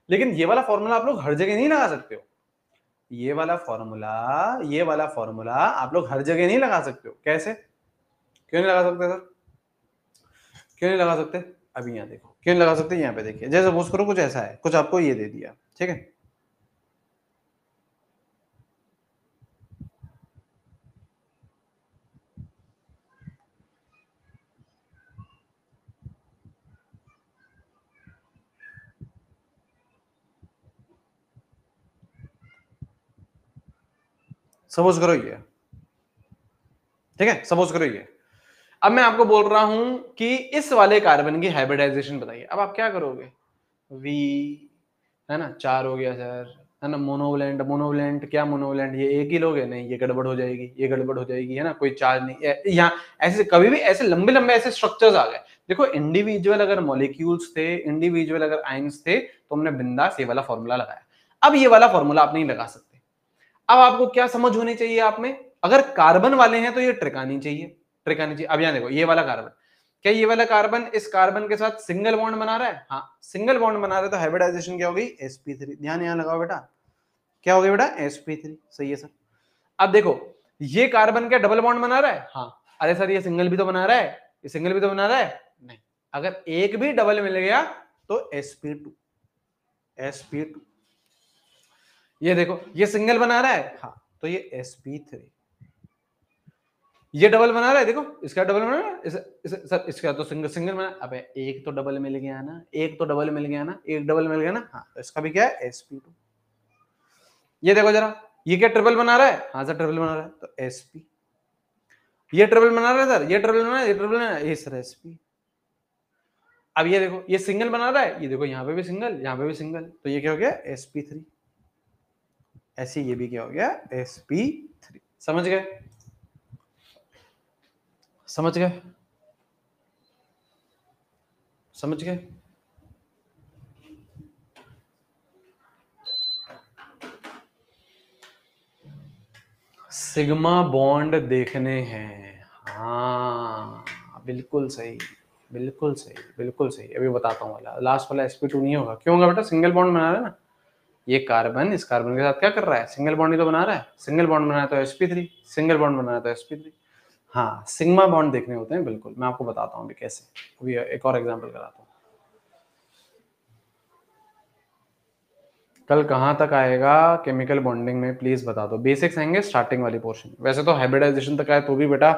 लेकिन ये वाला फॉर्मूला आप लोग हर जगह नहीं लगा सकते हो। ये वाला फॉर्मूला आप लोग हर जगह नहीं लगा सकते हो। कैसे, क्यों नहीं लगा सकते सर, क्यों नहीं लगा सकते? अभी यहाँ देखो क्यों नहीं लगा सकते। यहाँ पे देखिए, जैसे सपोज करो कुछ ऐसा है, कुछ आपको ये दे दिया, ठीक है, सपोज करो ये, ठीक है, सपोज करो ये। अब मैं आपको बोल रहा हूं कि इस वाले कार्बन की हाइब्रिडाइजेशन बताइए। अब आप क्या करोगे, वी, है ना, 4 हो गया सर, है ना। मोनोवलेंट क्या, मोनोवलेंट ये एक ही लोगे, नहीं ये गड़बड़ हो जाएगी, ये गड़बड़ हो जाएगी, है ना। कोई चार्ज नहीं यहाँ, ऐसे कभी भी ऐसे लंबे लंबे ऐसे स्ट्रक्चर्स आ गए। देखो इंडिविजुअल अगर मॉलिक्यूल्स थे, इंडिविजुअल अगर आयंस थे, तो हमने बिंदास ये वाला फॉर्मूला लगाया। अब ये वाला फॉर्मूला आप नहीं लगा सकते। अब आपको क्या समझ होनी चाहिए आप में, अगर कार्बन वाले हैं तो ये ट्रिक आनी चाहिए, ट्रिक आनी चाहिए। अब यहाँ देखो ये वाला कार्बन, क्या ये वाला कार्बन इस कार्बन के साथ सिंगल बॉन्ड बना रहा है? हाँ सिंगल बॉन्ड बना रहा है, तो हाइब्रिडाइजेशन क्या होगी, sp3। ध्यान यहाँ लगाओ बेटा, क्या हो गया बेटा, sp3। सही है सर। अब देखो ये कार्बन क्या डबल बॉन्ड बना रहा है? हाँ। अरे सर ये सिंगल भी तो बना रहा है, ये सिंगल भी तो बना रहा है, नहीं। अगर एक भी डबल मिल गया तो sp2, sp2। ये देखो ये सिंगल बना रहा है, हाँ, तो ये sp3। ये डबल बना रहा है, देखो इसका डबल बना रहा है, सर इसका तो सिंगल सिंगल बना। अबे एक तो डबल मिल गया ना, एक तो डबल मिल गया ना, एक डबल मिल गया ना, हाँ, तो इसका भी क्या है, sp2। ये देखो जरा, ये क्या ट्रिपल बना रहा है? हाँ सर ट्रिपल बना रहा है, तो sp। ये ट्रिपल बना रहा है सर, ये ट्रिपल बना रहा है, ये ट्रिपल बना रहा है, ये सर sp। अब ये देखो ये सिंगल बना रहा है, ये देखो यहाँ पे भी सिंगल, यहाँ पे भी सिंगल, तो ये क्या हो गया, sp3। ऐसे ये भी क्या हो गया, sp3। समझ गए, समझ गए, समझ गए। सिग्मा बॉन्ड देखने हैं, हाँ बिल्कुल सही, बिल्कुल सही, बिल्कुल सही। अभी बताता हूँ वाला, लास्ट वाला sp2 नहीं होगा। क्यों होगा बेटा, सिंगल बॉन्ड बना रहा है ना, ये कार्बन इस कार्बन के साथ क्या कर रहा है, सिंगल बॉन्ड ही तो बना रहा है। सिंगल बॉन्ड बनाया तो sp3, सिंगल बॉन्ड बनाया तो sp3। हाँ सिग्मा बॉन्ड देखने होते हैं, बिल्कुल। मैं आपको बताता हूँ अभी कैसे, अभी एक और एग्जाम्पल कराता हूँ। कल कहाँ तक आएगा केमिकल बॉन्डिंग में, प्लीज बता दो। बेसिक्स आएंगे स्टार्टिंग वाली पोर्शन, वैसे तो हाइब्रिडाइजेशन तक आए तो भी बेटा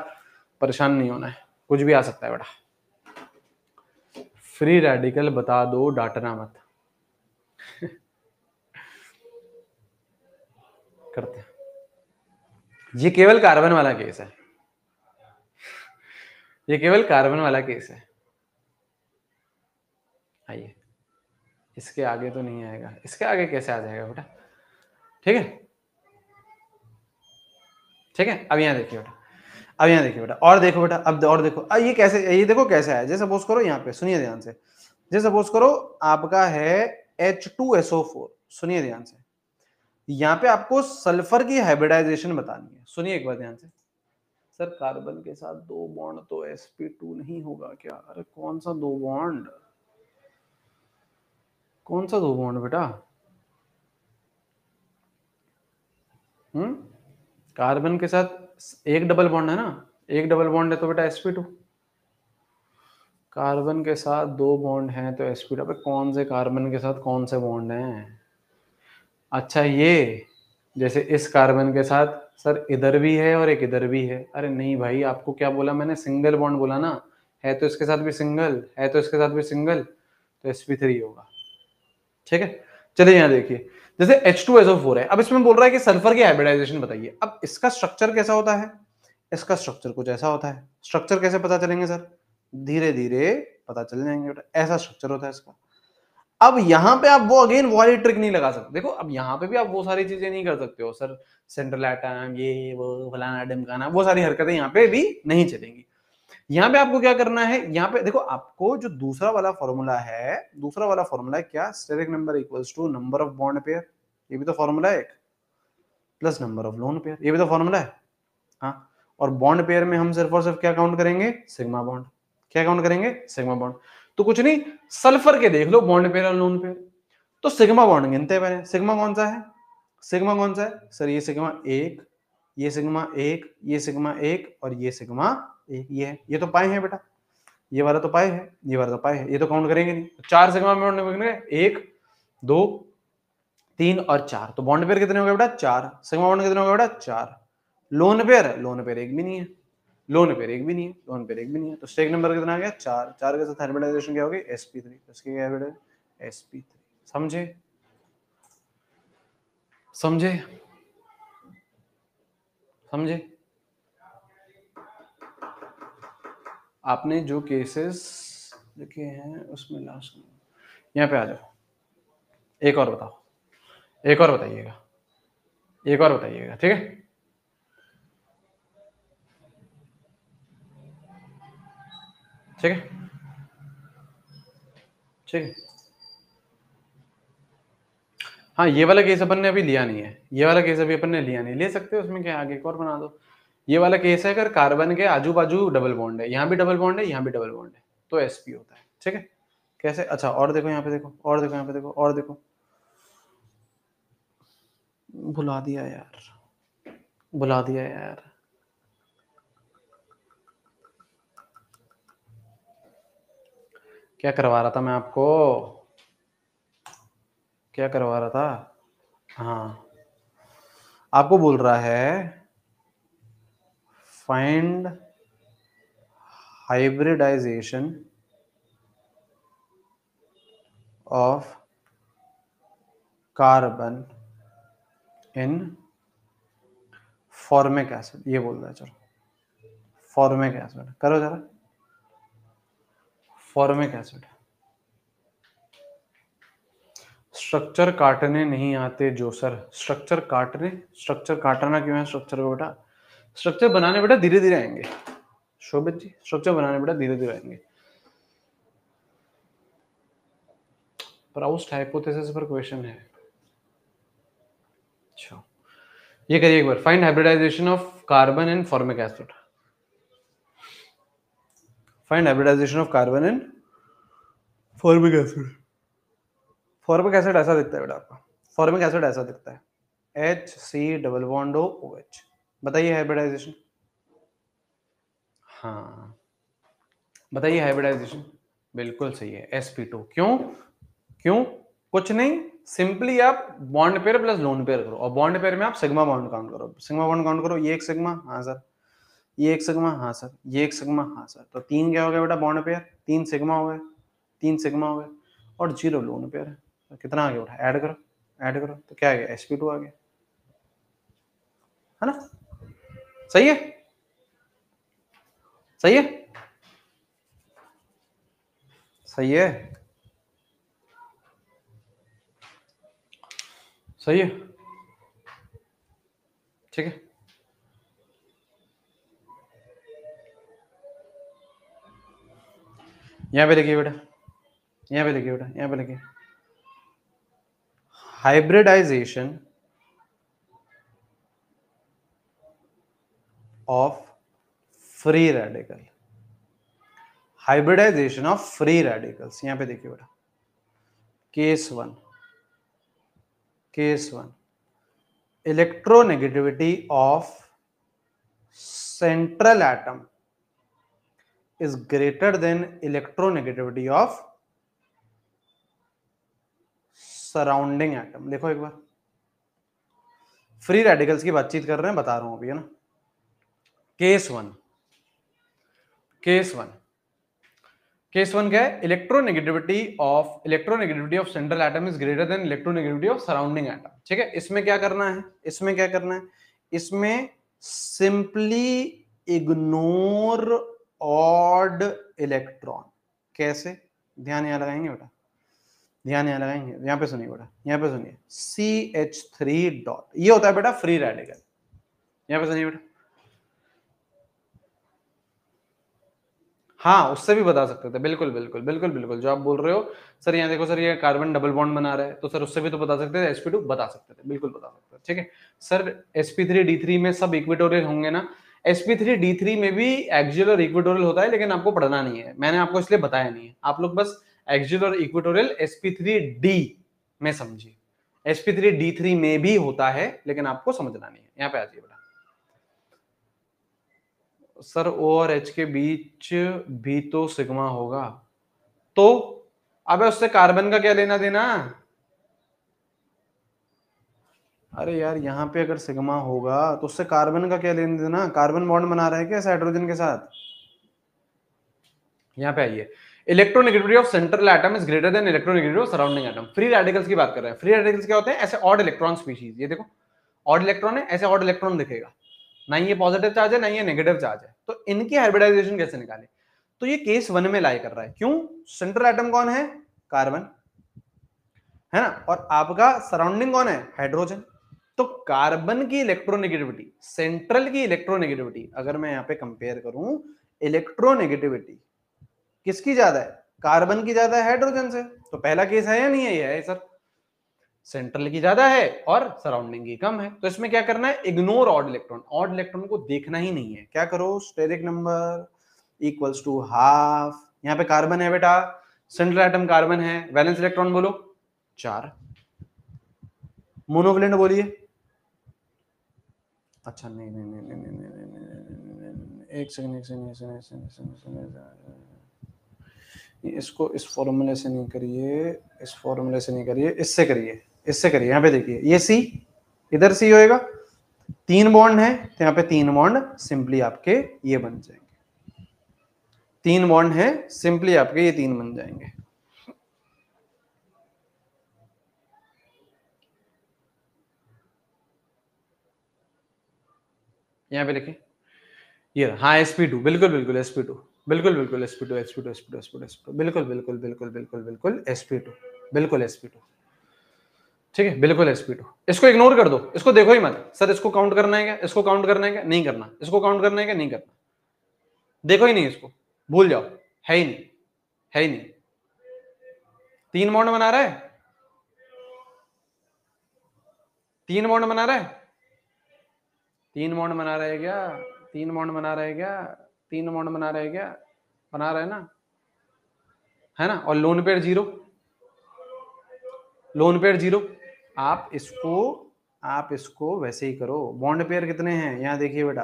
परेशान नहीं होना है, कुछ भी आ सकता है बेटा। फ्री रेडिकल बता दो, डांटना मत। करते हैं, ये केवल कार्बन वाला केस है, ये केवल कार्बन वाला केस है। आइए, इसके आगे तो नहीं आएगा, इसके आगे कैसे आ जाएगा बेटा, ठीक है, ठीक है। अब यहाँ देखिए बेटा, अब यहाँ देखिए बेटा, और देखो बेटा, अब और देखो, अब ये कैसे, ये देखो कैसे है। जैसे सपोज करो यहाँ पे, सुनिए ध्यान से, जैसे सपोज करो आपका है H2SO4, सुनिए ध्यान से, यहाँ पे आपको सल्फर की हाइब्रिडाइजेशन बतानी है। सुनिए एक बार ध्यान से, सर कार्बन के साथ 2 बॉन्ड तो sp2 नहीं होगा क्या? अरे कौन सा 2 बॉन्ड, कौन सा 2 बॉन्ड बेटा, कार्बन के साथ एक डबल बॉन्ड है ना, एक डबल बॉन्ड है तो बेटा sp2। कार्बन के साथ 2 बॉन्ड हैं तो sp2। अबे कौन से कार्बन के साथ कौन से बॉन्ड हैं? अच्छा ये, जैसे इस कार्बन के साथ सर इधर भी है और एक इधर भी है। अरे नहीं भाई, आपको क्या बोला मैंने, सिंगल बॉन्ड बोला ना, है तो इसके साथ भी सिंगल, है तो इसके साथ भी सिंगल, तो sp3 होगा, ठीक है। चलिए यहाँ देखिए, जैसे H2SO4 है, अब इसमें बोल रहा है कि सल्फर की हाइब्रिडाइजेशन बताइए। अब इसका स्ट्रक्चर कैसा होता है, इसका स्ट्रक्चर कुछ ऐसा होता है। स्ट्रक्चर कैसे पता चलेंगे सर, धीरे धीरे पता चल जाएंगे बेटा, ऐसा स्ट्रक्चर होता है इसका। अब यहाँ पे आप वो अगेन वो वाली ट्रिक नहीं लगा सकते। देखो अब यहाँ पे भी आप वो सारी चीजें नहीं कर सकते हो सर, सेंट्रल एटम ये वो फलाना ढिमकाना, वो सारी हरकतें यहाँ पे भी नहीं चलेंगी। यहाँ पे आपको क्या करना है, यहाँ पे देखो आपको जो दूसरा वाला फॉर्मूला है, दूसरा वाला फॉर्मूला है क्या, steric number equals to number of bond pair, ये भी तो फॉर्मूला है एक, plus number of lone pair, ये भी तो फॉर्मूला है। हाँ, और बॉन्ड पेयर में हम सिर्फ और सिर्फ क्या काउंट करेंगे, सिग्मा बॉन्ड। क्या काउंट करेंगे, सिग्मा बॉन्ड। तो कुछ नहीं, सल्फर के देख लो बॉन्ड पेयर और लोन पेयर, तो सिग्मा बॉन्ड गिनते हैं। सिग्मा कौन सा है, सिग्मा कौन सा है सर, ये सिग्मा 1, ये सिग्मा 1, ये सिग्मा 1 और ये सिग्मा 1, ये है, ये तो पाए हैं बेटा, ये वाला तो पाए है, ये वाला तो पाए है, ये तो काउंट करेंगे नहीं। 4 सिग्मा बॉन्ड बनेंगे, 1 2 3 और 4, तो बॉन्ड पेयर कितने हो गए बेटा, 4। सिग्मा बॉन्ड कितने हो गए बेटा, 4। लोन पेयर, लोन पेयर एक भी नहीं है, लोन पेयर एक भी नहीं है, लोन पेयर एक भी नहीं है, तो स्टेक नंबर कितना आ गया, 4। 4 के साथ हाइब्रिडाइजेशन क्या होगी, sp3, इसकी क्या है sp3। समझे, समझे, समझे। आपने जो केसेस लिखे हैं उसमें लास्ट यहाँ पे आ जाओ, एक और बताओ, एक और बताइएगा, एक और बताइएगा, ठीक है। ठीक है, ठीक है। हाँ, ये वाला केस अपन ने अभी लिया नहीं है, ये वाला केस अभी अपन ने लिया नहीं, ले सकते हो, उसमें क्या, आगे एक और बना दो। ये वाला केस है अगर कार्बन के आजू बाजू डबल बॉन्ड है, यहाँ भी डबल बॉन्ड है, यहाँ भी डबल बॉन्ड है, तो sp होता है, ठीक है। कैसे, अच्छा और देखो यहाँ पे, देखो और देखो यहाँ पे, देखो और देखो, भुला दिया यार, भुला दिया यार। क्या करवा रहा था मैं आपको, क्या करवा रहा था, हाँ आपको बोल रहा है find hybridisation of carbon in formic acid, ये बोल रहा है। चलो फॉर्मिक एसिड करो जरा, फॉर्मिक एसिड। स्ट्रक्चर काटने नहीं आते जो सर, स्ट्रक्चर काटने, स्ट्रक्चर काटना क्यों है स्ट्रक्चर को बेटा, स्ट्रक्चर बनाने बेटा धीरे धीरे आएंगे शोभित जी, स्ट्रक्चर बनाने बेटा धीरे धीरे आएंगे। प्राउस्ट हाइपोथेसिस पर क्वेश्चन है, अच्छा ये करिए एक बार, find hybridisation of carbon in formic acid, find hybridisation of carbon in formic acid. Formic acid ऐसा दिखता है बेटा आपका, फॉर्मिक एसिड ऐसा दिखता है, HC डबल बॉन्ड OH। बताइए हाइब्रिडाइजेशन, हाँ बताइए हाइब्रिडाइजेशन, बिल्कुल सही है sp2। क्यों, क्यों, कुछ नहीं, सिंपली आप bond pair plus lone pair करो, और बॉन्ड पेयर में आप सिग्मा बॉन्ड काउंट करो, सिग्मा बॉन्ड काउंट करो, ये एक सिग्मा, हाँ सर, ये एक सिग्मा, हाँ सर, ये एक सिग्मा, हाँ सर, तो 3 क्या हो गया बेटा बॉन्ड पेयर, 3 सिग्मा हो गए, 3 सिग्मा हो गए, और 0 लोन पेयर है, तो कितना आ गया बेटा, ऐड करो, ऐड करो, तो क्या आ गया, sp2 आ गया, है ना, सही है, सही है, सही है, सही है, ठीक है। यहाँ पे देखिए बेटा, यहाँ पे देखिए बेटा, यहाँ पे देखिए, hybridisation of free radical, hybridisation of free radicals, यहाँ पे देखिए बेटा, case 1, case 1, electronegativity of central atom is greater than electronegativity of surrounding atom. देखो एक बार, फ्री रेडिकल्स की बातचीत कर रहे हैं, बता रहा हूं अभी, है ना। केस 1, केस 1, केस 1 क्या है, electronegativity of central atom is greater than electronegativity of surrounding atom, ठीक है। इसमें क्या करना है, इसमें क्या करना है, इसमें सिंपली इग्नोर ऑड इलेक्ट्रॉन। कैसे, ध्यान यहां लगाएंगे बेटा, ध्यान यहां लगाएंगे, यहां पे सुनिए बेटा, यहां पे सुनिए, CH3 डॉट, ये होता है बेटा फ्री रेडिकल, यहां पे सुनिए बेटा, हाँ उससे भी बता सकते थे, बिल्कुल बिल्कुल बिल्कुल बिल्कुल, जो आप बोल रहे हो सर, यहाँ देखो सर, ये कार्बन डबल बॉन्ड बना रहा है, तो सर उससे भी तो बता सकते थे, sp2 बता सकते थे, बिल्कुल बता सकते थे, ठीक है सर। sp3 D3 में सब इक्वेटोरियल होंगे ना, sp3d3 में भी एक्सियल और इक्वेटोरियल होता है, लेकिन आपको पढ़ना नहीं है, मैंने आपको इसलिए बताया नहीं है। आप लोग बस एक्सियल और इक्वेटोरियल sp3d में समझिए। sp3d3 में भी होता है, लेकिन आपको समझना नहीं है। यहाँ पे आ जाइए बेटा। सर O और H के बीच भी तो सिग्मा होगा, तो अब उससे कार्बन का क्या लेना देना? अरे यार यहाँ पे अगर सिग्मा होगा तो उससे कार्बन का क्या लेना देना? कार्बन बॉन्ड बना रहा है क्या हाइड्रोजन के साथ? यहाँ पे आइए, electronegativity of central atom is greater than electronegativity of surrounding atom. Free radicals की बात कर रहे हैं। फ्री रेडिकल्स क्या होते हैं? ऐसे ऑड इलेक्ट्रॉन स्पीशीज। ये देखो ऑड इलेक्ट्रॉन है, ऐसे ऑड इलेक्ट्रॉन दिखेगा, ना ये पॉजिटिव चार्ज है ना ये नेगेटिव चार्ज है। तो इनकी हाइब्रिडाइजेशन कैसे निकाले? तो ये केस 1 में लाई कर रहा है। क्यों? सेंट्रल एटम कौन है? कार्बन है ना, और आपका सराउंडिंग कौन है? हाइड्रोजन। तो कार्बन की इलेक्ट्रोनेगेटिविटी, सेंट्रल की इलेक्ट्रोनेगेटिविटी, अगर मैं यहां पे कंपेयर करूं, इलेक्ट्रोनेगेटिविटी किसकी ज्यादा है? कार्बन की ज्यादा है हाइड्रोजन से। तो पहला केस है या नहीं है? ये है सर, सेंट्रल की ज्यादा है और सराउंडिंग की कम है। तो इसमें क्या करना है? Ignore odd electron. Odd electron को देखना ही नहीं है। क्या करो? Steric number equals to half. यहाँ पे कार्बन है बेटा, सेंट्रल एटम कार्बन है, वैलेंस इलेक्ट्रॉन बोलो 4। मोनोवैलेंट बोलिए। अच्छा नहीं नहीं नहीं नहीं नहीं नहीं नहीं नहीं नहीं, एक सेकंड एक सेकंड एक सेकंड एक सेकंड एक सेकंड, इसको इस फॉर्मूले से नहीं करिए, इस फॉर्मूले से नहीं करिए, इससे करिए, इससे करिए। यहाँ पे देखिए ये सी, इधर सी होएगा, 3 बॉन्ड है तो यहाँ पे 3 बॉन्ड सिंपली आपके ये बन जाएंगे। 3 बॉन्ड है सिंपली आपके ये 3 बन जाएंगे। यहाँ पे लिखिए ये, हाँ sp2, बिल्कुल बिल्कुल sp2, बिल्कुल बिल्कुल sp2 sp2 sp2 sp2 sp2, बिल्कुल बिल्कुल बिल्कुल बिल्कुल बिल्कुल sp2, बिल्कुल sp2, ठीक है, बिल्कुल sp2। इसको इग्नोर कर दो, इसको देखो ही मत। सर इसको काउंट करना है क्या? इसको काउंट करना है क्या? नहीं करना। इसको काउंट करना है क्या? नहीं करना। देखो ही नहीं इसको, भूल जाओ, है ही नहीं, है ही नहीं। 3 बॉन्ड बना रहा है, 3 बॉन्ड बना रहा है, 3 बॉन्ड बना रहा है क्या? 3 बॉन्ड बना रहा है क्या? 3 बॉन्ड बना रहा है क्या? बना रहा है ना, है ना। और लोन पेयर 0, लोन पेयर 0। आप इसको वैसे ही करो। बॉन्ड पेयर कितने हैं? यहाँ देखिए बेटा,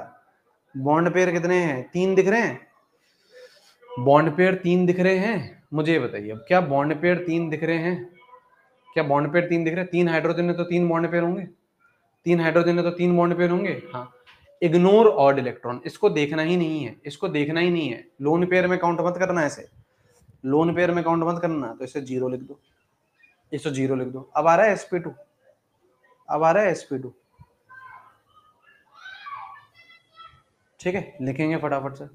बॉन्ड पेयर कितने हैं? 3 दिख रहे हैं। बॉन्ड पेयर 3 दिख रहे हैं। मुझे ये बताइए, अब क्या बॉन्ड पेयर 3 दिख रहे हैं? क्या बॉन्ड पेयर 3 दिख रहे हैं? 3 हाइड्रोजन है तो 3 बॉन्ड पेयर होंगे, 3 हाइड्रोजन है तो 3 बॉन्ड पेयर होंगे। हाँ, इग्नोर ऑड इलेक्ट्रॉन, इसको देखना ही नहीं है, इसको देखना ही नहीं है। लोन पेयर में काउंट मत करना, ऐसे लोन पेयर में काउंट मत करना। तो इसे 0 लिख दो, इसे 0 लिख दो। अब आ रहा है sp2, अब आ रहा है sp2, ठीक है। लिखेंगे फटाफट से,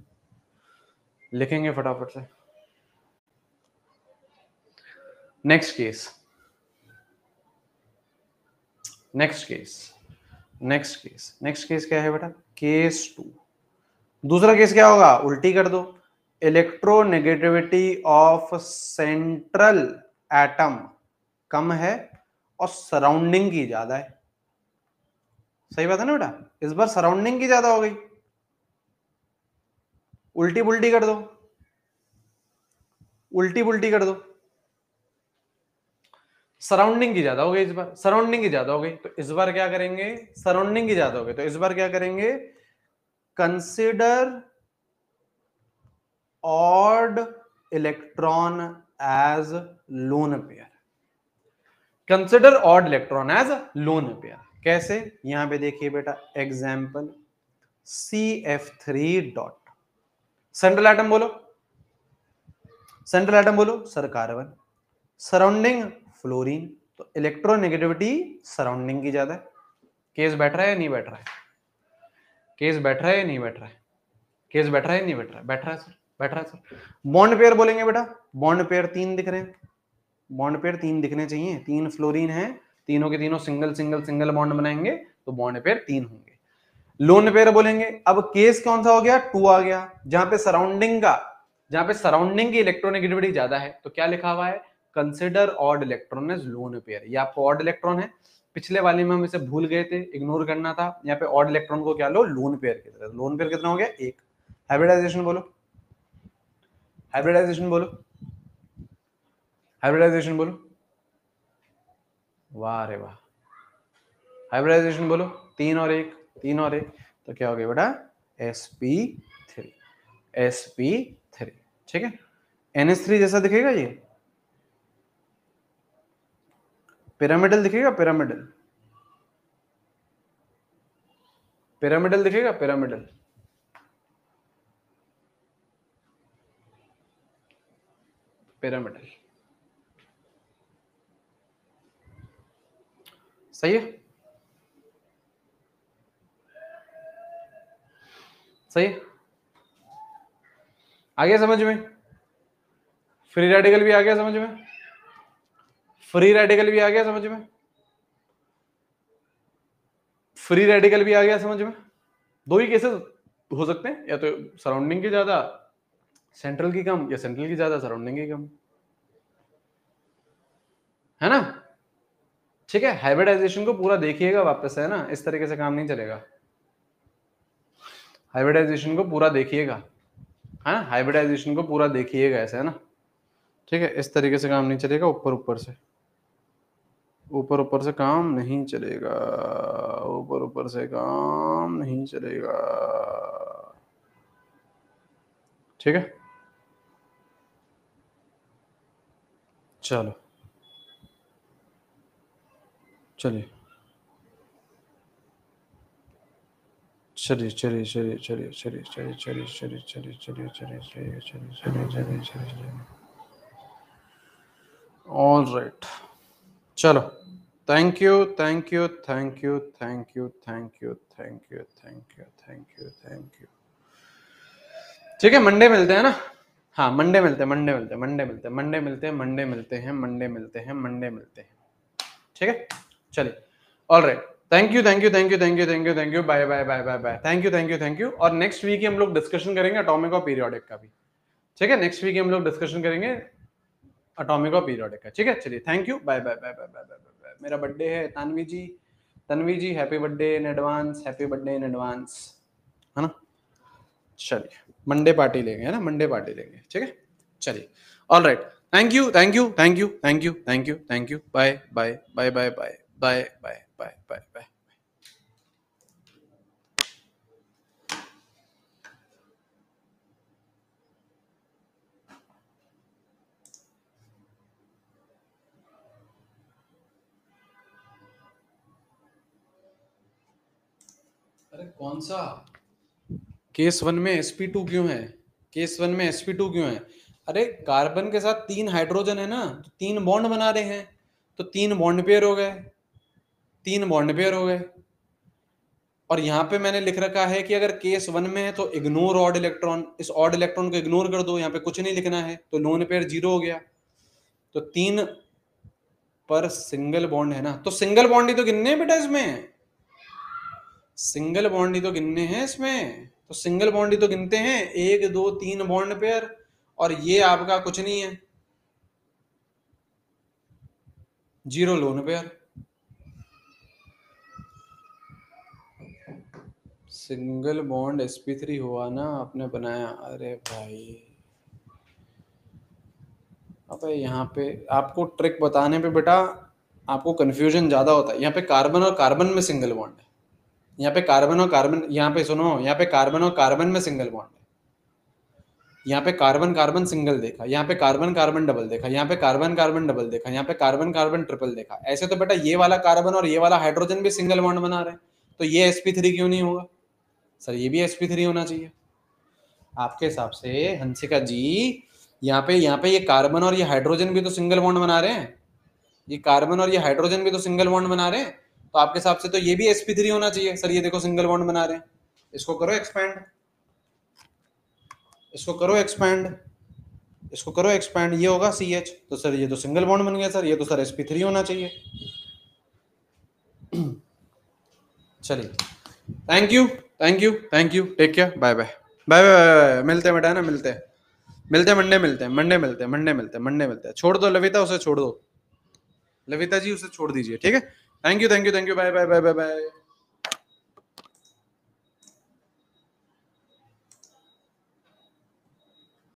लिखेंगे फटाफट से। Next case, next case, next case, next case क्या है बेटा? केस 2। दूसरा केस क्या होगा? उल्टी कर दो। इलेक्ट्रोनेगेटिविटी ऑफ सेंट्रल एटम कम है और सराउंडिंग की ज्यादा है। सही बात है ना बेटा? इस बार सराउंडिंग की ज्यादा हो गई। उल्टी बुल्टी कर दो, उल्टी बुल्टी कर दो। सराउंडिंग की ज्यादा हो गई इस बार, सराउंडिंग की ज्यादा हो गई। तो इस बार क्या करेंगे? सराउंडिंग की ज्यादा हो गई तो इस बार क्या करेंगे? Consider odd electron as lone pair. Consider odd electron as lone pair. कैसे? यहां पे देखिए बेटा, example CF3 dot, central atom बोलो, सेंट्रल एटम बोलो सर कार्बन, सराउंडिंग फ्लोरीन। तो इलेक्ट्रोनेगेटिविटी सराउंडिंग की ज्यादा है। केस बैठ रहा है या नहीं बैठ रहा है? केस बैठ रहा है या नहीं बैठ रहा है? केस बैठ रहा है या नहीं बैठ रहा है? बैठ रहा है सर, बैठ रहा है सर। बॉन्ड पेयर बोलेंगे बेटा, बॉन्ड पेयर 3 दिख रहे हैं, बॉन्ड पेयर 3 दिखने चाहिए। 3 फ्लोरीन है, तीनों के तीनों सिंगल सिंगल सिंगल बॉन्ड बनाएंगे तो बॉन्ड पेयर 3 होंगे। लोन पेयर बोलेंगे। अब केस कौन सा हो गया? 2 आ गया, जहां पे सराउंडिंग का, जहां पे सराउंडिंग की इलेक्ट्रोनेगेटिविटी ज्यादा है। तो क्या लिखा हुआ है? Consider odd electron as lone pair. ये आपको ऑड इलेक्ट्रॉन है, पिछले वाले में हम इसे भूल गए थे, इग्नोर करना था। यहाँ पे ऑड इलेक्ट्रॉन को क्या लो, लोन पेयर की तरह। लोन पेयर कितना हो गया, एक। हाइब्रिडाइजेशन बोलो, हाइब्रिडाइजेशन बोलो, हाइब्रिडाइजेशन बोलो, वाह रे वाह। हाइब्रिडाइजेशन बोलो, 3 और 1, 3 और 1, तो क्या हो गया बेटा, sp3, sp3, ठीक है। NH3 जैसा दिखेगा ये, पिरामिडल दिखेगा, पिरामिडल, पिरामिडल दिखेगा, पिरामिडल, पिरामिडल, सही है, सही है, आ गया समझ में। फ्री रेडिकल भी आ गया समझ में, फ्री रेडिकल भी आ गया समझ में, फ्री रेडिकल भी आ गया समझ में। दो ही केसेस हो सकते हैं, या तो सराउंडिंग की ज्यादा सेंट्रल की कम, या सेंट्रल की ज्यादा सराउंडिंग की कम, है ना। ठीक है, हाइब्रिडाइजेशन को पूरा देखिएगा वापस, है ना, इस तरीके से काम नहीं चलेगा। हाइब्रिडाइजेशन को पूरा देखिएगा, है ना, हाइब्रिडाइजेशन को पूरा देखिएगा ऐसे, है ना। ठीक है, इस तरीके से काम नहीं चलेगा, ऊपर ऊपर से, ऊपर ऊपर से काम नहीं चलेगा, ऊपर ऊपर से काम नहीं चलेगा, ठीक है। चलो चलिए चलिए चलिए चलिए चलिए चलिए चलिए चलिए चलिए चलिए चलिए चलिए चलिए चलिए चलिए चलिए चलिए, ऑल राइट, चलो, thank you thank you thank you thank you thank you thank you thank you thank you thank you. ठीक है, मंडे मिलते हैं ना, हाँ मंडे मिलते हैं, मंडे मिलते हैं, मंडे मिलते हैं, मंडे मिलते हैं, मंडे मिलते हैं, मंडे मिलते हैं, मंडे मिलते हैं, ठीक है। चलिए, all right, thank you thank you thank you thank you thank you thank you, bye bye bye bye bye, thank you thank you thank you. और नेक्स्ट वीक ही हम लोग डिस्कशन करेंगे एटॉमिक और पीरियोडिक का भी, ठीक है। नेक्स्ट वीक हम लोग डिस्कशन करेंगे एटॉमिक और पीरियोडिक का, ठीक है। चलिए, thank you, bye bye bye bye bye bye. मेरा बर्थडे है Tanvi ji, Tanvi ji happy birthday in advance, happy birthday in advance, है ना। चलिए, मंडे पार्टी लेंगे, है ना, मंडे पार्टी लेंगे, ठीक है। चलिए, all right, thank you thank you thank you thank you thank you thank you, bye bye bye bye bye bye bye bye bye bye. अरे कौन सा केस 1 में sp2 क्यों है, केस 1 में sp2 क्यों है? अरे कार्बन के साथ 3 हाइड्रोजन है ना, तो 3 बॉन्ड बना रहे हैं, तो 3 बॉन्ड पेयर हो गए, 3 बॉन्ड पेयर हो गए। और यहाँ पे मैंने लिख रखा है कि अगर केस 1 में है तो इग्नोर ऑड इलेक्ट्रॉन, इस ऑड इलेक्ट्रॉन को इग्नोर कर दो, यहाँ पे कुछ नहीं लिखना है, तो लोन पेयर 0 हो गया। तो 3 पर सिंगल बॉन्ड है ना, तो सिंगल बॉन्ड ही तो गिनने हैं बेटा इसमें, सिंगल बॉन्ड ही तो गिनने हैं इसमें, तो सिंगल बॉन्ड ही तो गिनते हैं, 1 2 3 बॉन्ड पेयर, और ये आपका कुछ नहीं है, 0 lone pair. Single bond sp3 हुआ ना, आपने बनाया, अरे भाई अबे यहाँ पे आपको ट्रिक बताने पे बेटा आपको कंफ्यूजन ज्यादा होता है। यहाँ पे कार्बन और कार्बन में सिंगल बॉन्ड है, यहाँ पे कार्बन और कार्बन, यहाँ पे सुनो, यहाँ पे कार्बन और कार्बन में सिंगल बॉन्ड है, यहाँ पे कार्बन कार्बन सिंगल देखा, यहाँ पे कार्बन कार्बन डबल देखा, यहाँ पे कार्बन कार्बन डबल देखा, यहाँ पे कार्बन कार्बन ट्रिपल देखा। ऐसे तो बेटा ये वाला कार्बन और ये वाला हाइड्रोजन भी सिंगल बॉन्ड बना रहे हैं, तो ये sp3 क्यों नहीं होगा सर, ये भी sp3 होना चाहिए आपके हिसाब से हंसिका जी। यहाँ पे ये कार्बन और ये हाइड्रोजन भी तो सिंगल बॉन्ड बना रहे हैं, ये कार्बन और ये हाइड्रोजन भी तो सिंगल बॉन्ड बना रहे हैं, तो आपके हिसाब से तो ये भी sp3 होना चाहिए सर। ये देखो सिंगल बॉन्ड बना रहे हैं, इसको करो एक्सपैंड, इसको करो एक्सपैंड, इसको करो एक्सपैंड, ये होगा CH, तो सर ये तो सिंगल बॉन्ड बन गया सर, ये तो सर sp3 होना चाहिए। चलिए, thank you thank you thank you, take care, bye bye bye bye, मिलते हैं बेटा ना, मिलते हैं, मिलते हैं मंडे, मिलते हैं मंडे, मिलते हैं मंडे, मिलते हैं मंडे, मिलते हैं। छोड़ दो लविता, उसे छोड़ दो, लविता जी उसे छोड़ दीजिए, ठीक है। Thank you, bye bye bye bye bye.